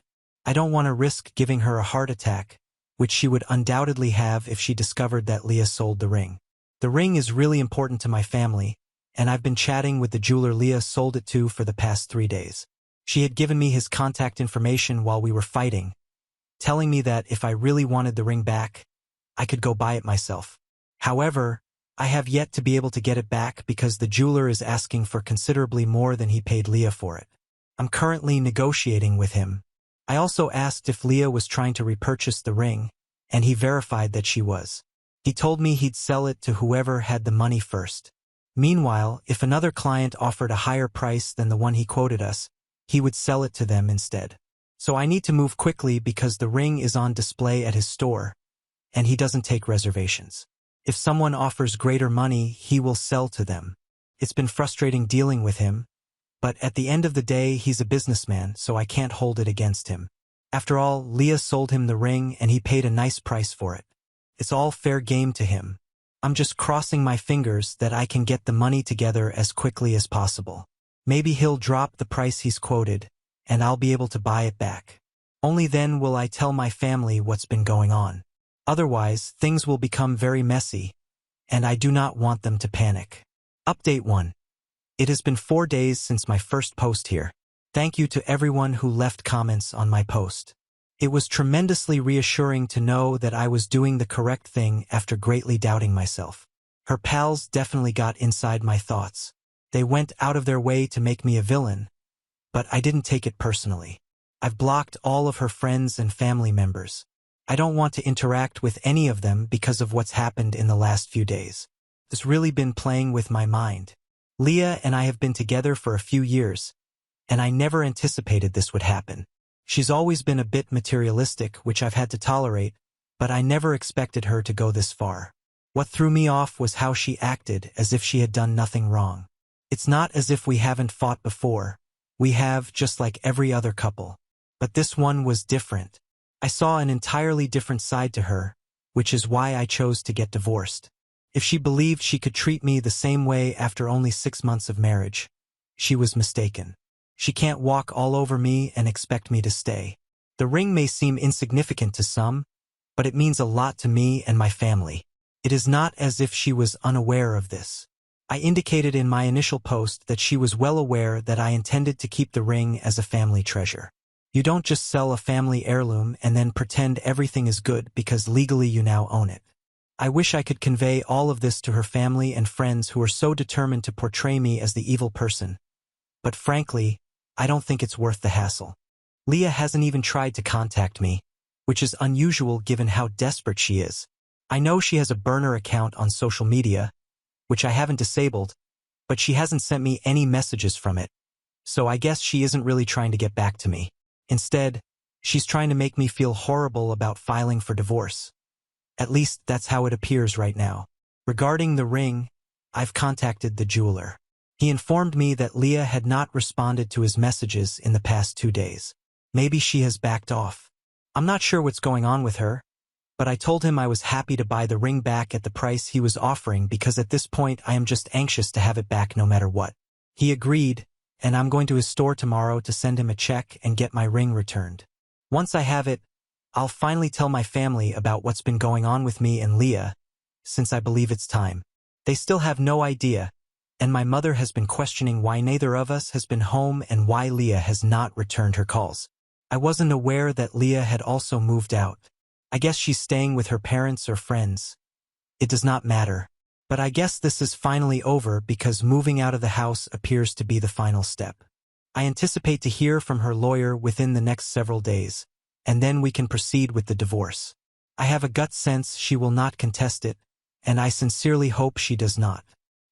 I don't want to risk giving her a heart attack, which she would undoubtedly have if she discovered that Leah sold the ring. The ring is really important to my family, and I've been chatting with the jeweler Leah sold it to for the past 3 days. She had given me his contact information while we were fighting, telling me that if I really wanted the ring back, I could go buy it myself. However, I have yet to be able to get it back because the jeweler is asking for considerably more than he paid Leah for it. I'm currently negotiating with him. I also asked if Leah was trying to repurchase the ring, and he verified that she was. He told me he'd sell it to whoever had the money first. Meanwhile, if another client offered a higher price than the one he quoted us, he would sell it to them instead. So I need to move quickly because the ring is on display at his store, and he doesn't take reservations. If someone offers greater money, he will sell to them. It's been frustrating dealing with him, but at the end of the day, he's a businessman, so I can't hold it against him. After all, Leah sold him the ring and he paid a nice price for it. It's all fair game to him. I'm just crossing my fingers that I can get the money together as quickly as possible. Maybe he'll drop the price he's quoted, and I'll be able to buy it back. Only then will I tell my family what's been going on. Otherwise, things will become very messy, and I do not want them to panic. Update 1. It has been 4 days since my first post here. Thank you to everyone who left comments on my post. It was tremendously reassuring to know that I was doing the correct thing after greatly doubting myself. Her pals definitely got inside my thoughts. They went out of their way to make me a villain, but I didn't take it personally. I've blocked all of her friends and family members. I don't want to interact with any of them because of what's happened in the last few days. It's really been playing with my mind. Leah and I have been together for a few years, and I never anticipated this would happen. She's always been a bit materialistic, which I've had to tolerate, but I never expected her to go this far. What threw me off was how she acted as if she had done nothing wrong. It's not as if we haven't fought before. We have, just like every other couple. But this one was different. I saw an entirely different side to her, which is why I chose to get divorced. If she believed she could treat me the same way after only 6 months of marriage, she was mistaken. She can't walk all over me and expect me to stay. The ring may seem insignificant to some, but it means a lot to me and my family. It is not as if she was unaware of this. I indicated in my initial post that she was well aware that I intended to keep the ring as a family treasure. You don't just sell a family heirloom and then pretend everything is good because legally you now own it. I wish I could convey all of this to her family and friends who are so determined to portray me as the evil person. But frankly, I don't think it's worth the hassle. Leah hasn't even tried to contact me, which is unusual given how desperate she is. I know she has a burner account on social media, which I haven't disabled, but she hasn't sent me any messages from it, so I guess she isn't really trying to get back to me. Instead, she's trying to make me feel horrible about filing for divorce. At least that's how it appears right now. Regarding the ring, I've contacted the jeweler. He informed me that Leah had not responded to his messages in the past 2 days. Maybe she has backed off. I'm not sure what's going on with her, but I told him I was happy to buy the ring back at the price he was offering because at this point I am just anxious to have it back no matter what. He agreed, and I'm going to his store tomorrow to send him a check and get my ring returned. Once I have it, I'll finally tell my family about what's been going on with me and Leah, since I believe it's time. They still have no idea, and my mother has been questioning why neither of us has been home and why Leah has not returned her calls. I wasn't aware that Leah had also moved out. I guess she's staying with her parents or friends. It does not matter. But I guess this is finally over because moving out of the house appears to be the final step. I anticipate to hear from her lawyer within the next several days, and then we can proceed with the divorce. I have a gut sense she will not contest it, and I sincerely hope she does not.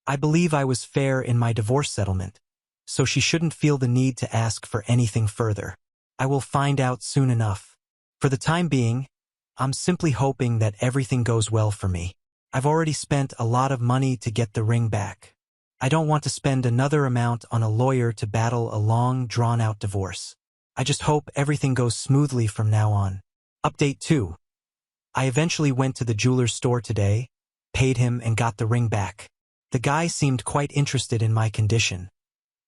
I believe I was fair in my divorce settlement, so she shouldn't feel the need to ask for anything further. I will find out soon enough. For the time being, I'm simply hoping that everything goes well for me. I've already spent a lot of money to get the ring back. I don't want to spend another amount on a lawyer to battle a long, drawn-out divorce. I just hope everything goes smoothly from now on. Update 2. I eventually went to the jeweler's store today, paid him, and got the ring back. The guy seemed quite interested in my condition.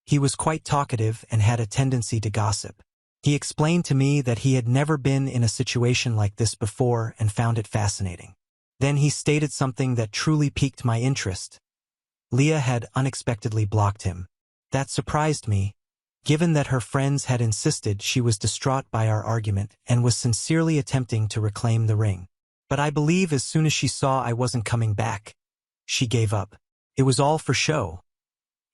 He was quite talkative and had a tendency to gossip. He explained to me that he had never been in a situation like this before and found it fascinating. Then he stated something that truly piqued my interest. Leah had unexpectedly blocked him. That surprised me, given that her friends had insisted she was distraught by our argument and was sincerely attempting to reclaim the ring. But I believe as soon as she saw I wasn't coming back, she gave up. It was all for show.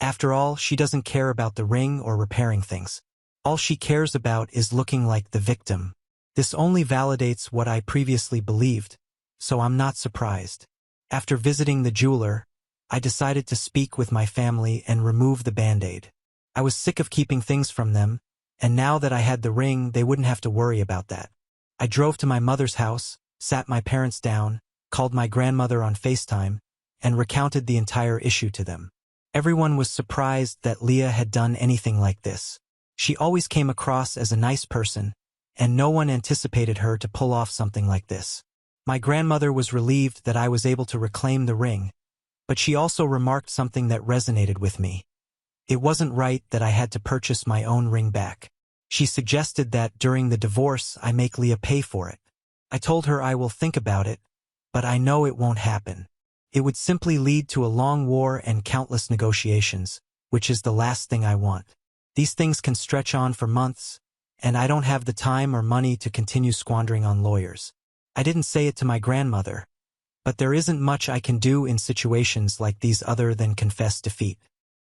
After all, she doesn't care about the ring or repairing things. All she cares about is looking like the victim. This only validates what I previously believed, so I'm not surprised. After visiting the jeweler, I decided to speak with my family and remove the band-aid. I was sick of keeping things from them, and now that I had the ring, they wouldn't have to worry about that. I drove to my mother's house, sat my parents down, called my grandmother on FaceTime, and recounted the entire issue to them. Everyone was surprised that Leah had done anything like this. She always came across as a nice person, and no one anticipated her to pull off something like this. My grandmother was relieved that I was able to reclaim the ring, but she also remarked something that resonated with me. It wasn't right that I had to purchase my own ring back. She suggested that during the divorce I make Leah pay for it. I told her I will think about it, but I know it won't happen. It would simply lead to a long war and countless negotiations, which is the last thing I want. These things can stretch on for months, and I don't have the time or money to continue squandering on lawyers. I didn't say it to my grandmother, but there isn't much I can do in situations like these other than confess defeat.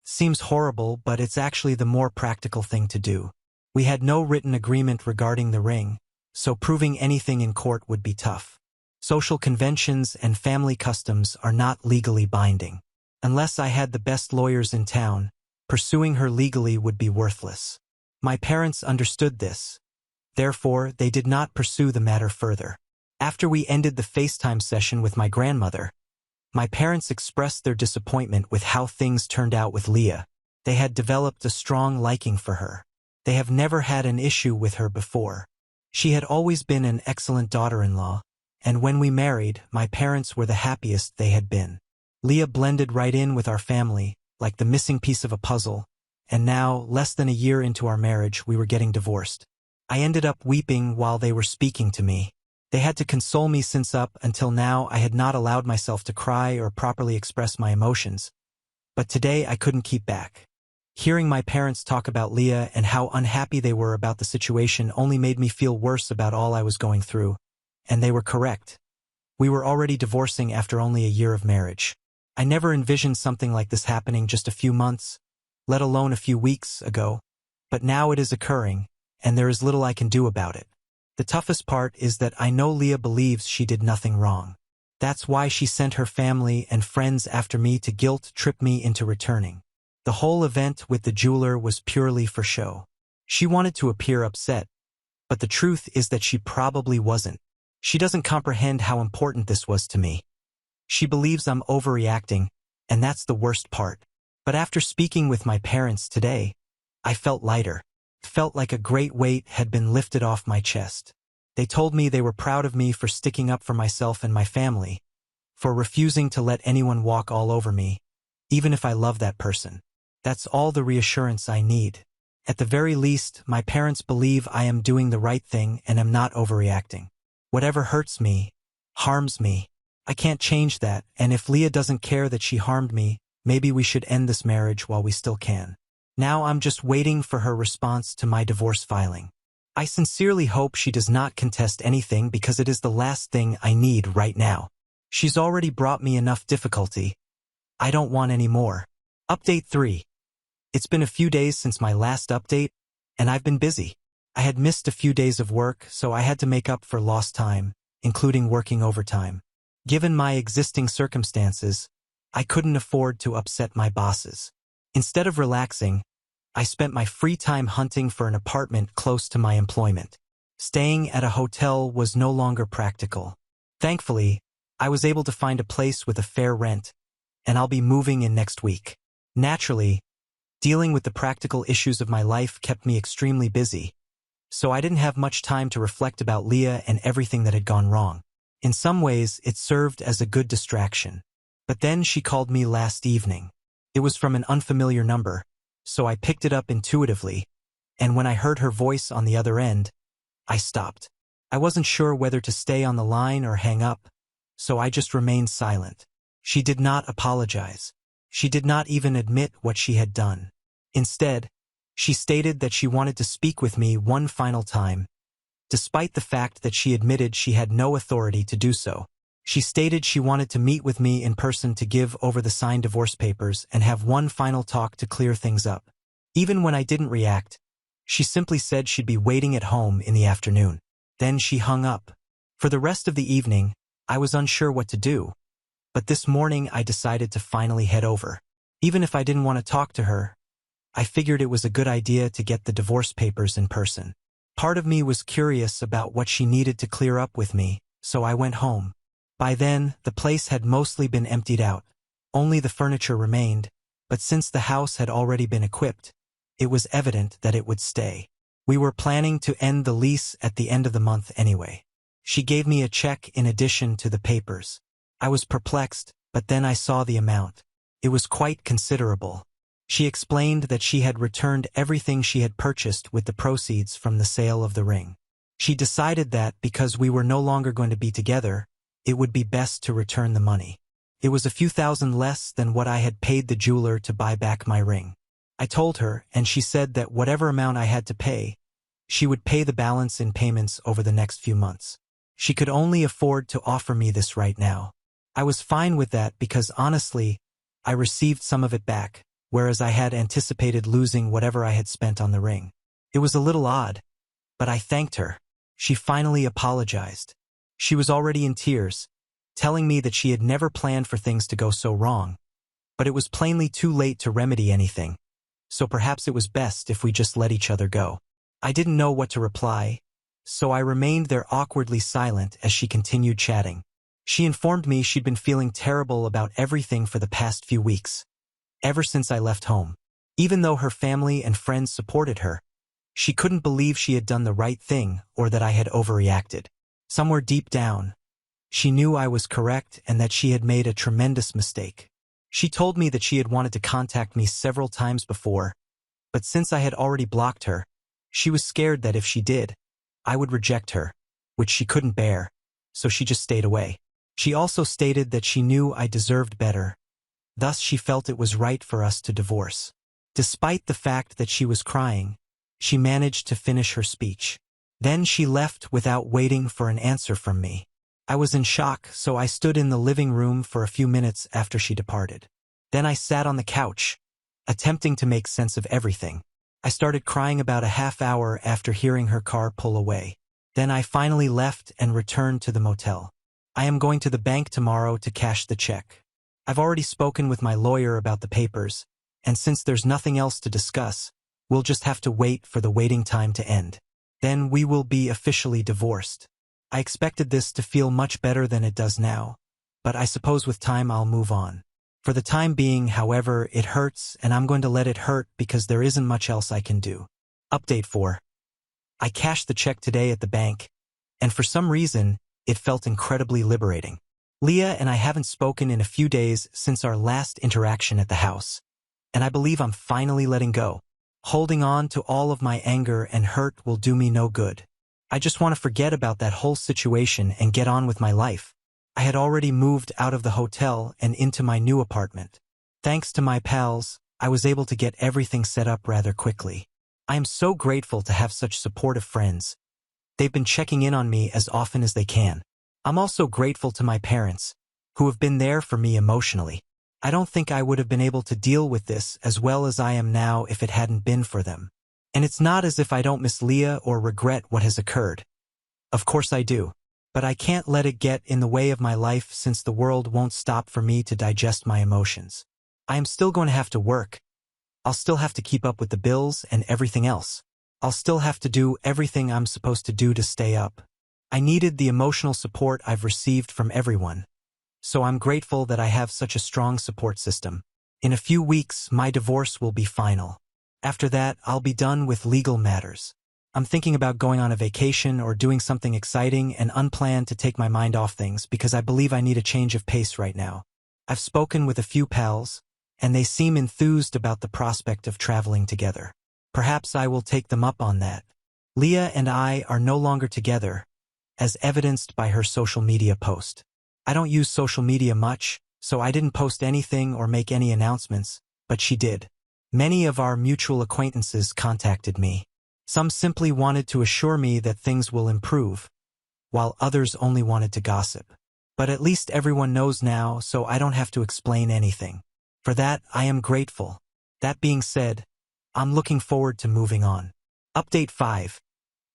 Seems horrible, but it's actually the more practical thing to do. We had no written agreement regarding the ring, so proving anything in court would be tough. Social conventions and family customs are not legally binding. Unless I had the best lawyers in town, pursuing her legally would be worthless. My parents understood this. Therefore, they did not pursue the matter further. After we ended the FaceTime session with my grandmother, my parents expressed their disappointment with how things turned out with Leah. They had developed a strong liking for her. They have never had an issue with her before. She had always been an excellent daughter-in-law, and when we married, my parents were the happiest they had been. Leah blended right in with our family, like the missing piece of a puzzle, and now, less than a year into our marriage, we were getting divorced. I ended up weeping while they were speaking to me. They had to console me since up until now I had not allowed myself to cry or properly express my emotions. But today I couldn't keep back. Hearing my parents talk about Leah and how unhappy they were about the situation only made me feel worse about all I was going through. And they were correct. We were already divorcing after only a year of marriage. I never envisioned something like this happening just a few months, let alone a few weeks ago. But now it is occurring, and there is little I can do about it. The toughest part is that I know Leah believes she did nothing wrong. That's why she sent her family and friends after me to guilt-trip me into returning. The whole event with the jeweler was purely for show. She wanted to appear upset, but the truth is that she probably wasn't. She doesn't comprehend how important this was to me. She believes I'm overreacting, and that's the worst part. But after speaking with my parents today, I felt lighter. Felt like a great weight had been lifted off my chest. They told me they were proud of me for sticking up for myself and my family, for refusing to let anyone walk all over me, even if I love that person. That's all the reassurance I need. At the very least, my parents believe I am doing the right thing and am not overreacting. Whatever hurts me, harms me. I can't change that, and if Leah doesn't care that she harmed me, maybe we should end this marriage while we still can. Now I'm just waiting for her response to my divorce filing. I sincerely hope she does not contest anything because it is the last thing I need right now. She's already brought me enough difficulty. I don't want any more. Update 3. It's been a few days since my last update, and I've been busy. I had missed a few days of work, so I had to make up for lost time, including working overtime. Given my existing circumstances, I couldn't afford to upset my bosses. Instead of relaxing, I spent my free time hunting for an apartment close to my employment. Staying at a hotel was no longer practical. Thankfully, I was able to find a place with a fair rent, and I'll be moving in next week. Naturally, dealing with the practical issues of my life kept me extremely busy, so I didn't have much time to reflect about Leah and everything that had gone wrong. In some ways, it served as a good distraction. But then she called me last evening. It was from an unfamiliar number, so I picked it up intuitively, and when I heard her voice on the other end, I stopped. I wasn't sure whether to stay on the line or hang up, so I just remained silent. She did not apologize. She did not even admit what she had done. Instead, she stated that she wanted to speak with me one final time, despite the fact that she admitted she had no authority to do so. She stated she wanted to meet with me in person to give over the signed divorce papers and have one final talk to clear things up. Even when I didn't react, she simply said she'd be waiting at home in the afternoon. Then she hung up. For the rest of the evening, I was unsure what to do, but this morning I decided to finally head over. Even if I didn't want to talk to her, I figured it was a good idea to get the divorce papers in person. Part of me was curious about what she needed to clear up with me, so I went home. By then, the place had mostly been emptied out. Only the furniture remained, but since the house had already been equipped, it was evident that it would stay. We were planning to end the lease at the end of the month anyway. She gave me a check in addition to the papers. I was perplexed, but then I saw the amount. It was quite considerable. She explained that she had returned everything she had purchased with the proceeds from the sale of the ring. She decided that because we were no longer going to be together, it would be best to return the money. It was a few thousand less than what I had paid the jeweler to buy back my ring. I told her, and she said that whatever amount I had to pay, she would pay the balance in payments over the next few months. She could only afford to offer me this right now. I was fine with that because honestly, I received some of it back, whereas I had anticipated losing whatever I had spent on the ring. It was a little odd, but I thanked her. She finally apologized. She was already in tears, telling me that she had never planned for things to go so wrong, but it was plainly too late to remedy anything, so perhaps it was best if we just let each other go. I didn't know what to reply, so I remained there awkwardly silent as she continued chatting. She informed me she'd been feeling terrible about everything for the past few weeks, ever since I left home. Even though her family and friends supported her, she couldn't believe she had done the right thing or that I had overreacted. Somewhere deep down, she knew I was correct and that she had made a tremendous mistake. She told me that she had wanted to contact me several times before, but since I had already blocked her, she was scared that if she did, I would reject her, which she couldn't bear, so she just stayed away. She also stated that she knew I deserved better, thus she felt it was right for us to divorce. Despite the fact that she was crying, she managed to finish her speech. Then she left without waiting for an answer from me. I was in shock, so I stood in the living room for a few minutes after she departed. Then I sat on the couch, attempting to make sense of everything. I started crying about a half hour after hearing her car pull away. Then I finally left and returned to the motel. I am going to the bank tomorrow to cash the check. I've already spoken with my lawyer about the papers, and since there's nothing else to discuss, we'll just have to wait for the waiting time to end. Then we will be officially divorced. I expected this to feel much better than it does now, but I suppose with time I'll move on. For the time being, however, it hurts and I'm going to let it hurt because there isn't much else I can do. Update 4. I cashed the check today at the bank, and for some reason, it felt incredibly liberating. Leah and I haven't spoken in a few days since our last interaction at the house, and I believe I'm finally letting go. Holding on to all of my anger and hurt will do me no good. I just want to forget about that whole situation and get on with my life. I had already moved out of the hotel and into my new apartment. Thanks to my pals, I was able to get everything set up rather quickly. I am so grateful to have such supportive friends. They've been checking in on me as often as they can. I'm also grateful to my parents, who have been there for me emotionally. I don't think I would have been able to deal with this as well as I am now if it hadn't been for them. And it's not as if I don't miss Leah or regret what has occurred. Of course I do. But I can't let it get in the way of my life since the world won't stop for me to digest my emotions. I am still going to have to work. I'll still have to keep up with the bills and everything else. I'll still have to do everything I'm supposed to do to stay up. I needed the emotional support I've received from everyone. So I'm grateful that I have such a strong support system. In a few weeks, my divorce will be final. After that, I'll be done with legal matters. I'm thinking about going on a vacation or doing something exciting and unplanned to take my mind off things because I believe I need a change of pace right now. I've spoken with a few pals, and they seem enthused about the prospect of traveling together. Perhaps I will take them up on that. Leah and I are no longer together, as evidenced by her social media post. I don't use social media much, so I didn't post anything or make any announcements, but she did. Many of our mutual acquaintances contacted me. Some simply wanted to assure me that things will improve, while others only wanted to gossip. But at least everyone knows now, so I don't have to explain anything. For that, I am grateful. That being said, I'm looking forward to moving on. Update 5.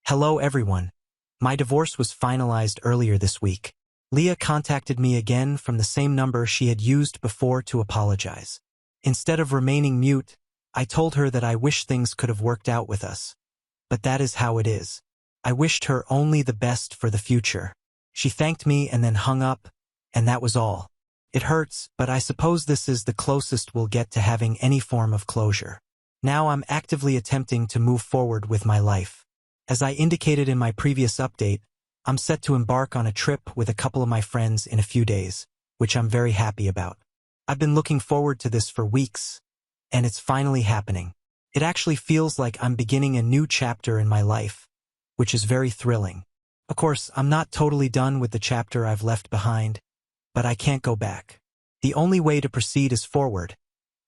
Hello everyone. My divorce was finalized earlier this week. Leah contacted me again from the same number she had used before to apologize. Instead of remaining mute, I told her that I wish things could have worked out with us. But that is how it is. I wished her only the best for the future. She thanked me and then hung up, and that was all. It hurts, but I suppose this is the closest we'll get to having any form of closure. Now I'm actively attempting to move forward with my life. As I indicated in my previous update, I'm set to embark on a trip with a couple of my friends in a few days, which I'm very happy about. I've been looking forward to this for weeks, and it's finally happening. It actually feels like I'm beginning a new chapter in my life, which is very thrilling. Of course, I'm not totally done with the chapter I've left behind, but I can't go back. The only way to proceed is forward,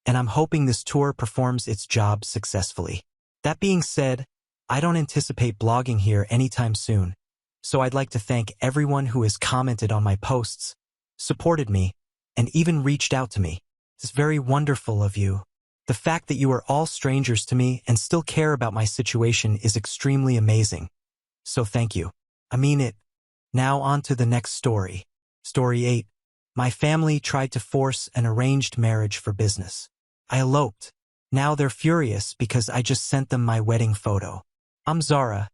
and I'm hoping this tour performs its job successfully. That being said, I don't anticipate blogging here anytime soon, so I'd like to thank everyone who has commented on my posts, supported me, and even reached out to me. It's very wonderful of you. The fact that you are all strangers to me and still care about my situation is extremely amazing. So thank you. I mean it. Now on to the next story. Story 8. My family tried to force an arranged marriage for business. I eloped. Now they're furious because I just sent them my wedding photo. I'm Zara,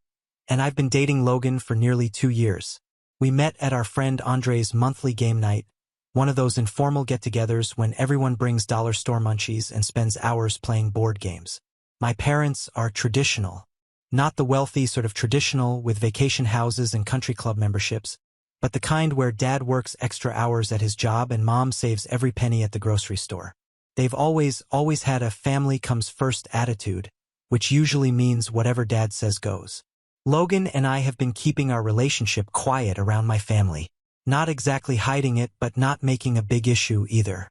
and I've been dating Logan for nearly 2 years. We met at our friend Andre's monthly game night, one of those informal get-togethers when everyone brings dollar store munchies and spends hours playing board games. My parents are traditional. Not the wealthy sort of traditional with vacation houses and country club memberships, but the kind where dad works extra hours at his job and mom saves every penny at the grocery store. They've always had a family comes first attitude, which usually means whatever dad says goes. Logan and I have been keeping our relationship quiet around my family. Not exactly hiding it, but not making a big issue either.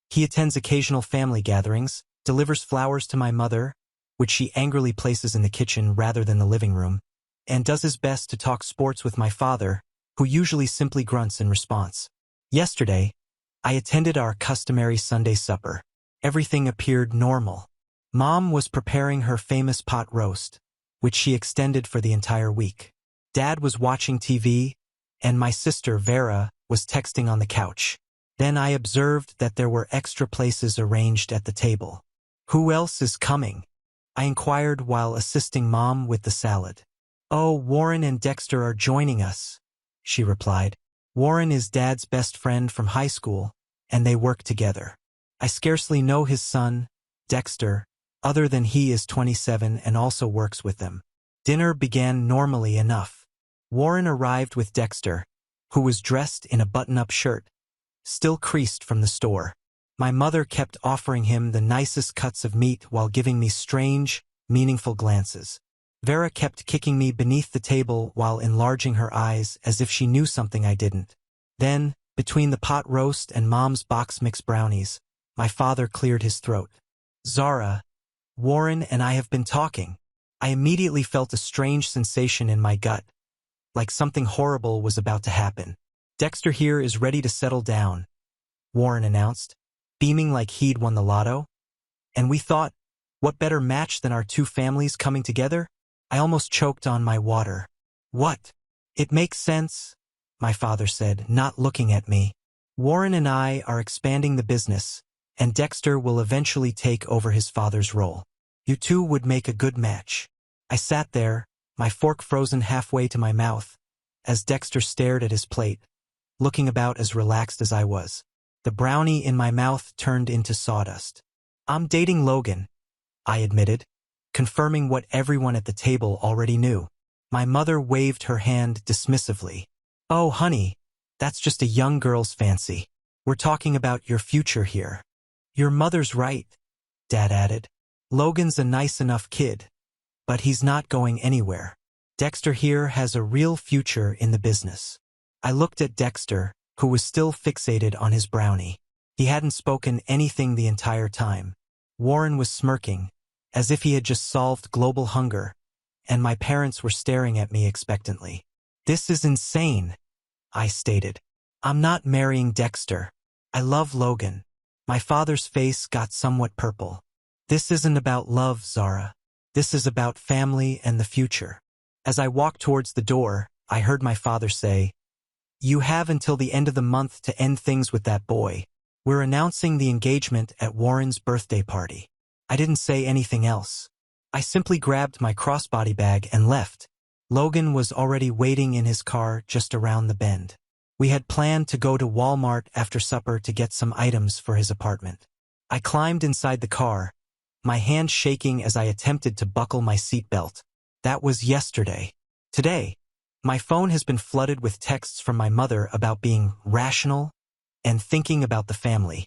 He attends occasional family gatherings, delivers flowers to my mother, which she angrily places in the kitchen rather than the living room, and does his best to talk sports with my father, who usually simply grunts in response. Yesterday, I attended our customary Sunday supper. Everything appeared normal. Mom was preparing her famous pot roast, which she extended for the entire week. Dad was watching TV, and my sister Vera was texting on the couch. Then I observed that there were extra places arranged at the table. Who else is coming? I inquired while assisting Mom with the salad. Oh, Warren and Dexter are joining us, she replied. Warren is Dad's best friend from high school, and they work together. I scarcely know his son, Dexter, other than he is 27 and also works with them. Dinner began normally enough. Warren arrived with Dexter, who was dressed in a button-up shirt, still creased from the store. My mother kept offering him the nicest cuts of meat while giving me strange, meaningful glances. Vera kept kicking me beneath the table while enlarging her eyes as if she knew something I didn't. Then, between the pot roast and Mom's box mix brownies, my father cleared his throat. Zara, Warren and I have been talking. I immediately felt a strange sensation in my gut, like something horrible was about to happen. Dexter here is ready to settle down, Warren announced, beaming like he'd won the lotto. And we thought, what better match than our two families coming together? I almost choked on my water. What? It makes sense, my father said, not looking at me. Warren and I are expanding the business, and Dexter will eventually take over his father's role. You two would make a good match. I sat there, my fork frozen halfway to my mouth, as Dexter stared at his plate, looking about as relaxed as I was. The brownie in my mouth turned into sawdust. I'm dating Logan, I admitted, confirming what everyone at the table already knew. My mother waved her hand dismissively. Oh, honey, that's just a young girl's fancy. We're talking about your future here. Your mother's right, Dad added. Logan's a nice enough kid, but he's not going anywhere. Dexter here has a real future in the business. I looked at Dexter, who was still fixated on his brownie. He hadn't spoken anything the entire time. Warren was smirking, as if he had just solved global hunger, and my parents were staring at me expectantly. This is insane, I stated. I'm not marrying Dexter. I love Logan. My father's face got somewhat purple. This isn't about love, Zara. This is about family and the future. As I walked towards the door, I heard my father say, You have until the end of the month to end things with that boy. We're announcing the engagement at Warren's birthday party. I didn't say anything else. I simply grabbed my crossbody bag and left. Logan was already waiting in his car just around the bend. We had planned to go to Walmart after supper to get some items for his apartment. I climbed inside the car, my hand shaking as I attempted to buckle my seatbelt. That was yesterday. Today, my phone has been flooded with texts from my mother about being rational and thinking about the family.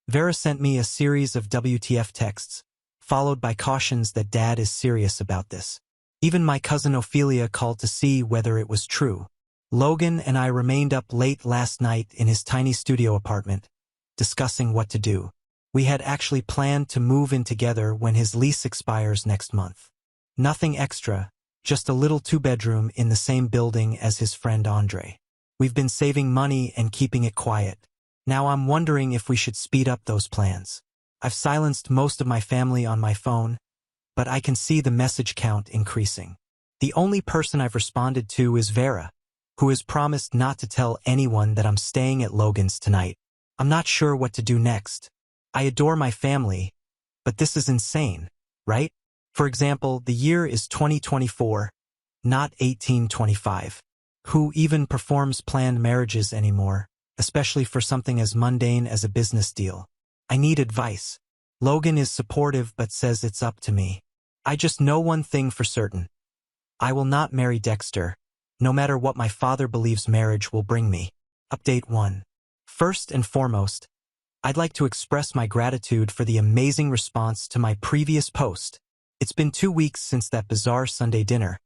Vera sent me a series of WTF texts, followed by cautions that Dad is serious about this. Even my cousin Ophelia called to see whether it was true. Logan and I remained up late last night in his tiny studio apartment, discussing what to do. We had actually planned to move in together when his lease expires next month. Nothing extra, just a little two-bedroom in the same building as his friend Andre. We've been saving money and keeping it quiet. Now I'm wondering if we should speed up those plans. I've silenced most of my family on my phone, but I can see the message count increasing. The only person I've responded to is Vera, who has promised not to tell anyone that I'm staying at Logan's tonight. I'm not sure what to do next. I adore my family, but this is insane, right? For example, the year is 2024, not 1825. Who even performs planned marriages anymore, especially for something as mundane as a business deal? I need advice. Logan is supportive but says it's up to me. I just know one thing for certain. I will not marry Dexter, no matter what my father believes marriage will bring me. Update 1. First and foremost, I'd like to express my gratitude for the amazing response to my previous post. It's been 2 weeks since that bizarre Sunday dinner,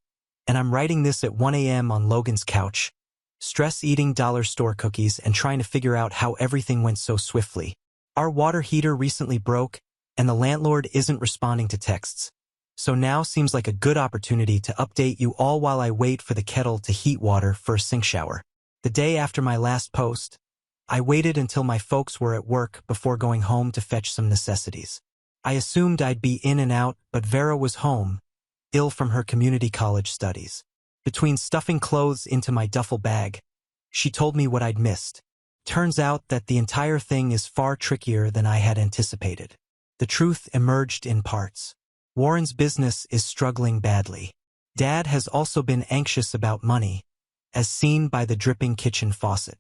and I'm writing this at 1 a.m. on Logan's couch, stress-eating dollar store cookies and trying to figure out how everything went so swiftly. Our water heater recently broke, and the landlord isn't responding to texts. So now seems like a good opportunity to update you all while I wait for the kettle to heat water for a sink shower. The day after my last post, I waited until my folks were at work before going home to fetch some necessities. I assumed I'd be in and out, but Vera was home, ill from her community college studies. Between stuffing clothes into my duffel bag, she told me what I'd missed. Turns out that the entire thing is far trickier than I had anticipated. The truth emerged in parts. Warren's business is struggling badly. Dad has also been anxious about money, as seen by the dripping kitchen faucet.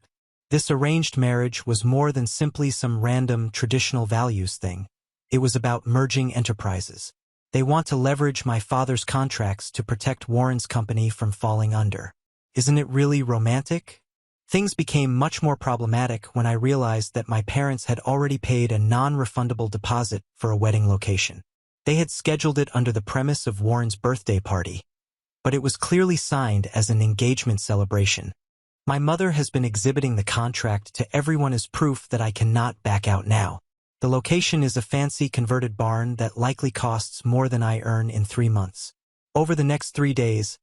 This arranged marriage was more than simply some random traditional values thing. It was about merging enterprises. They want to leverage my father's contracts to protect Warren's company from falling under. Isn't it really romantic? Things became much more problematic when I realized that my parents had already paid a non-refundable deposit for a wedding location. They had scheduled it under the premise of Warren's birthday party, but it was clearly signed as an engagement celebration. My mother has been exhibiting the contract to everyone as proof that I cannot back out now. The location is a fancy converted barn that likely costs more than I earn in 3 months. Over the next 3 days,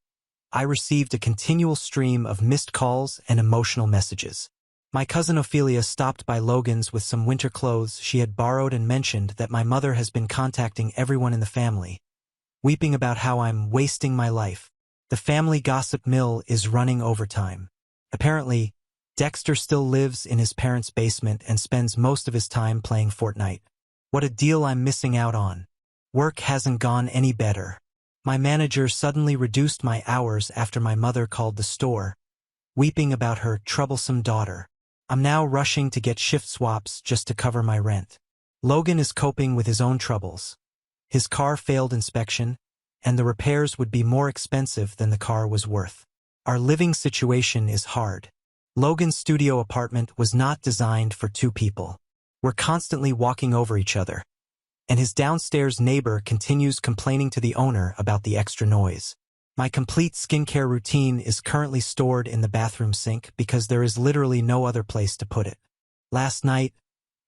I received a continual stream of missed calls and emotional messages. My cousin Ophelia stopped by Logan's with some winter clothes she had borrowed and mentioned that my mother has been contacting everyone in the family, weeping about how I'm wasting my life. The family gossip mill is running overtime. Apparently, Dexter still lives in his parents' basement and spends most of his time playing Fortnite. What a deal I'm missing out on. Work hasn't gone any better. My manager suddenly reduced my hours after my mother called the store, weeping about her troublesome daughter. I'm now rushing to get shift swaps just to cover my rent. Logan is coping with his own troubles. His car failed inspection, and the repairs would be more expensive than the car was worth. Our living situation is hard. Logan's studio apartment was not designed for 2 people. We're constantly walking over each other, and his downstairs neighbor continues complaining to the owner about the extra noise. My complete skincare routine is currently stored in the bathroom sink because there is literally no other place to put it. Last night,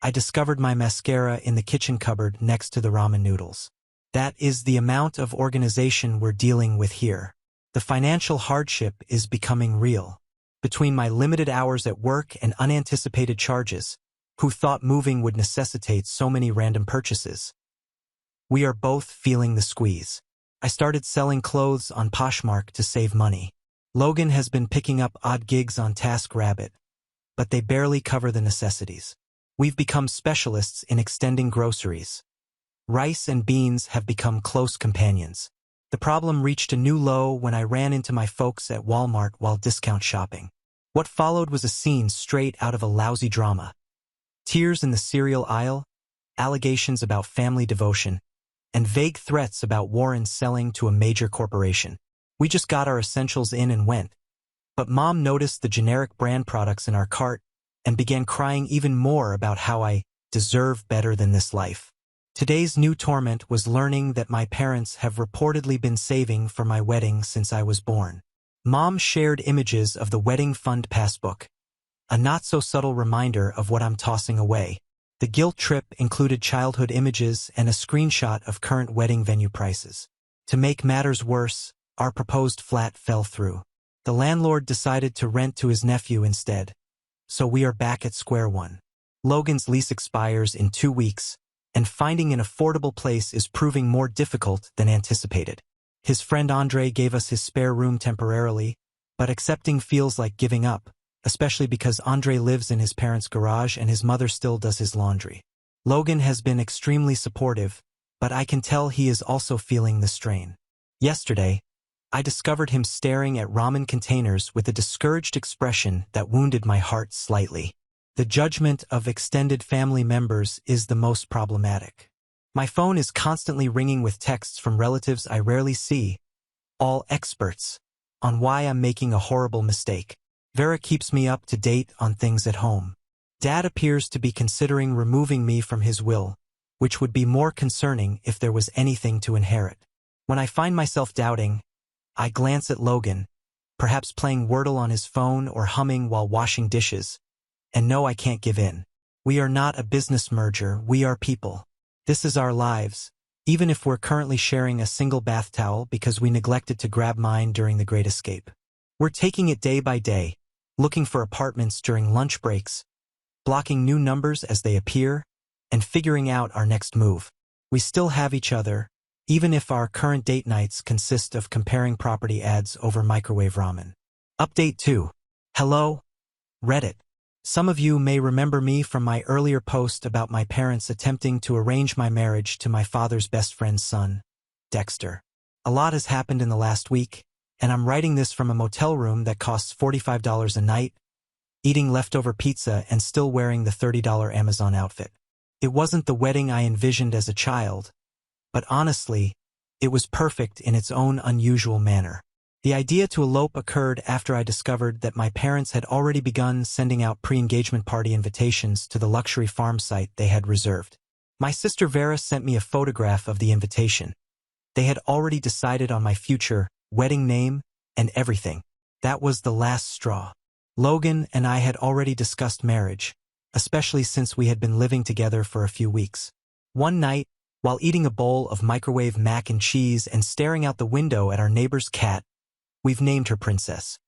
I discovered my mascara in the kitchen cupboard next to the ramen noodles. That is the amount of organization we're dealing with here. The financial hardship is becoming real. Between my limited hours at work and unanticipated charges, who thought moving would necessitate so many random purchases? We are both feeling the squeeze. I started selling clothes on Poshmark to save money. Logan has been picking up odd gigs on TaskRabbit, but they barely cover the necessities. We've become specialists in extending groceries. Rice and beans have become close companions. The problem reached a new low when I ran into my folks at Walmart while discount shopping. What followed was a scene straight out of a lousy drama. Tears in the cereal aisle, allegations about family devotion, and vague threats about Warren selling to a major corporation. We just got our essentials in and went. But Mom noticed the generic brand products in our cart and began crying even more about how I deserve better than this life. Today's new torment was learning that my parents have reportedly been saving for my wedding since I was born. Mom shared images of the wedding fund passbook, a not-so-subtle reminder of what I'm tossing away. The guilt trip included childhood images and a screenshot of current wedding venue prices. To make matters worse, our proposed flat fell through. The landlord decided to rent to his nephew instead, so we are back at square one. Logan's lease expires in 2 weeks, and finding an affordable place is proving more difficult than anticipated. His friend Andre gave us his spare room temporarily, but accepting feels like giving up, especially because Andre lives in his parents' garage and his mother still does his laundry. Logan has been extremely supportive, but I can tell he is also feeling the strain. Yesterday, I discovered him staring at ramen containers with a discouraged expression that wounded my heart slightly. The judgment of extended family members is the most problematic. My phone is constantly ringing with texts from relatives I rarely see, all experts on why I'm making a horrible mistake. Vera keeps me up to date on things at home. Dad appears to be considering removing me from his will, which would be more concerning if there was anything to inherit. When I find myself doubting, I glance at Logan, perhaps playing Wordle on his phone or humming while washing dishes, and no, I can't give in. We are not a business merger, we are people. This is our lives, even if we're currently sharing a single bath towel because we neglected to grab mine during the Great Escape. We're taking it day by day, looking for apartments during lunch breaks, blocking new numbers as they appear, and figuring out our next move. We still have each other, even if our current date nights consist of comparing property ads over microwave ramen. Update 2. Hello, Reddit. Some of you may remember me from my earlier post about my parents attempting to arrange my marriage to my father's best friend's son, Dexter. A lot has happened in the last week, and I'm writing this from a motel room that costs $45 a night, eating leftover pizza and still wearing the $30 Amazon outfit. It wasn't the wedding I envisioned as a child, but honestly, it was perfect in its own unusual manner. The idea to elope occurred after I discovered that my parents had already begun sending out pre-engagement party invitations to the luxury farm site they had reserved. My sister Vera sent me a photograph of the invitation. They had already decided on my future wedding name, and everything. That was the last straw. Logan and I had already discussed marriage, especially since we had been living together for a few weeks. One night, while eating a bowl of microwave mac and cheese and staring out the window at our neighbor's cat, we've named her Princess.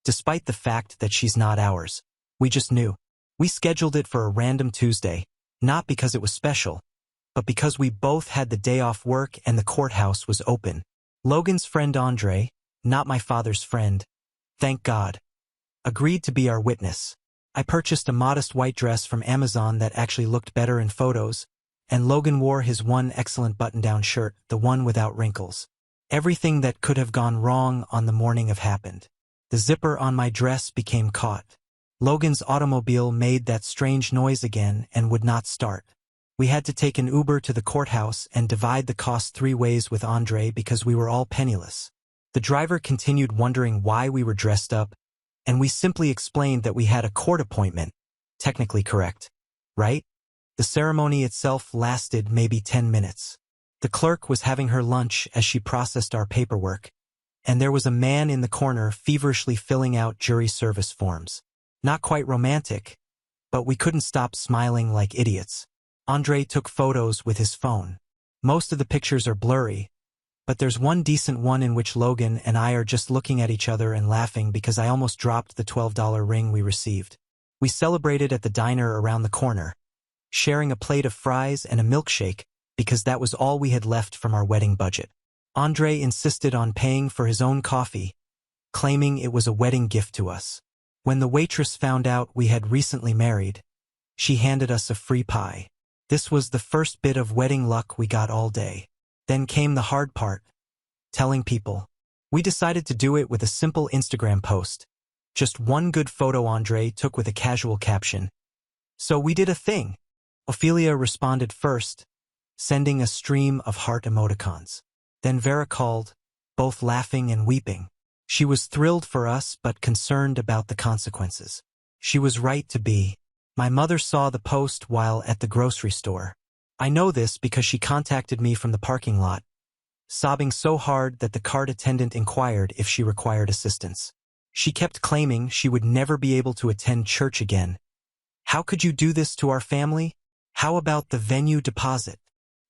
Despite the fact that she's not ours, we just knew. We scheduled it for a random Tuesday, not because it was special, but because we both had the day off work and the courthouse was open. Logan's friend Andre, not my father's friend, thank God, agreed to be our witness. I purchased a modest white dress from Amazon that actually looked better in photos, and Logan wore his one excellent button-down shirt, the one without wrinkles. Everything that could have gone wrong on the morning of happened. The zipper on my dress became caught. Logan's automobile made that strange noise again and would not start. We had to take an Uber to the courthouse and divide the cost 3 ways with Andre because we were all penniless. The driver continued wondering why we were dressed up, and we simply explained that we had a court appointment. Technically correct, right? The ceremony itself lasted maybe 10 minutes. The clerk was having her lunch as she processed our paperwork, and there was a man in the corner feverishly filling out jury service forms. Not quite romantic, but we couldn't stop smiling like idiots. Andre took photos with his phone. Most of the pictures are blurry, but there's one decent one in which Logan and I are just looking at each other and laughing because I almost dropped the $12 ring we received. We celebrated at the diner around the corner, sharing a plate of fries and a milkshake because that was all we had left from our wedding budget. Andre insisted on paying for his own coffee, claiming it was a wedding gift to us. When the waitress found out we had recently married, she handed us a free pie. This was the first bit of wedding luck we got all day. Then came the hard part, telling people. We decided to do it with a simple Instagram post. Just one good photo Andre took with a casual caption. So we did a thing. Ophelia responded first, sending a stream of heart emoticons. Then Vera called, both laughing and weeping. She was thrilled for us but concerned about the consequences. She was right to be. My mother saw the post while at the grocery store. I know this because she contacted me from the parking lot, sobbing so hard that the cart attendant inquired if she required assistance. She kept claiming she would never be able to attend church again. How could you do this to our family? How about the venue deposit?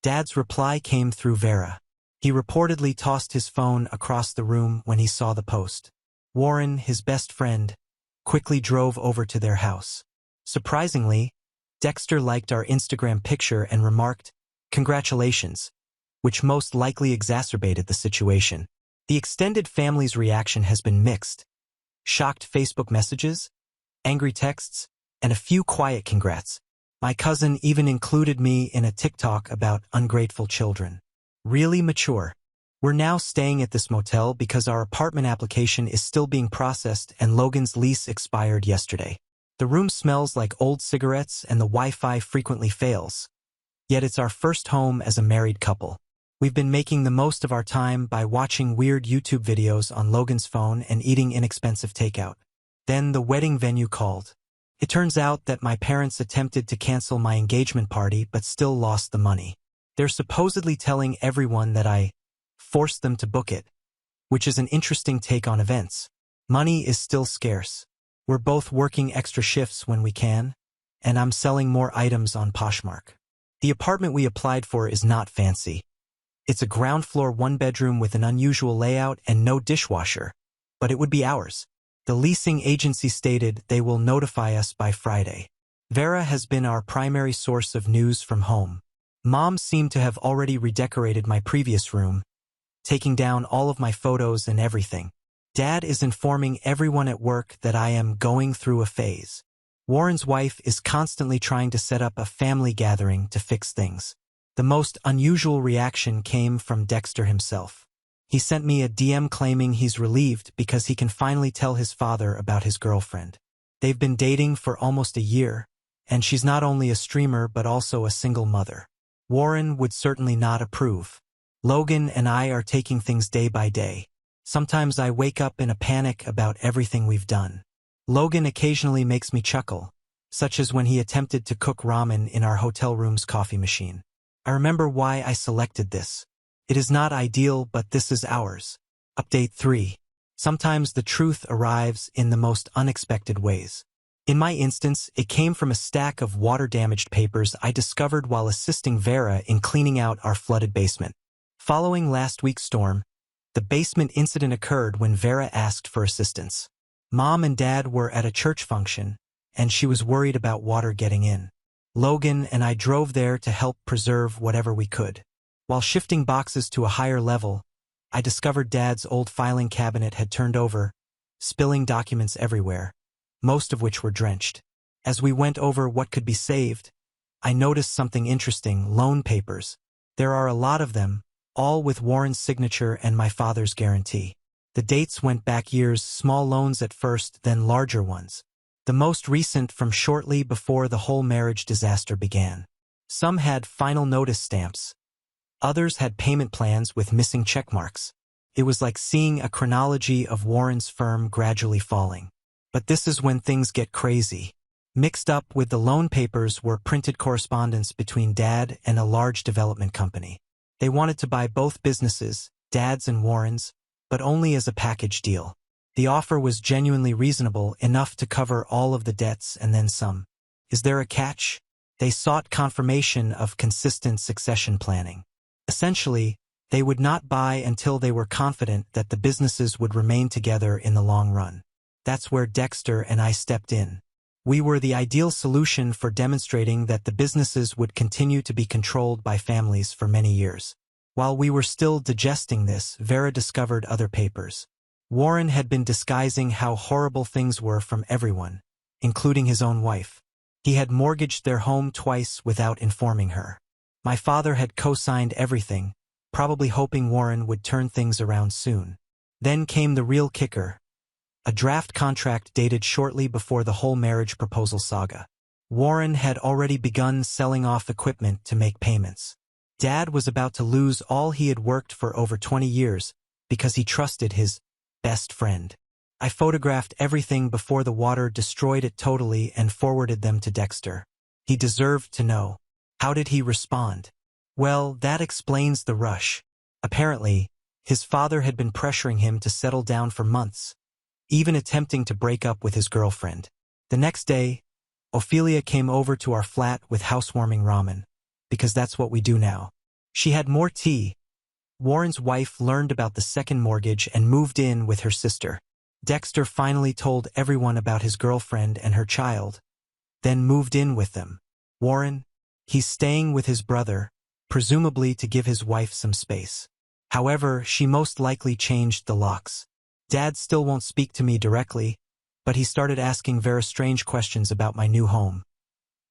Dad's reply came through Vera. He reportedly tossed his phone across the room when he saw the post. Warren, his best friend, quickly drove over to their house. Surprisingly, Dexter liked our Instagram picture and remarked, "Congratulations," which most likely exacerbated the situation. The extended family's reaction has been mixed. Shocked Facebook messages, angry texts, and a few quiet congrats. My cousin even included me in a TikTok about ungrateful children. Really mature. We're now staying at this motel because our apartment application is still being processed and Logan's lease expired yesterday. The room smells like old cigarettes and the Wi-Fi frequently fails. Yet it's our first home as a married couple. We've been making the most of our time by watching weird YouTube videos on Logan's phone and eating inexpensive takeout. Then the wedding venue called. It turns out that my parents attempted to cancel my engagement party but still lost the money. They're supposedly telling everyone that I forced them to book it, which is an interesting take on events. Money is still scarce. We're both working extra shifts when we can, and I'm selling more items on Poshmark. The apartment we applied for is not fancy. It's a ground floor 1-bedroom with an unusual layout and no dishwasher, but it would be ours. The leasing agency stated they will notify us by Friday. Vera has been our primary source of news from home. Mom seemed to have already redecorated my previous room, taking down all of my photos and everything. Dad is informing everyone at work that I am going through a phase. Warren's wife is constantly trying to set up a family gathering to fix things. The most unusual reaction came from Dexter himself. He sent me a DM claiming he's relieved because he can finally tell his father about his girlfriend. They've been dating for almost a year, and she's not only a streamer but also a single mother. Warren would certainly not approve. Logan and I are taking things day by day. Sometimes I wake up in a panic about everything we've done. Logan occasionally makes me chuckle, such as when he attempted to cook ramen in our hotel room's coffee machine. I remember why I selected this. It is not ideal, but this is ours. Update 3. Sometimes the truth arrives in the most unexpected ways. In my instance, it came from a stack of water-damaged papers I discovered while assisting Vera in cleaning out our flooded basement. Following last week's storm, the basement incident occurred when Vera asked for assistance. Mom and Dad were at a church function, and she was worried about water getting in. Logan and I drove there to help preserve whatever we could. While shifting boxes to a higher level, I discovered Dad's old filing cabinet had turned over, spilling documents everywhere, most of which were drenched. As we went over what could be saved, I noticed something interesting: loan papers. There are a lot of them, all with Warren's signature and my father's guarantee. The dates went back years, small loans at first, then larger ones. The most recent from shortly before the whole marriage disaster began. Some had final notice stamps. Others had payment plans with missing check marks. It was like seeing a chronology of Warren's firm gradually falling. But this is when things get crazy. Mixed up with the loan papers were printed correspondence between Dad and a large development company. They wanted to buy both businesses, Dad's and Warren's, but only as a package deal. The offer was genuinely reasonable, enough to cover all of the debts and then some. Is there a catch? They sought confirmation of consistent succession planning. Essentially, they would not buy until they were confident that the businesses would remain together in the long run. That's where Dexter and I stepped in. We were the ideal solution for demonstrating that the businesses would continue to be controlled by families for many years. While we were still digesting this, Vera discovered other papers. Warren had been disguising how horrible things were from everyone, including his own wife. He had mortgaged their home twice without informing her. My father had co-signed everything, probably hoping Warren would turn things around soon. Then came the real kicker: a draft contract dated shortly before the whole marriage proposal saga. Warren had already begun selling off equipment to make payments. Dad was about to lose all he had worked for over 20 years because he trusted his best friend. I photographed everything before the water destroyed it totally and forwarded them to Dexter. He deserved to know. How did he respond? Well, that explains the rush. Apparently, his father had been pressuring him to settle down for months, even attempting to break up with his girlfriend. The next day, Ophelia came over to our flat with housewarming ramen, because that's what we do now. She had more tea. Warren's wife learned about the second mortgage and moved in with her sister. Dexter finally told everyone about his girlfriend and her child, then moved in with them. Warren? He's staying with his brother, presumably to give his wife some space. However, she most likely changed the locks. Dad still won't speak to me directly, but he started asking Vera strange questions about my new home.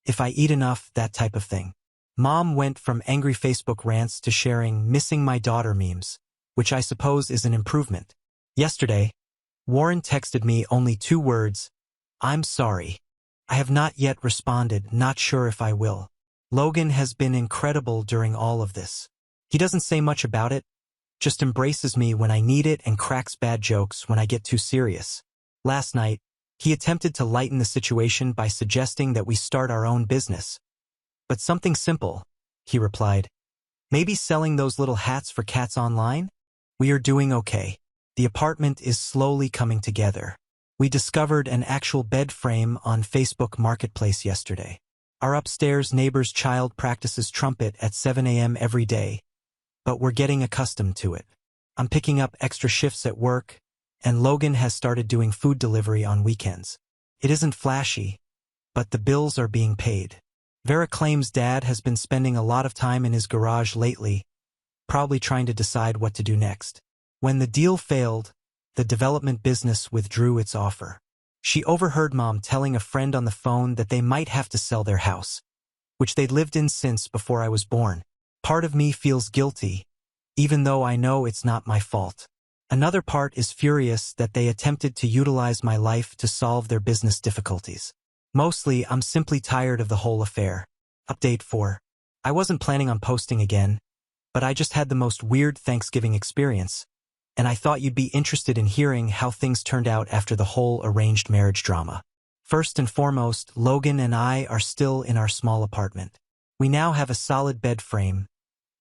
If I eat enough, that type of thing. Mom went from angry Facebook rants to sharing missing my daughter memes, which I suppose is an improvement. Yesterday, Warren texted me only 2 words: "I'm sorry. I have not yet responded, not sure if I will." Logan has been incredible during all of this. He doesn't say much about it, just embraces me when I need it and cracks bad jokes when I get too serious. Last night, he attempted to lighten the situation by suggesting that we start our own business. "But something simple," he replied. "Maybe selling those little hats for cats online? We are doing okay. The apartment is slowly coming together. We discovered an actual bed frame on Facebook Marketplace yesterday. Our upstairs neighbor's child practices trumpet at 7 a.m. every day, but we're getting accustomed to it. I'm picking up extra shifts at work, and Logan has started doing food delivery on weekends. It isn't flashy, but the bills are being paid." Vera claims Dad has been spending a lot of time in his garage lately, probably trying to decide what to do next. When the deal failed, the development business withdrew its offer. She overheard Mom telling a friend on the phone that they might have to sell their house, which they'd lived in since before I was born. Part of me feels guilty, even though I know it's not my fault. Another part is furious that they attempted to utilize my life to solve their business difficulties. Mostly, I'm simply tired of the whole affair. Update 4. I wasn't planning on posting again, but I just had the most weird Thanksgiving experience, and I thought you'd be interested in hearing how things turned out after the whole arranged marriage drama. First and foremost, Logan and I are still in our small apartment. We now have a solid bed frame,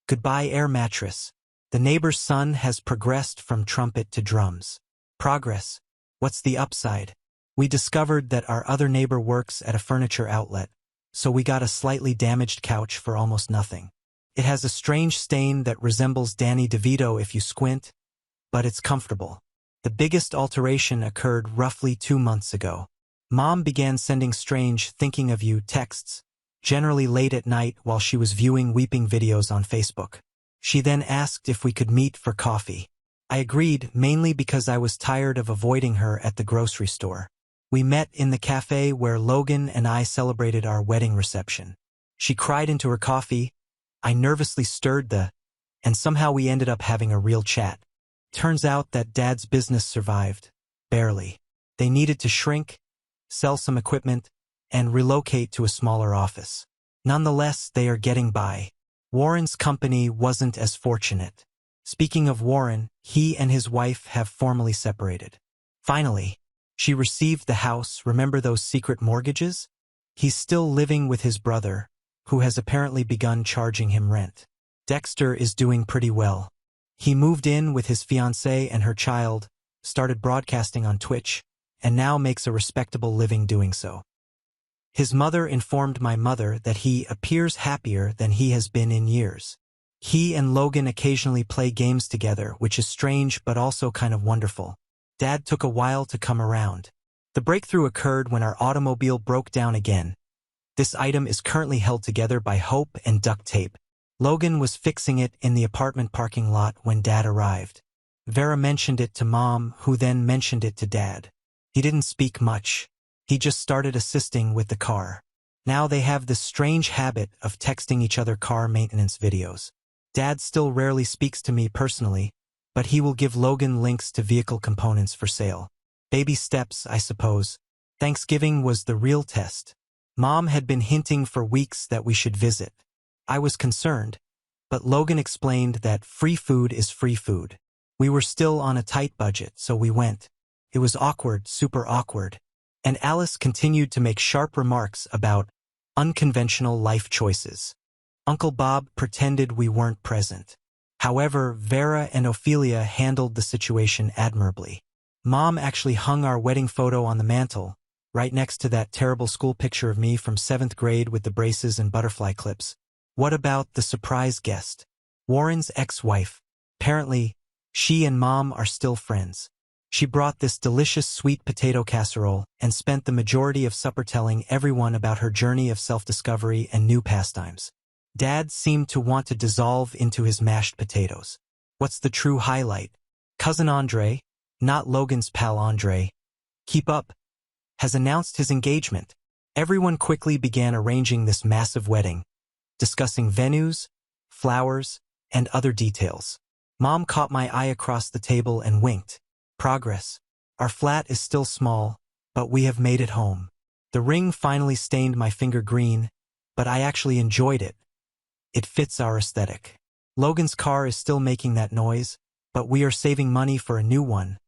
goodbye air mattress, The neighbor's son has progressed from trumpet to drums. Progress. What's the upside? We discovered that our other neighbor works at a furniture outlet, so we got a slightly damaged couch for almost nothing. It has a strange stain that resembles Danny DeVito if you squint, but it's comfortable. The biggest alteration occurred roughly 2 months ago. Mom began sending strange thinking of you texts, generally late at night while she was viewing weeping videos on Facebook. She then asked if we could meet for coffee. I agreed, mainly because I was tired of avoiding her at the grocery store. We met in the cafe where Logan and I celebrated our wedding reception. She cried into her coffee, I nervously stirred and somehow we ended up having a real chat. Turns out that Dad's business survived. Barely. They needed to shrink, sell some equipment, and relocate to a smaller office. Nonetheless, they are getting by. Warren's company wasn't as fortunate. Speaking of Warren, he and his wife have formally separated. Finally, she received the house. Remember those secret mortgages? He's still living with his brother, who has apparently begun charging him rent. Dexter is doing pretty well. He moved in with his fiancée and her child, started broadcasting on Twitch, and now makes a respectable living doing so. His mother informed my mother that he appears happier than he has been in years. He and Logan occasionally play games together, which is strange but also kind of wonderful. Dad took a while to come around. The breakthrough occurred when our automobile broke down again. This item is currently held together by hope and duct tape. Logan was fixing it in the apartment parking lot when Dad arrived. Vera mentioned it to Mom, who then mentioned it to Dad. He didn't speak much. He just started assisting with the car. Now they have this strange habit of texting each other car maintenance videos. Dad still rarely speaks to me personally, but he will give Logan links to vehicle components for sale. Baby steps, I suppose. Thanksgiving was the real test. Mom had been hinting for weeks that we should visit. I was concerned, but Logan explained that free food is free food. We were still on a tight budget, so we went. It was awkward, super awkward. And Alice continued to make sharp remarks about unconventional life choices. Uncle Bob pretended we weren't present. However, Vera and Ophelia handled the situation admirably. Mom actually hung our wedding photo on the mantle, right next to that terrible school picture of me from 7th grade with the braces and butterfly clips. What about the surprise guest? Warren's ex-wife. Apparently, she and Mom are still friends. She brought this delicious sweet potato casserole and spent the majority of supper telling everyone about her journey of self-discovery and new pastimes. Dad seemed to want to dissolve into his mashed potatoes. What's the true highlight? Cousin Andre, not Logan's pal Andre, keep up, has announced his engagement. Everyone quickly began arranging this massive wedding, discussing venues, flowers, and other details. Mom caught my eye across the table and winked. Progress. Our flat is still small, but we have made it home. The ring finally stained my finger green, but I actually enjoyed it. It fits our aesthetic. Logan's car is still making that noise, but we are saving money for a new one.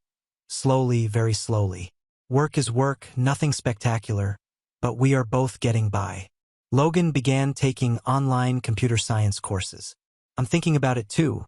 Slowly, very slowly. Work is work, nothing spectacular, but we are both getting by. Logan began taking online computer science courses. I'm thinking about it too.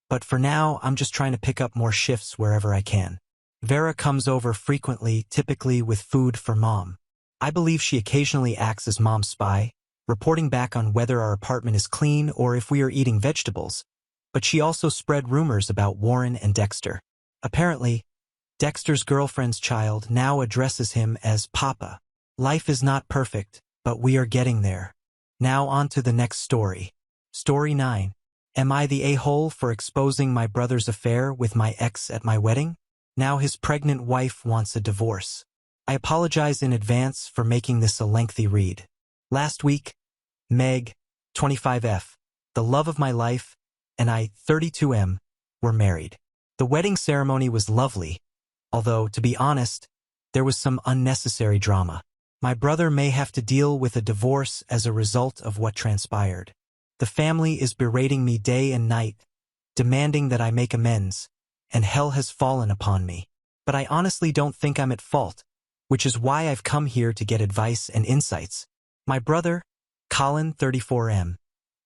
But for now, I'm just trying to pick up more shifts wherever I can. Vera comes over frequently, typically with food for Mom. I believe she occasionally acts as Mom's spy, reporting back on whether our apartment is clean or if we are eating vegetables. But she also spread rumors about Warren and Dexter. Apparently, Dexter's girlfriend's child now addresses him as Papa. Life is not perfect, but we are getting there. Now on to the next story. Story 9. Am I the a-hole for exposing my brother's affair with my ex at my wedding? Now his pregnant wife wants a divorce. I apologize in advance for making this a lengthy read. Last week, Meg, 25F, the love of my life, and I, 32M, were married. The wedding ceremony was lovely, although, to be honest, there was some unnecessary drama. My brother may have to deal with a divorce as a result of what transpired. The family is berating me day and night, demanding that I make amends, and hell has fallen upon me. But I honestly don't think I'm at fault, which is why I've come here to get advice and insights. My brother, Colin, 34M,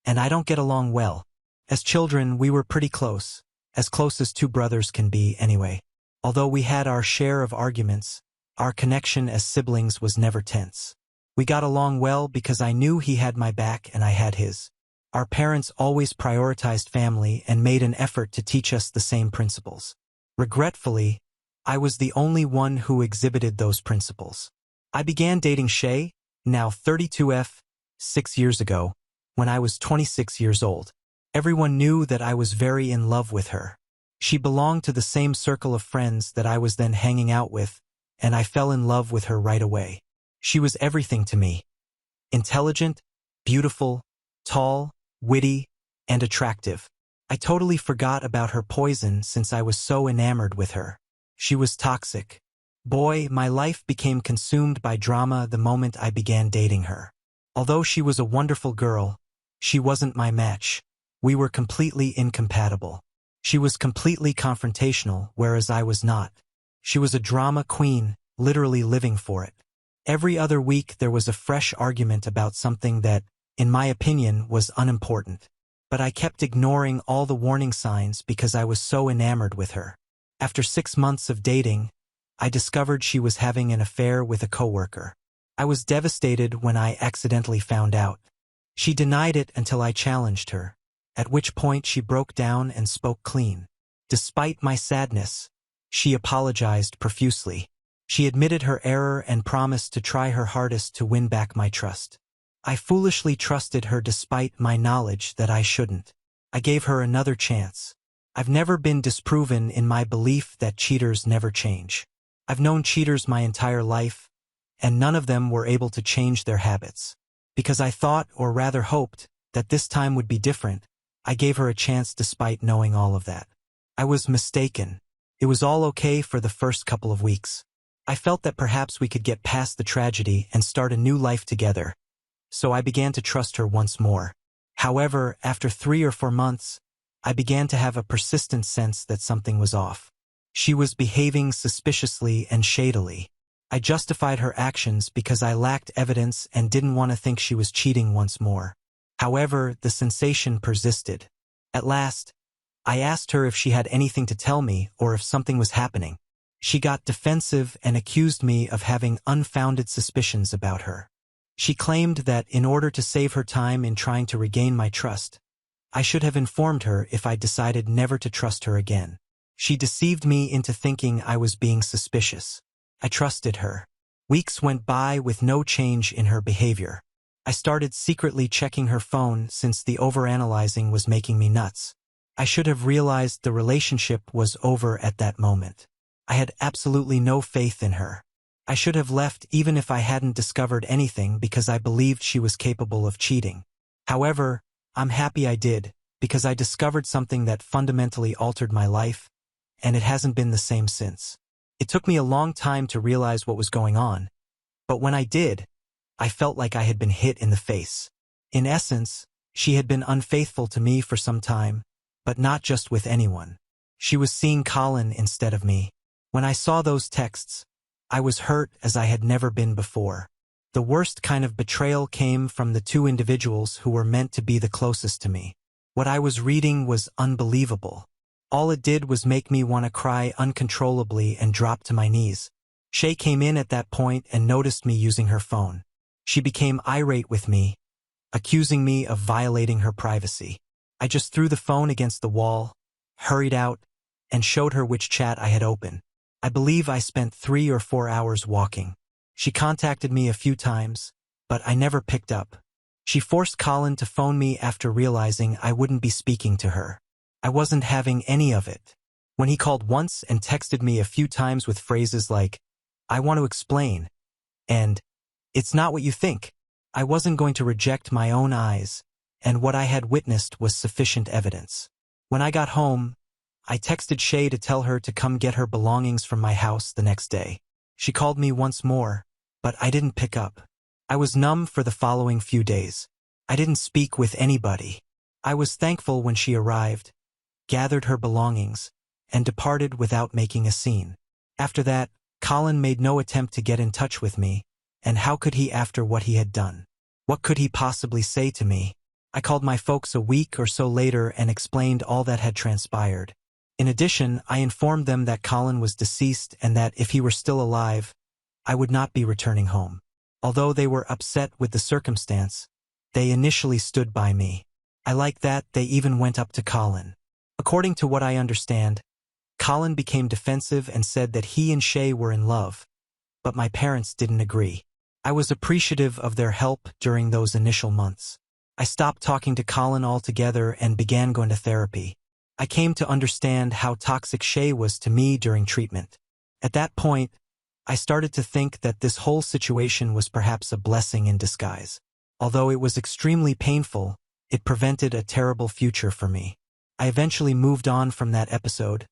and I don't get along well, As children, we were pretty close as two brothers can be anyway. Although we had our share of arguments, our connection as siblings was never tense. We got along well because I knew he had my back and I had his. Our parents always prioritized family and made an effort to teach us the same principles. Regretfully, I was the only one who exhibited those principles. I began dating Shay, now 32F, 6 years ago, when I was 26 years old. Everyone knew that I was very in love with her. She belonged to the same circle of friends that I was then hanging out with, and I fell in love with her right away. She was everything to me. Intelligent, beautiful, tall, witty, and attractive. I totally forgot about her poison since I was so enamored with her. She was toxic. Boy, my life became consumed by drama the moment I began dating her. Although she was a wonderful girl, she wasn't my match. We were completely incompatible. She was completely confrontational, whereas I was not. She was a drama queen, literally living for it. Every other week there was a fresh argument about something that, in my opinion, was unimportant. But I kept ignoring all the warning signs because I was so enamored with her. After 6 months of dating, I discovered she was having an affair with a coworker. I was devastated when I accidentally found out. She denied it until I challenged her, at which point she broke down and spoke clean. Despite my sadness, she apologized profusely. She admitted her error and promised to try her hardest to win back my trust. I foolishly trusted her despite my knowledge that I shouldn't. I gave her another chance. I've never been disproven in my belief that cheaters never change. I've known cheaters my entire life, and none of them were able to change their habits. Because I thought, or rather hoped, that this time would be different, I gave her a chance despite knowing all of that. I was mistaken. It was all okay for the first couple of weeks. I felt that perhaps we could get past the tragedy and start a new life together, so I began to trust her once more. However, after 3 or 4 months, I began to have a persistent sense that something was off. She was behaving suspiciously and shadily. I justified her actions because I lacked evidence and didn't want to think she was cheating once more. However, the sensation persisted. At last, I asked her if she had anything to tell me or if something was happening. She got defensive and accused me of having unfounded suspicions about her. She claimed that in order to save her time in trying to regain my trust, I should have informed her if I decided never to trust her again. She deceived me into thinking I was being suspicious. I trusted her. Weeks went by with no change in her behavior. I started secretly checking her phone since the overanalyzing was making me nuts. I should have realized the relationship was over at that moment. I had absolutely no faith in her. I should have left even if I hadn't discovered anything because I believed she was capable of cheating. However, I'm happy I did, because I discovered something that fundamentally altered my life, and it hasn't been the same since. It took me a long time to realize what was going on, but when I did, I felt like I had been hit in the face. In essence, she had been unfaithful to me for some time, but not just with anyone. She was seeing Colin instead of me. When I saw those texts, I was hurt as I had never been before. The worst kind of betrayal came from the 2 individuals who were meant to be the closest to me. What I was reading was unbelievable. All it did was make me want to cry uncontrollably and drop to my knees. Shay came in at that point and noticed me using her phone. She became irate with me, accusing me of violating her privacy. I just threw the phone against the wall, hurried out, and showed her which chat I had open. I believe I spent 3 or 4 hours walking. She contacted me a few times, but I never picked up. She forced Colin to phone me after realizing I wouldn't be speaking to her. I wasn't having any of it. When he called once and texted me a few times with phrases like, "I want to explain," and "It's not what you think," I wasn't going to reject my own eyes, and what I had witnessed was sufficient evidence. When I got home, I texted Shay to tell her to come get her belongings from my house the next day. She called me once more, but I didn't pick up. I was numb for the following few days. I didn't speak with anybody. I was thankful when she arrived, gathered her belongings, and departed without making a scene. After that, Colin made no attempt to get in touch with me, and how could he after what he had done? What could he possibly say to me? I called my folks a week or so later and explained all that had transpired. In addition, I informed them that Colin was deceased and that if he were still alive, I would not be returning home. Although they were upset with the circumstance, they initially stood by me. I like that they even went up to Colin. According to what I understand, Colin became defensive and said that he and Shay were in love, but my parents didn't agree. I was appreciative of their help during those initial months. I stopped talking to Colin altogether and began going to therapy. I came to understand how toxic Shay was to me during treatment. At that point, I started to think that this whole situation was perhaps a blessing in disguise. Although it was extremely painful, it prevented a terrible future for me. I eventually moved on from that episode,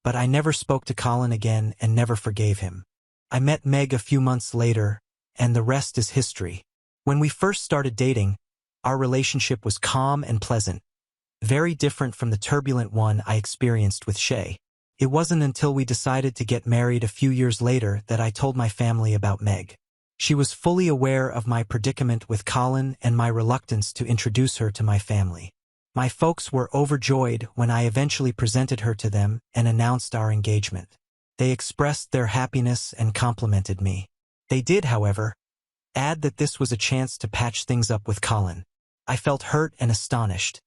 but I never spoke to Colin again and never forgave him. I met Meg a few months later, and the rest is history. When we first started dating, our relationship was calm and pleasant, very different from the turbulent one I experienced with Shay. It wasn't until we decided to get married a few years later that I told my family about Meg. She was fully aware of my predicament with Colin and my reluctance to introduce her to my family. My folks were overjoyed when I eventually presented her to them and announced our engagement. They expressed their happiness and complimented me. They did, however, add that this was a chance to patch things up with Colin. I felt hurt and astonished,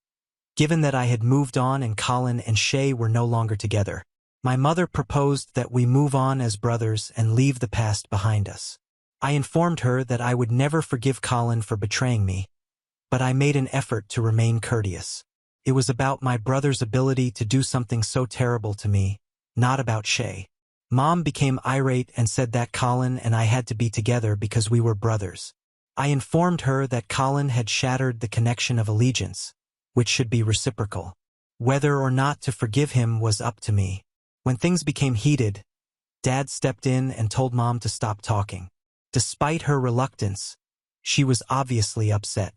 given that I had moved on and Colin and Shay were no longer together. My mother proposed that we move on as brothers and leave the past behind us. I informed her that I would never forgive Colin for betraying me, but I made an effort to remain courteous. It was about my brother's ability to do something so terrible to me, not about Shay. Mom became irate and said that Colin and I had to be together because we were brothers. I informed her that Colin had shattered the connection of allegiance, which should be reciprocal. Whether or not to forgive him was up to me. When things became heated, Dad stepped in and told Mom to stop talking. Despite her reluctance, she was obviously upset.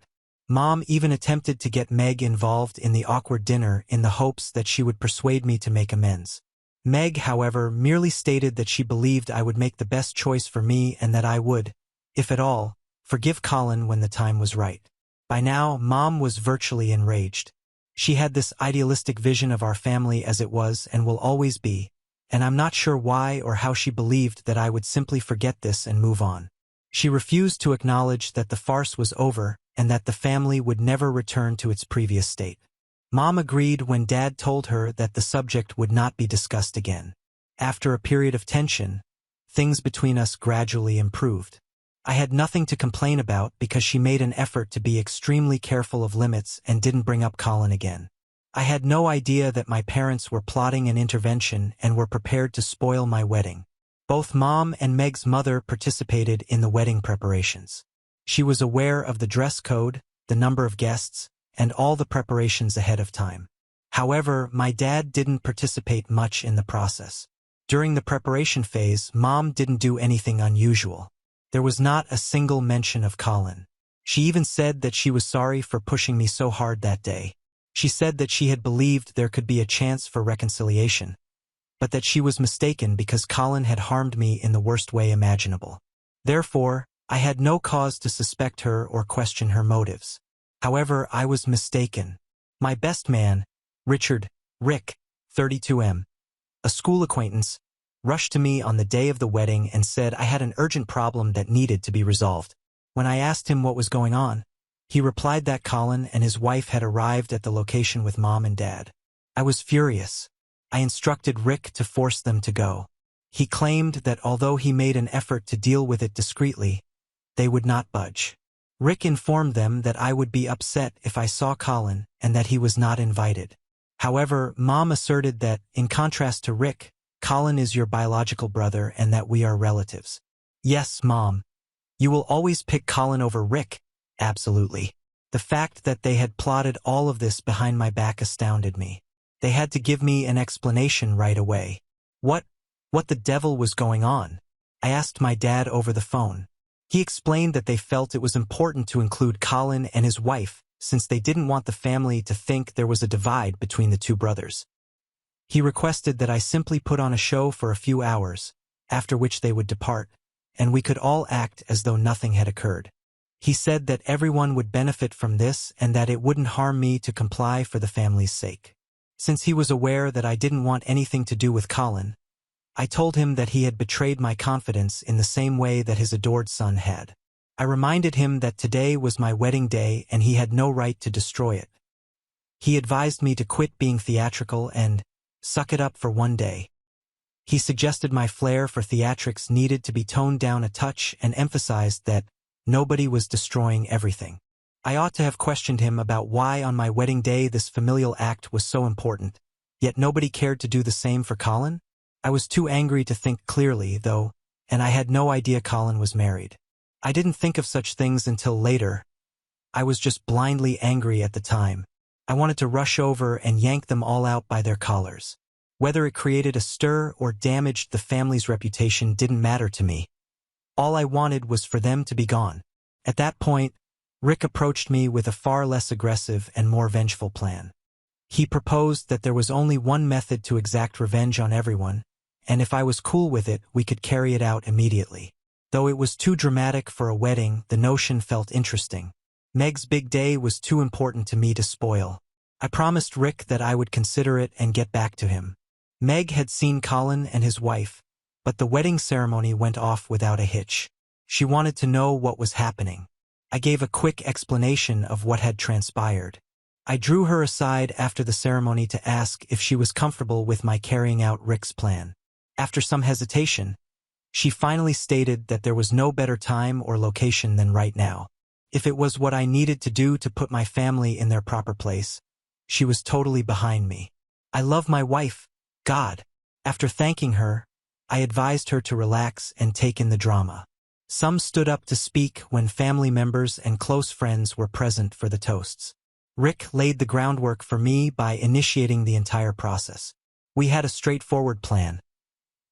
Mom even attempted to get Meg involved in the awkward dinner in the hopes that she would persuade me to make amends. Meg, however, merely stated that she believed I would make the best choice for me and that I would, if at all, forgive Colin when the time was right. By now, Mom was virtually enraged. She had this idealistic vision of our family as it was and will always be, and I'm not sure why or how she believed that I would simply forget this and move on. She refused to acknowledge that the farce was over and that the family would never return to its previous state. Mom agreed when Dad told her that the subject would not be discussed again. After a period of tension, things between us gradually improved. I had nothing to complain about because she made an effort to be extremely careful of limits and didn't bring up Colin again. I had no idea that my parents were plotting an intervention and were prepared to spoil my wedding. Both Mom and Meg's mother participated in the wedding preparations. She was aware of the dress code, the number of guests, and all the preparations ahead of time. However, my dad didn't participate much in the process. During the preparation phase, Mom didn't do anything unusual. There was not a single mention of Colin. She even said that she was sorry for pushing me so hard that day. She said that she had believed there could be a chance for reconciliation, but that she was mistaken because Colin had harmed me in the worst way imaginable. Therefore, I had no cause to suspect her or question her motives. However, I was mistaken. My best man, Rick, 32M, a school acquaintance, rushed to me on the day of the wedding and said I had an urgent problem that needed to be resolved. When I asked him what was going on, he replied that Colin and his wife had arrived at the location with Mom and Dad. I was furious. I instructed Rick to force them to go. He claimed that although he made an effort to deal with it discreetly, they would not budge. Rick informed them that I would be upset if I saw Colin and that he was not invited. However, Mom asserted that, in contrast to Rick, Colin is your biological brother and that we are relatives. Yes, Mom. You will always pick Colin over Rick. Absolutely. The fact that they had plotted all of this behind my back astounded me. They had to give me an explanation right away. What the devil was going on? I asked my dad over the phone. He explained that they felt it was important to include Colin and his wife, since they didn't want the family to think there was a divide between the two brothers. He requested that I simply put on a show for a few hours, after which they would depart, and we could all act as though nothing had occurred. He said that everyone would benefit from this and that it wouldn't harm me to comply for the family's sake. Since he was aware that I didn't want anything to do with Colin, I told him that he had betrayed my confidence in the same way that his adored son had. I reminded him that today was my wedding day and he had no right to destroy it. He advised me to quit being theatrical and suck it up for one day. He suggested my flair for theatrics needed to be toned down a touch and emphasized that nobody was destroying everything. I ought to have questioned him about why on my wedding day this familial act was so important, yet nobody cared to do the same for Colin? I was too angry to think clearly, though, and I had no idea Colin was married. I didn't think of such things until later. I was just blindly angry at the time. I wanted to rush over and yank them all out by their collars. Whether it created a stir or damaged the family's reputation didn't matter to me. All I wanted was for them to be gone. At that point, Rick approached me with a far less aggressive and more vengeful plan. He proposed that there was only one method to exact revenge on everyone, and if I was cool with it, we could carry it out immediately. Though it was too dramatic for a wedding, the notion felt interesting. Meg's big day was too important to me to spoil. I promised Rick that I would consider it and get back to him. Meg had seen Colin and his wife, but the wedding ceremony went off without a hitch. She wanted to know what was happening. I gave a quick explanation of what had transpired. I drew her aside after the ceremony to ask if she was comfortable with my carrying out Rick's plan. After some hesitation, she finally stated that there was no better time or location than right now. If it was what I needed to do to put my family in their proper place, she was totally behind me. I love my wife, God. After thanking her, I advised her to relax and take in the drama. Some stood up to speak when family members and close friends were present for the toasts. Rick laid the groundwork for me by initiating the entire process. We had a straightforward plan.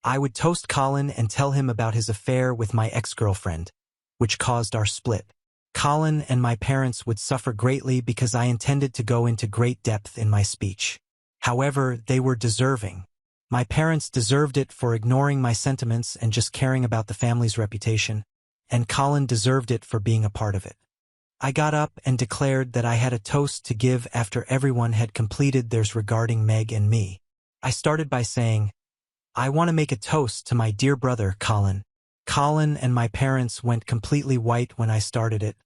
I would toast Colin and tell him about his affair with my ex-girlfriend, which caused our split. Colin and my parents would suffer greatly because I intended to go into great depth in my speech. However, they were deserving. My parents deserved it for ignoring my sentiments and just caring about the family's reputation, and Colin deserved it for being a part of it. I got up and declared that I had a toast to give after everyone had completed theirs regarding Meg and me. I started by saying, I want to make a toast to my dear brother, Colin. Colin and my parents went completely white when I started it,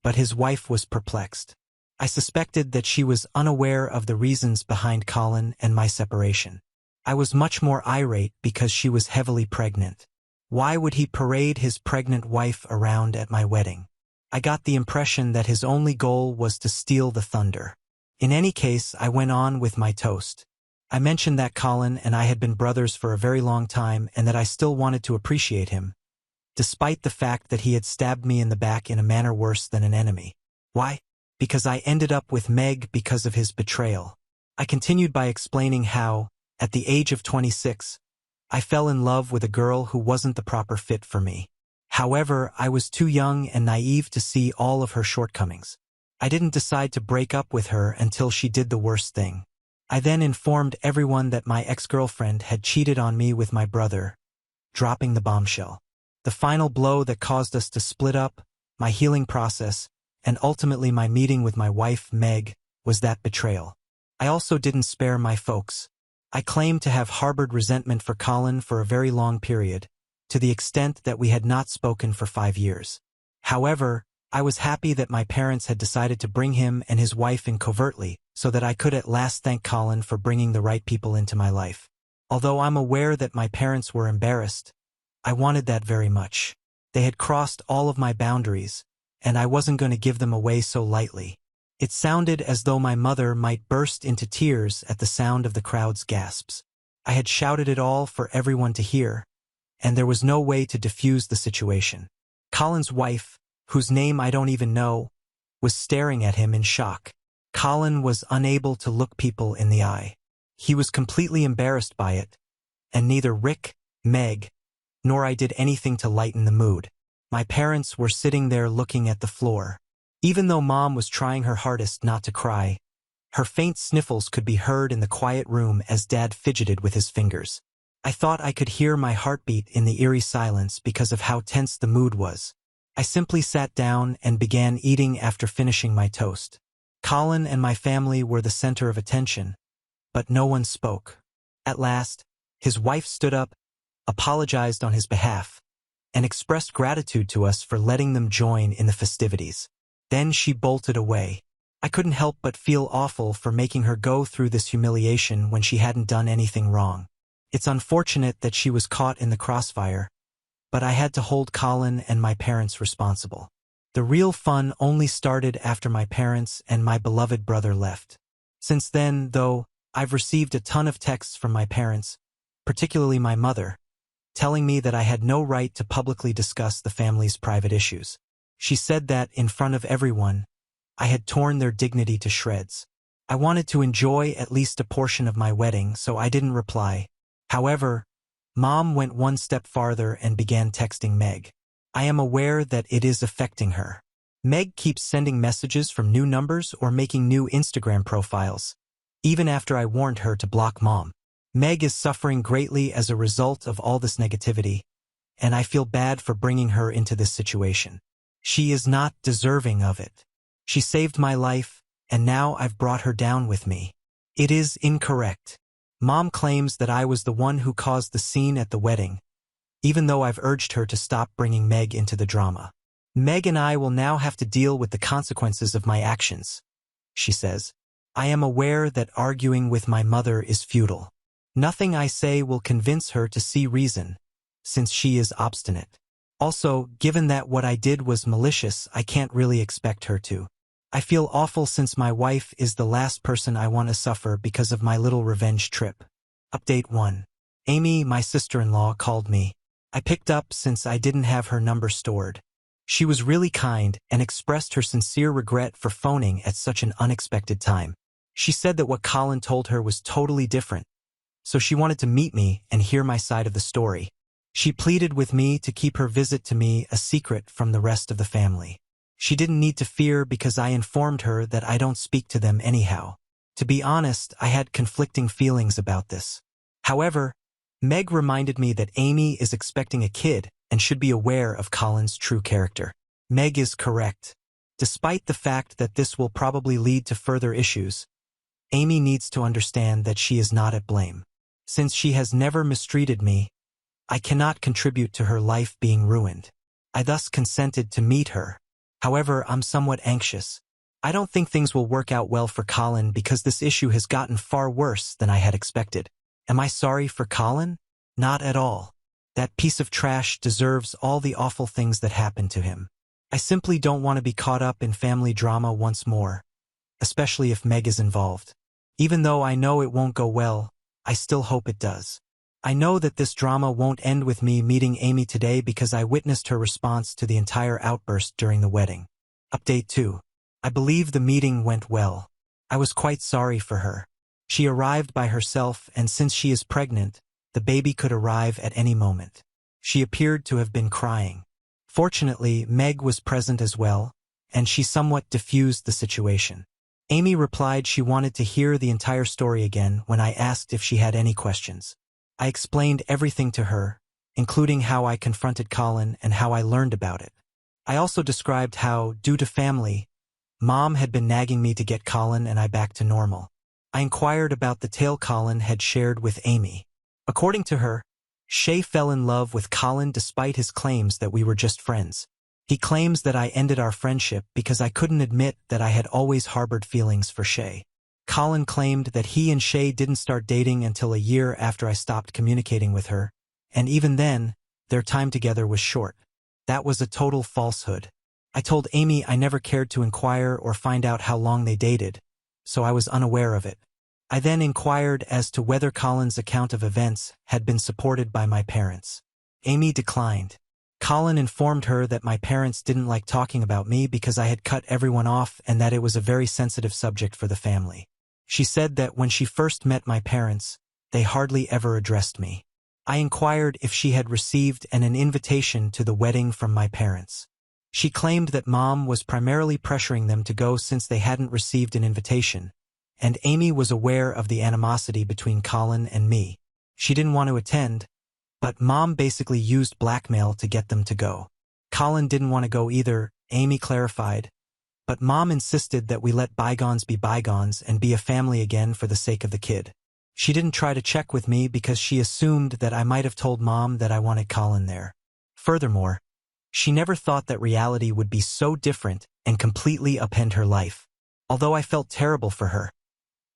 but his wife was perplexed. I suspected that she was unaware of the reasons behind Colin and my separation. I was much more irate because she was heavily pregnant. Why would he parade his pregnant wife around at my wedding? I got the impression that his only goal was to steal the thunder. In any case, I went on with my toast. I mentioned that Colin and I had been brothers for a very long time and that I still wanted to appreciate him, despite the fact that he had stabbed me in the back in a manner worse than an enemy. Why? Because I ended up with Meg because of his betrayal. I continued by explaining how, at the age of 26, I fell in love with a girl who wasn't the proper fit for me. However, I was too young and naive to see all of her shortcomings. I didn't decide to break up with her until she did the worst thing. I then informed everyone that my ex-girlfriend had cheated on me with my brother, dropping the bombshell. The final blow that caused us to split up, my healing process, and ultimately my meeting with my wife, Meg, was that betrayal. I also didn't spare my folks. I claimed to have harbored resentment for Colin for a very long period, to the extent that we had not spoken for 5 years. However, I was happy that my parents had decided to bring him and his wife in covertly, so that I could at last thank Colin for bringing the right people into my life. Although I'm aware that my parents were embarrassed, I wanted that very much. They had crossed all of my boundaries, and I wasn't going to give them away so lightly. It sounded as though my mother might burst into tears at the sound of the crowd's gasps. I had shouted it all for everyone to hear, and there was no way to diffuse the situation. Colin's wife, whose name I don't even know, was staring at him in shock. Colin was unable to look people in the eye. He was completely embarrassed by it, and neither Rick, Meg, nor I did anything to lighten the mood. My parents were sitting there looking at the floor. Even though Mom was trying her hardest not to cry, her faint sniffles could be heard in the quiet room as Dad fidgeted with his fingers. I thought I could hear my heartbeat in the eerie silence because of how tense the mood was. I simply sat down and began eating after finishing my toast. Colin and my family were the center of attention, but no one spoke. At last, his wife stood up, apologized on his behalf, and expressed gratitude to us for letting them join in the festivities. Then she bolted away. I couldn't help but feel awful for making her go through this humiliation when she hadn't done anything wrong. It's unfortunate that she was caught in the crossfire, but I had to hold Colin and my parents responsible. The real fun only started after my parents and my beloved brother left. Since then, though, I've received a ton of texts from my parents, particularly my mother, telling me that I had no right to publicly discuss the family's private issues. She said that, in front of everyone, I had torn their dignity to shreds. I wanted to enjoy at least a portion of my wedding, so I didn't reply. However, Mom went one step farther and began texting Meg. I am aware that it is affecting her. Meg keeps sending messages from new numbers or making new Instagram profiles, even after I warned her to block Mom. Meg is suffering greatly as a result of all this negativity, and I feel bad for bringing her into this situation. She is not deserving of it. She saved my life, and now I've brought her down with me. It is incorrect. Mom claims that I was the one who caused the scene at the wedding, even though I've urged her to stop bringing Meg into the drama. Meg and I will now have to deal with the consequences of my actions, she says. I am aware that arguing with my mother is futile. Nothing I say will convince her to see reason, since she is obstinate. Also, given that what I did was malicious, I can't really expect her to. I feel awful since my wife is the last person I want to suffer because of my little revenge trip. Update 1. Amy, my sister-in-law, called me. I picked up since I didn't have her number stored. She was really kind and expressed her sincere regret for phoning at such an unexpected time. She said that what Colin told her was totally different, so she wanted to meet me and hear my side of the story. She pleaded with me to keep her visit to me a secret from the rest of the family. She didn't need to fear because I informed her that I don't speak to them anyhow. To be honest, I had conflicting feelings about this. However, Meg reminded me that Amy is expecting a kid and should be aware of Colin's true character. Meg is correct. Despite the fact that this will probably lead to further issues, Amy needs to understand that she is not at blame. Since she has never mistreated me, I cannot contribute to her life being ruined. I thus consented to meet her. However, I'm somewhat anxious. I don't think things will work out well for Colin because this issue has gotten far worse than I had expected. Am I sorry for Colin? Not at all. That piece of trash deserves all the awful things that happened to him. I simply don't want to be caught up in family drama once more, especially if Meg is involved. Even though I know it won't go well, I still hope it does. I know that this drama won't end with me meeting Amy today because I witnessed her response to the entire outburst during the wedding. Update 2. I believe the meeting went well. I was quite sorry for her. She arrived by herself, and since she is pregnant, the baby could arrive at any moment. She appeared to have been crying. Fortunately, Meg was present as well, and she somewhat diffused the situation. Amy replied she wanted to hear the entire story again when I asked if she had any questions. I explained everything to her, including how I confronted Colin and how I learned about it. I also described how, due to family, Mom had been nagging me to get Colin and I back to normal. I inquired about the tale Colin had shared with Amy. According to her, Shay fell in love with Colin despite his claims that we were just friends. He claims that I ended our friendship because I couldn't admit that I had always harbored feelings for Shay. Colin claimed that he and Shay didn't start dating until a year after I stopped communicating with her, and even then, their time together was short. That was a total falsehood. I told Amy I never cared to inquire or find out how long they dated, so I was unaware of it. I then inquired as to whether Colin's account of events had been supported by my parents. Amy declined. Colin informed her that my parents didn't like talking about me because I had cut everyone off and that it was a very sensitive subject for the family. She said that when she first met my parents, they hardly ever addressed me. I inquired if she had received an invitation to the wedding from my parents. She claimed that Mom was primarily pressuring them to go since they hadn't received an invitation, and Amy was aware of the animosity between Colin and me. She didn't want to attend, but Mom basically used blackmail to get them to go. Colin didn't want to go either, Amy clarified. But Mom insisted that we let bygones be bygones and be a family again for the sake of the kid. She didn't try to check with me because she assumed that I might have told Mom that I wanted Colin there. Furthermore, she never thought that reality would be so different and completely upend her life. Although I felt terrible for her,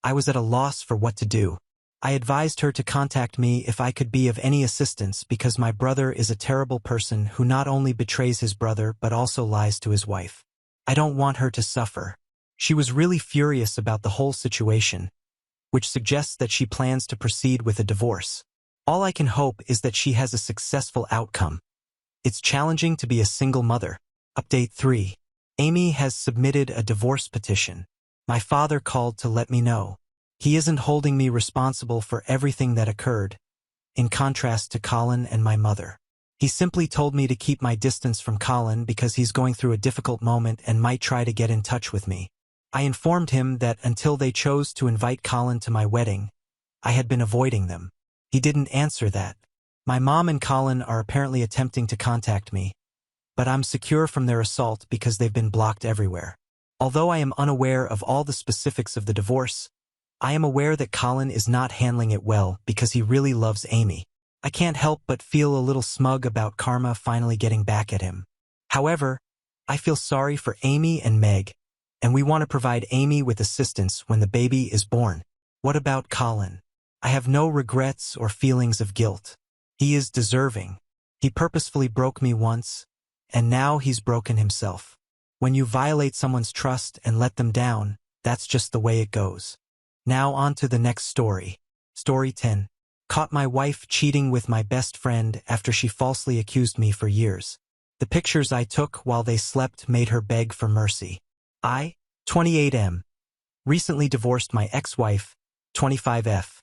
I was at a loss for what to do. I advised her to contact me if I could be of any assistance because my brother is a terrible person who not only betrays his brother but also lies to his wife. I don't want her to suffer. She was really furious about the whole situation, which suggests that she plans to proceed with a divorce. All I can hope is that she has a successful outcome. It's challenging to be a single mother. Update 3. Amy has submitted a divorce petition. My father called to let me know. He isn't holding me responsible for everything that occurred, in contrast to Colin and my mother. He simply told me to keep my distance from Colin because he's going through a difficult moment and might try to get in touch with me. I informed him that until they chose to invite Colin to my wedding, I had been avoiding them. He didn't answer that. My mom and Colin are apparently attempting to contact me, but I'm secure from their assault because they've been blocked everywhere. Although I am unaware of all the specifics of the divorce, I am aware that Colin is not handling it well because he really loves Amy. I can't help but feel a little smug about karma finally getting back at him. However, I feel sorry for Amy and Meg, and we want to provide Amy with assistance when the baby is born. What about Colin? I have no regrets or feelings of guilt. He is deserving. He purposefully broke me once, and now he's broken himself. When you violate someone's trust and let them down, that's just the way it goes. Now on to the next story. Story 10. Caught my wife cheating with my best friend after she falsely accused me for years. The pictures I took while they slept made her beg for mercy. I, 28M, recently divorced my ex-wife, 25F,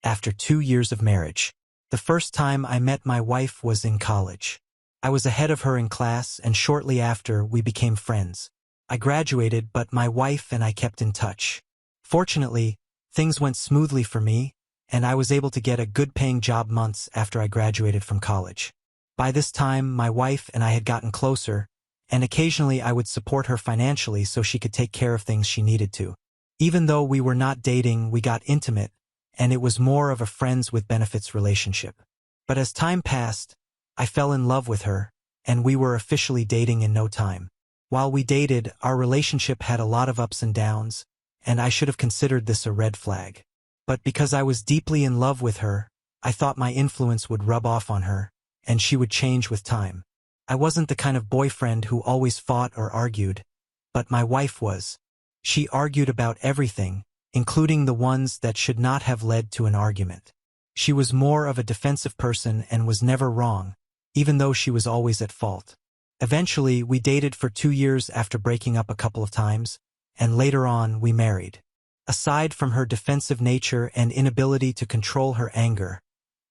after 2 years of marriage. The first time I met my wife was in college. I was ahead of her in class, and shortly after, we became friends. I graduated, but my wife and I kept in touch. Fortunately, things went smoothly for me, and I was able to get a good-paying job months after I graduated from college. By this time, my wife and I had gotten closer, and occasionally I would support her financially so she could take care of things she needed to. Even though we were not dating, we got intimate, and it was more of a friends with benefits relationship. But as time passed, I fell in love with her, and we were officially dating in no time. While we dated, our relationship had a lot of ups and downs, and I should have considered this a red flag. But because I was deeply in love with her, I thought my influence would rub off on her, and she would change with time. I wasn't the kind of boyfriend who always fought or argued, but my wife was. She argued about everything, including the ones that should not have led to an argument. She was more of a defensive person and was never wrong, even though she was always at fault. Eventually, we dated for 2 years after breaking up a couple of times, and later on, we married. Aside from her defensive nature and inability to control her anger,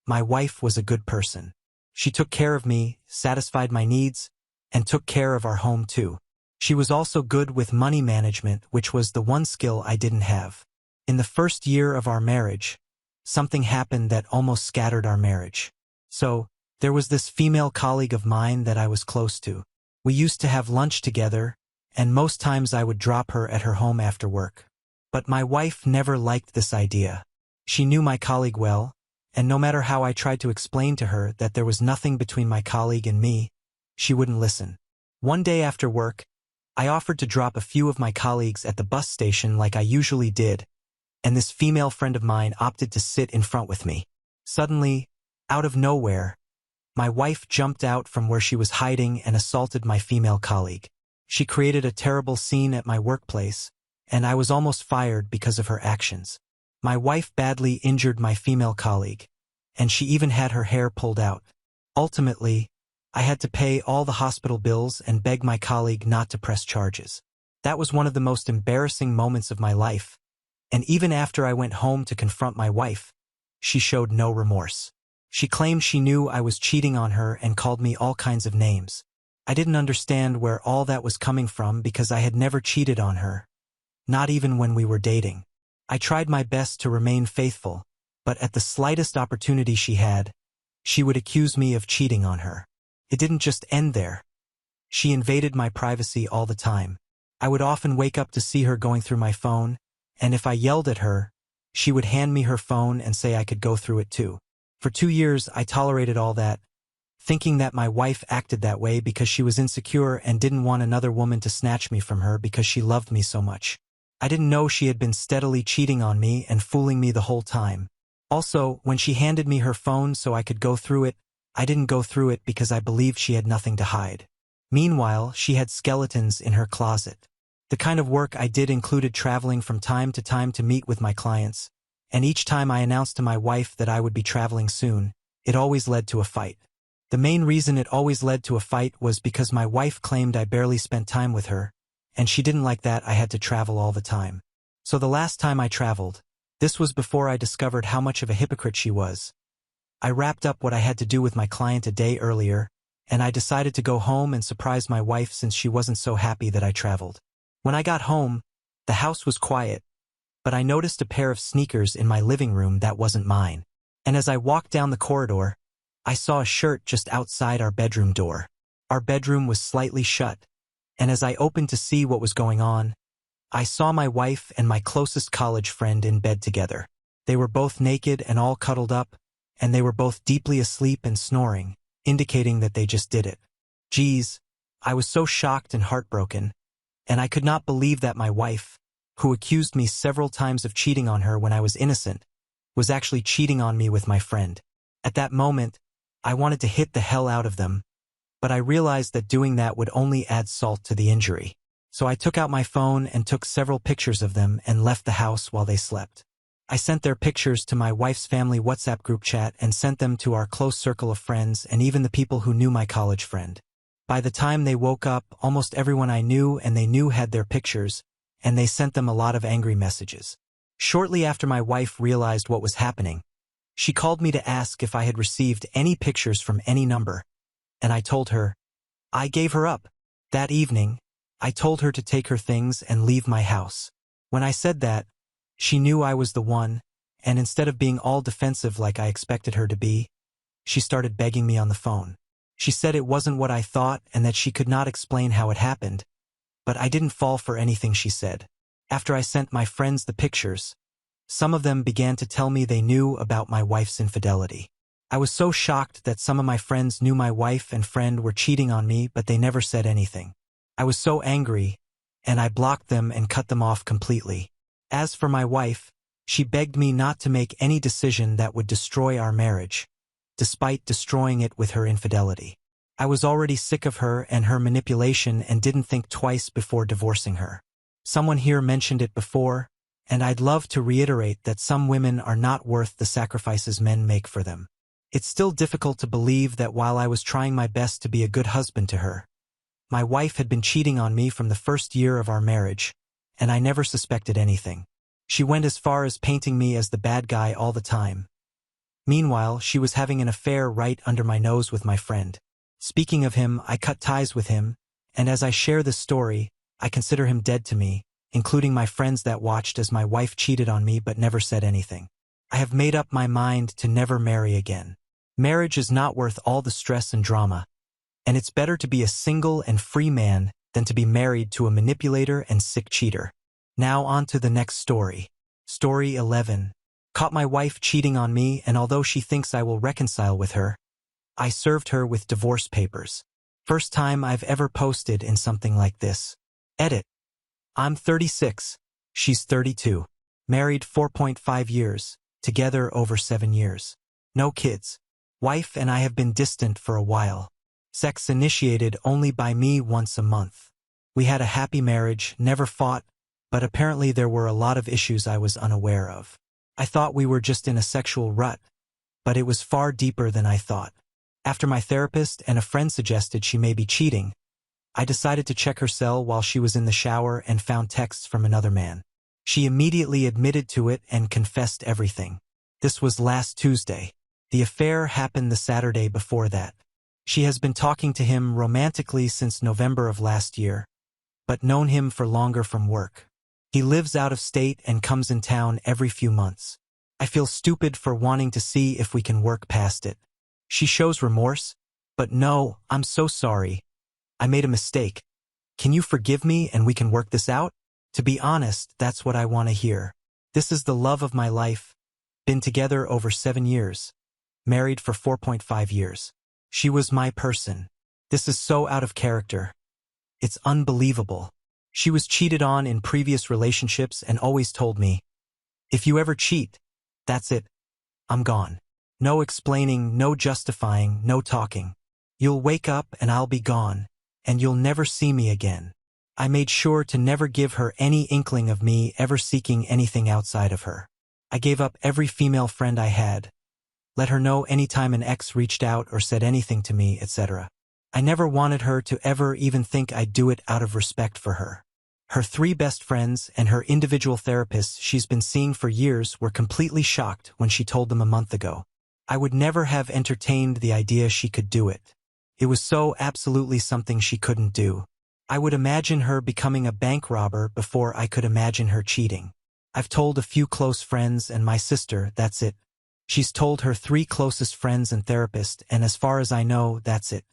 my wife was a good person. She took care of me, satisfied my needs, and took care of our home too. She was also good with money management, which was the one skill I didn't have. In the first year of our marriage, something happened that almost scattered our marriage. So, there was this female colleague of mine that I was close to. We used to have lunch together, and most times I would drop her at her home after work. But my wife never liked this idea. She knew my colleague well, and no matter how I tried to explain to her that there was nothing between my colleague and me, she wouldn't listen. One day after work, I offered to drop a few of my colleagues at the bus station like I usually did, and this female friend of mine opted to sit in front with me. Suddenly, out of nowhere, my wife jumped out from where she was hiding and assaulted my female colleague. She created a terrible scene at my workplace, and I was almost fired because of her actions. My wife badly injured my female colleague, and she even had her hair pulled out. Ultimately, I had to pay all the hospital bills and beg my colleague not to press charges. That was one of the most embarrassing moments of my life, and even after I went home to confront my wife, she showed no remorse. She claimed she knew I was cheating on her and called me all kinds of names. I didn't understand where all that was coming from because I had never cheated on her, not even when we were dating. I tried my best to remain faithful, but at the slightest opportunity she had, she would accuse me of cheating on her. It didn't just end there. She invaded my privacy all the time. I would often wake up to see her going through my phone, and if I yelled at her, she would hand me her phone and say I could go through it too. For 2 years, I tolerated all that, thinking that my wife acted that way because she was insecure and didn't want another woman to snatch me from her because she loved me so much. I didn't know she had been steadily cheating on me and fooling me the whole time. Also, when she handed me her phone so I could go through it, I didn't go through it because I believed she had nothing to hide. Meanwhile, she had skeletons in her closet. The kind of work I did included traveling from time to meet with my clients, and each time I announced to my wife that I would be traveling soon, it always led to a fight. The main reason it always led to a fight was because my wife claimed I barely spent time with her, and she didn't like that I had to travel all the time. So the last time I traveled, this was before I discovered how much of a hypocrite she was. I wrapped up what I had to do with my client a day earlier, and I decided to go home and surprise my wife since she wasn't so happy that I traveled. When I got home, the house was quiet, but I noticed a pair of sneakers in my living room that wasn't mine. And as I walked down the corridor, I saw a shirt just outside our bedroom door. Our bedroom was slightly shut, and as I opened to see what was going on, I saw my wife and my closest college friend in bed together. They were both naked and all cuddled up, and they were both deeply asleep and snoring, indicating that they just did it. Geez, I was so shocked and heartbroken, and I could not believe that my wife, who accused me several times of cheating on her when I was innocent, was actually cheating on me with my friend. At that moment, I wanted to hit the hell out of them, but I realized that doing that would only add salt to the injury. So I took out my phone and took several pictures of them and left the house while they slept. I sent their pictures to my wife's family WhatsApp group chat and sent them to our close circle of friends and even the people who knew my college friend. By the time they woke up, almost everyone I knew and they knew had their pictures, and they sent them a lot of angry messages. Shortly after my wife realized what was happening, she called me to ask if I had received any pictures from any number, and I told her. I gave her up. That evening, I told her to take her things and leave my house. When I said that, she knew I was the one, and instead of being all defensive like I expected her to be, she started begging me on the phone. She said it wasn't what I thought and that she could not explain how it happened, but I didn't fall for anything she said. After I sent my friends the pictures, some of them began to tell me they knew about my wife's infidelity. I was so shocked that some of my friends knew my wife and friend were cheating on me, but they never said anything. I was so angry, and I blocked them and cut them off completely. As for my wife, she begged me not to make any decision that would destroy our marriage, despite destroying it with her infidelity. I was already sick of her and her manipulation and didn't think twice before divorcing her. Someone here mentioned it before, and I'd love to reiterate that some women are not worth the sacrifices men make for them. It's still difficult to believe that while I was trying my best to be a good husband to her, my wife had been cheating on me from the first year of our marriage, and I never suspected anything. She went as far as painting me as the bad guy all the time. Meanwhile, she was having an affair right under my nose with my friend. Speaking of him, I cut ties with him, and as I share this story, I consider him dead to me, including my friends that watched as my wife cheated on me but never said anything. I have made up my mind to never marry again. Marriage is not worth all the stress and drama, and it's better to be a single and free man than to be married to a manipulator and sick cheater. Now on to the next story. Story 11. Caught my wife cheating on me, and although she thinks I will reconcile with her, I served her with divorce papers. First time I've ever posted in something like this. Edit. I'm 36. She's 32. Married 4.5 years. Together over 7 years. No kids. Wife and I have been distant for a while. Sex initiated only by me once a month. We had a happy marriage, never fought, but apparently there were a lot of issues I was unaware of. I thought we were just in a sexual rut, but it was far deeper than I thought. After my therapist and a friend suggested she may be cheating, I decided to check her cell while she was in the shower and found texts from another man. She immediately admitted to it and confessed everything. This was last Tuesday. The affair happened the Saturday before that. She has been talking to him romantically since November of last year, but known him for longer from work. He lives out of state and comes in town every few months. I feel stupid for wanting to see if we can work past it. She shows remorse, but no, I'm so sorry. I made a mistake. Can you forgive me and we can work this out? To be honest, that's what I want to hear. This is the love of my life. Been together over 7 years. Married for 4.5 years. She was my person. This is so out of character. It's unbelievable. She was cheated on in previous relationships and always told me, if you ever cheat, that's it. I'm gone. No explaining, no justifying, no talking. You'll wake up and I'll be gone, and you'll never see me again. I made sure to never give her any inkling of me ever seeking anything outside of her. I gave up every female friend I had. Let her know anytime an ex reached out or said anything to me, etc. I never wanted her to ever even think I'd do it out of respect for her. Her 3 best friends and her individual therapists she's been seeing for years were completely shocked when she told them a month ago. I would never have entertained the idea she could do it. It was so absolutely something she couldn't do. I would imagine her becoming a bank robber before I could imagine her cheating. I've told a few close friends and my sister, that's it. She's told her 3 closest friends and therapist, and as far as I know, that's it.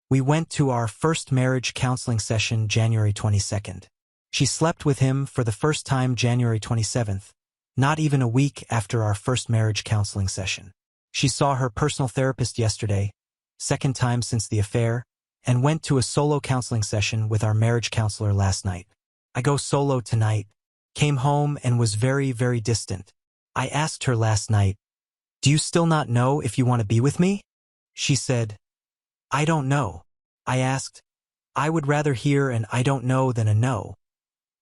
We went to our first marriage counseling session January 22nd. She slept with him for the first time January 27th, not even a week after our first marriage counseling session. She saw her personal therapist yesterday, second time since the affair, and went to a solo counseling session with our marriage counselor last night. I go solo tonight. Came home and was very, very distant. I asked her last night, do you still not know if you want to be with me? She said, I don't know. I asked, I would rather hear an I don't know than a no.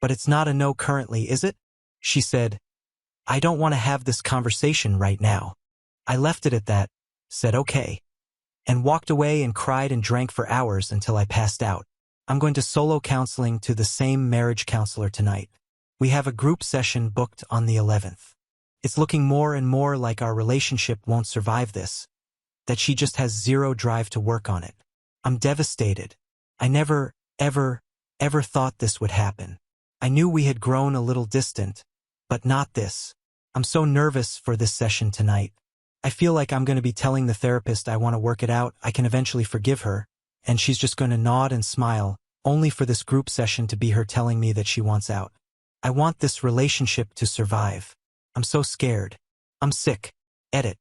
But it's not a no currently, is it? She said, I don't want to have this conversation right now. I left it at that, said okay, and walked away and cried and drank for hours until I passed out. I'm going to solo counseling to the same marriage counselor tonight. We have a group session booked on the 11th. It's looking more and more like our relationship won't survive this, that she just has zero drive to work on it. I'm devastated. I never, ever thought this would happen. I knew we had grown a little distant, but not this. I'm so nervous for this session tonight. I feel like I'm going to be telling the therapist I want to work it out, I can eventually forgive her, and she's just going to nod and smile, only for this group session to be her telling me that she wants out. I want this relationship to survive. I'm so scared. I'm sick. Edit.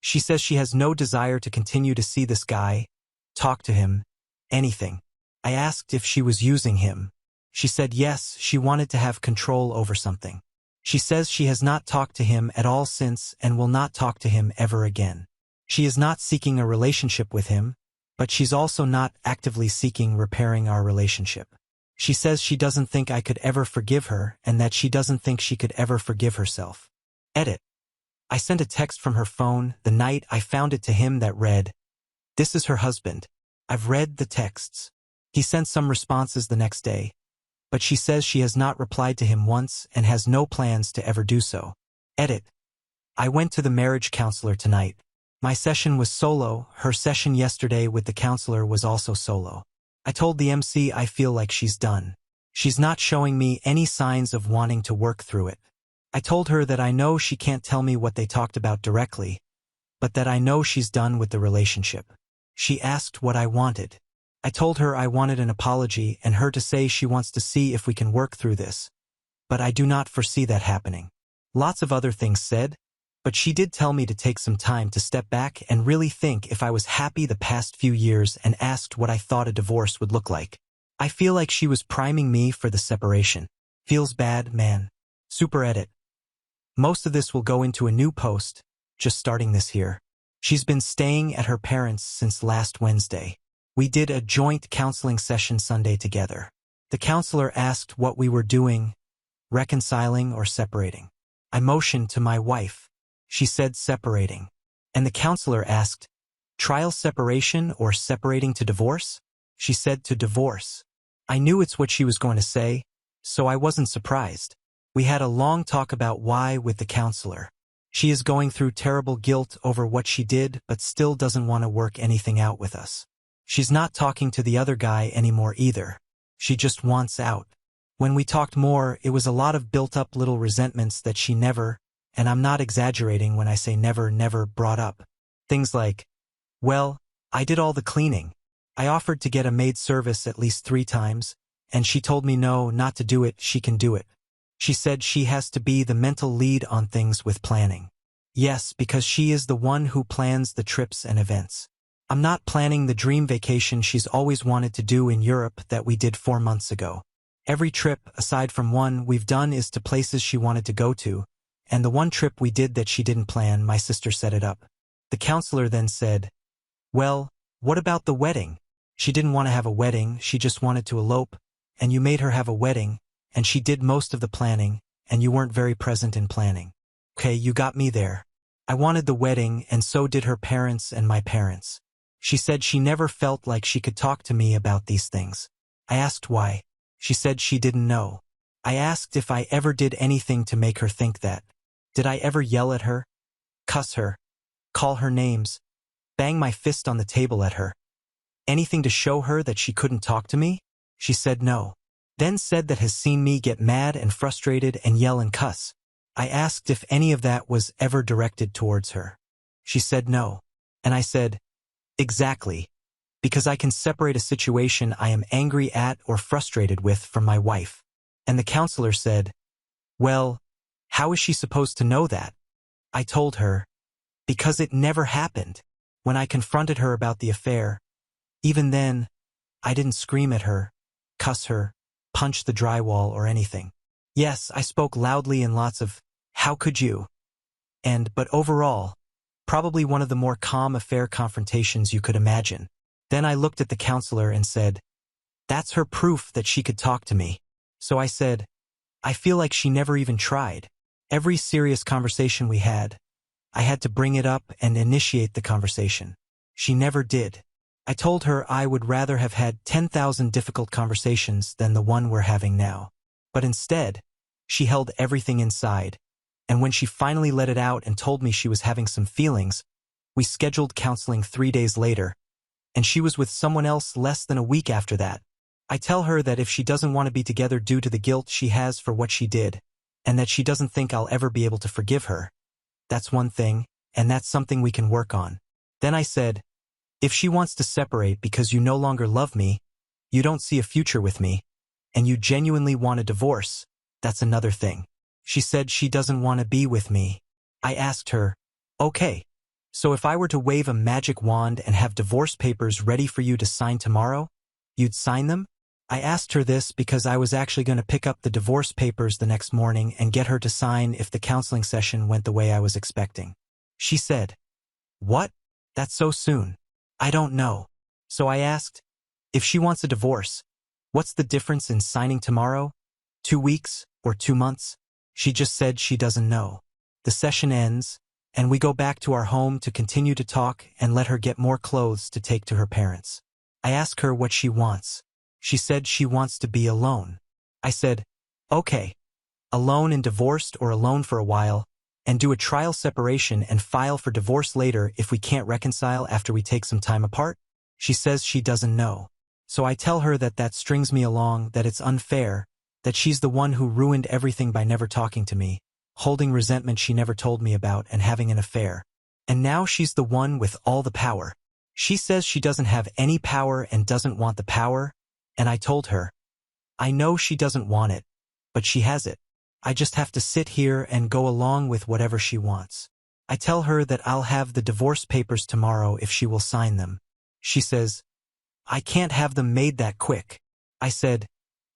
She says she has no desire to continue to see this guy, talk to him, anything. I asked if she was using him. She said yes, she wanted to have control over something. She says she has not talked to him at all since and will not talk to him ever again. She is not seeking a relationship with him, but she's also not actively seeking repairing our relationship. She says she doesn't think I could ever forgive her and that she doesn't think she could ever forgive herself. Edit. I sent a text from her phone the night I found it to him that read, "This is her husband." I've read the texts. He sent some responses the next day, but she says she has not replied to him once and has no plans to ever do so. Edit. I went to the marriage counselor tonight. My session was solo, her session yesterday with the counselor was also solo. I told the MC I feel like she's done. She's not showing me any signs of wanting to work through it. I told her that I know she can't tell me what they talked about directly, but that I know she's done with the relationship. She asked what I wanted. I told her I wanted an apology and her to say she wants to see if we can work through this, but I do not foresee that happening. Lots of other things said, but she did tell me to take some time to step back and really think if I was happy the past few years and asked what I thought a divorce would look like. I feel like she was priming me for the separation. Feels bad, man. Super edit. Most of this will go into a new post, just starting this here. She's been staying at her parents' since last Wednesday. We did a joint counseling session Sunday together. The counselor asked what we were doing, reconciling or separating. I motioned to my wife. She said separating. And the counselor asked, trial separation or separating to divorce? She said to divorce. I knew it's what she was going to say, so I wasn't surprised. We had a long talk about why with the counselor. She is going through terrible guilt over what she did but still doesn't want to work anything out with us. She's not talking to the other guy anymore either. She just wants out. When we talked more, it was a lot of built-up little resentments that she never, and I'm not exaggerating when I say never brought up. Things like, well, I did all the cleaning. I offered to get a maid service at least 3 times, and she told me no, not to do it, she can do it. She said she has to be the mental lead on things with planning. Yes, because she is the one who plans the trips and events. I'm not planning the dream vacation she's always wanted to do in Europe that we did 4 months ago. Every trip, aside from one we've done, is to places she wanted to go to, and the one trip we did that she didn't plan, my sister set it up. The counselor then said, "Well, what about the wedding? She didn't want to have a wedding, she just wanted to elope, and you made her have a wedding, and she did most of the planning, and you weren't very present in planning. Okay, you got me there. I wanted the wedding, and so did her parents and my parents. She said she never felt like she could talk to me about these things. I asked why. She said she didn't know. I asked if I ever did anything to make her think that. Did I ever yell at her? Cuss her? Call her names? Bang my fist on the table at her? Anything to show her that she couldn't talk to me? She said no. Then said that has seen me get mad and frustrated and yell and cuss. I asked if any of that was ever directed towards her. She said no. And I said, exactly. Because I can separate a situation I am angry at or frustrated with from my wife. And the counselor said, well, how is she supposed to know that? I told her, because it never happened. When I confronted her about the affair, even then, I didn't scream at her, cuss her, punch the drywall or anything. Yes, I spoke loudly in lots of, how could you? But overall, probably one of the more calm affair confrontations you could imagine. Then I looked at the counselor and said, that's her proof that she could talk to me. So I said, I feel like she never even tried. Every serious conversation we had, I had to bring it up and initiate the conversation. She never did. I told her I would rather have had 10,000 difficult conversations than the one we're having now. But instead, she held everything inside, and when she finally let it out and told me she was having some feelings, we scheduled counseling 3 days later, and she was with someone else less than a week after that. I tell her that if she doesn't want to be together due to the guilt she has for what she did, and that she doesn't think I'll ever be able to forgive her, that's one thing, and that's something we can work on. Then I said, if she wants to separate because you no longer love me, you don't see a future with me, and you genuinely want a divorce, that's another thing. She said she doesn't want to be with me. I asked her, okay, so if I were to wave a magic wand and have divorce papers ready for you to sign tomorrow, you'd sign them? I asked her this because I was actually going to pick up the divorce papers the next morning and get her to sign if the counseling session went the way I was expecting. She said, what? That's so soon. I don't know. So I asked, if she wants a divorce, what's the difference in signing tomorrow, 2 weeks, or 2 months? She just said she doesn't know. The session ends, and we go back to our home to continue to talk and let her get more clothes to take to her parents. I ask her what she wants. She said she wants to be alone. I said, okay, alone and divorced or alone for a while, and do a trial separation and file for divorce later if we can't reconcile after we take some time apart? She says she doesn't know. So I tell her that that strings me along, that it's unfair, that she's the one who ruined everything by never talking to me, holding resentment she never told me about and having an affair. And now she's the one with all the power. She says she doesn't have any power and doesn't want the power, and I told her, I know she doesn't want it, but she has it. I just have to sit here and go along with whatever she wants. I tell her that I'll have the divorce papers tomorrow if she will sign them. She says, I can't have them made that quick. I said,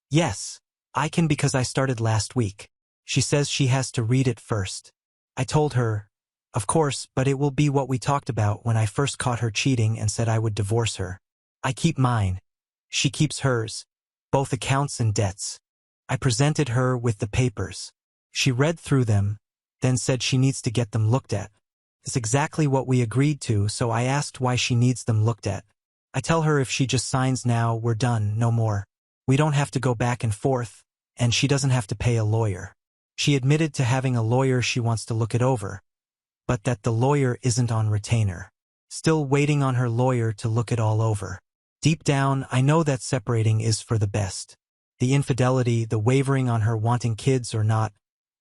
yes, I can because I started last week. She says she has to read it first. I told her, of course, but it will be what we talked about when I first caught her cheating and said I would divorce her. I keep mine. She keeps hers, both accounts and debts. I presented her with the papers. She read through them, then said she needs to get them looked at. It's exactly what we agreed to, so I asked why she needs them looked at. I tell her if she just signs now, we're done, no more. We don't have to go back and forth, and she doesn't have to pay a lawyer. She admitted to having a lawyer she wants to look it over, but that the lawyer isn't on retainer. Still waiting on her lawyer to look it all over. Deep down, I know that separating is for the best. The infidelity, the wavering on her wanting kids or not,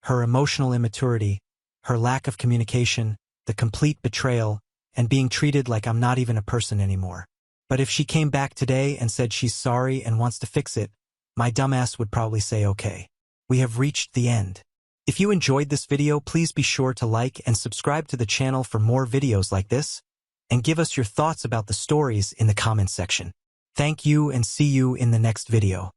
her emotional immaturity, her lack of communication, the complete betrayal, and being treated like I'm not even a person anymore. But if she came back today and said she's sorry and wants to fix it, my dumbass would probably say okay. We have reached the end. If you enjoyed this video, please be sure to like and subscribe to the channel for more videos like this, and give us your thoughts about the stories in the comments section. Thank you and see you in the next video.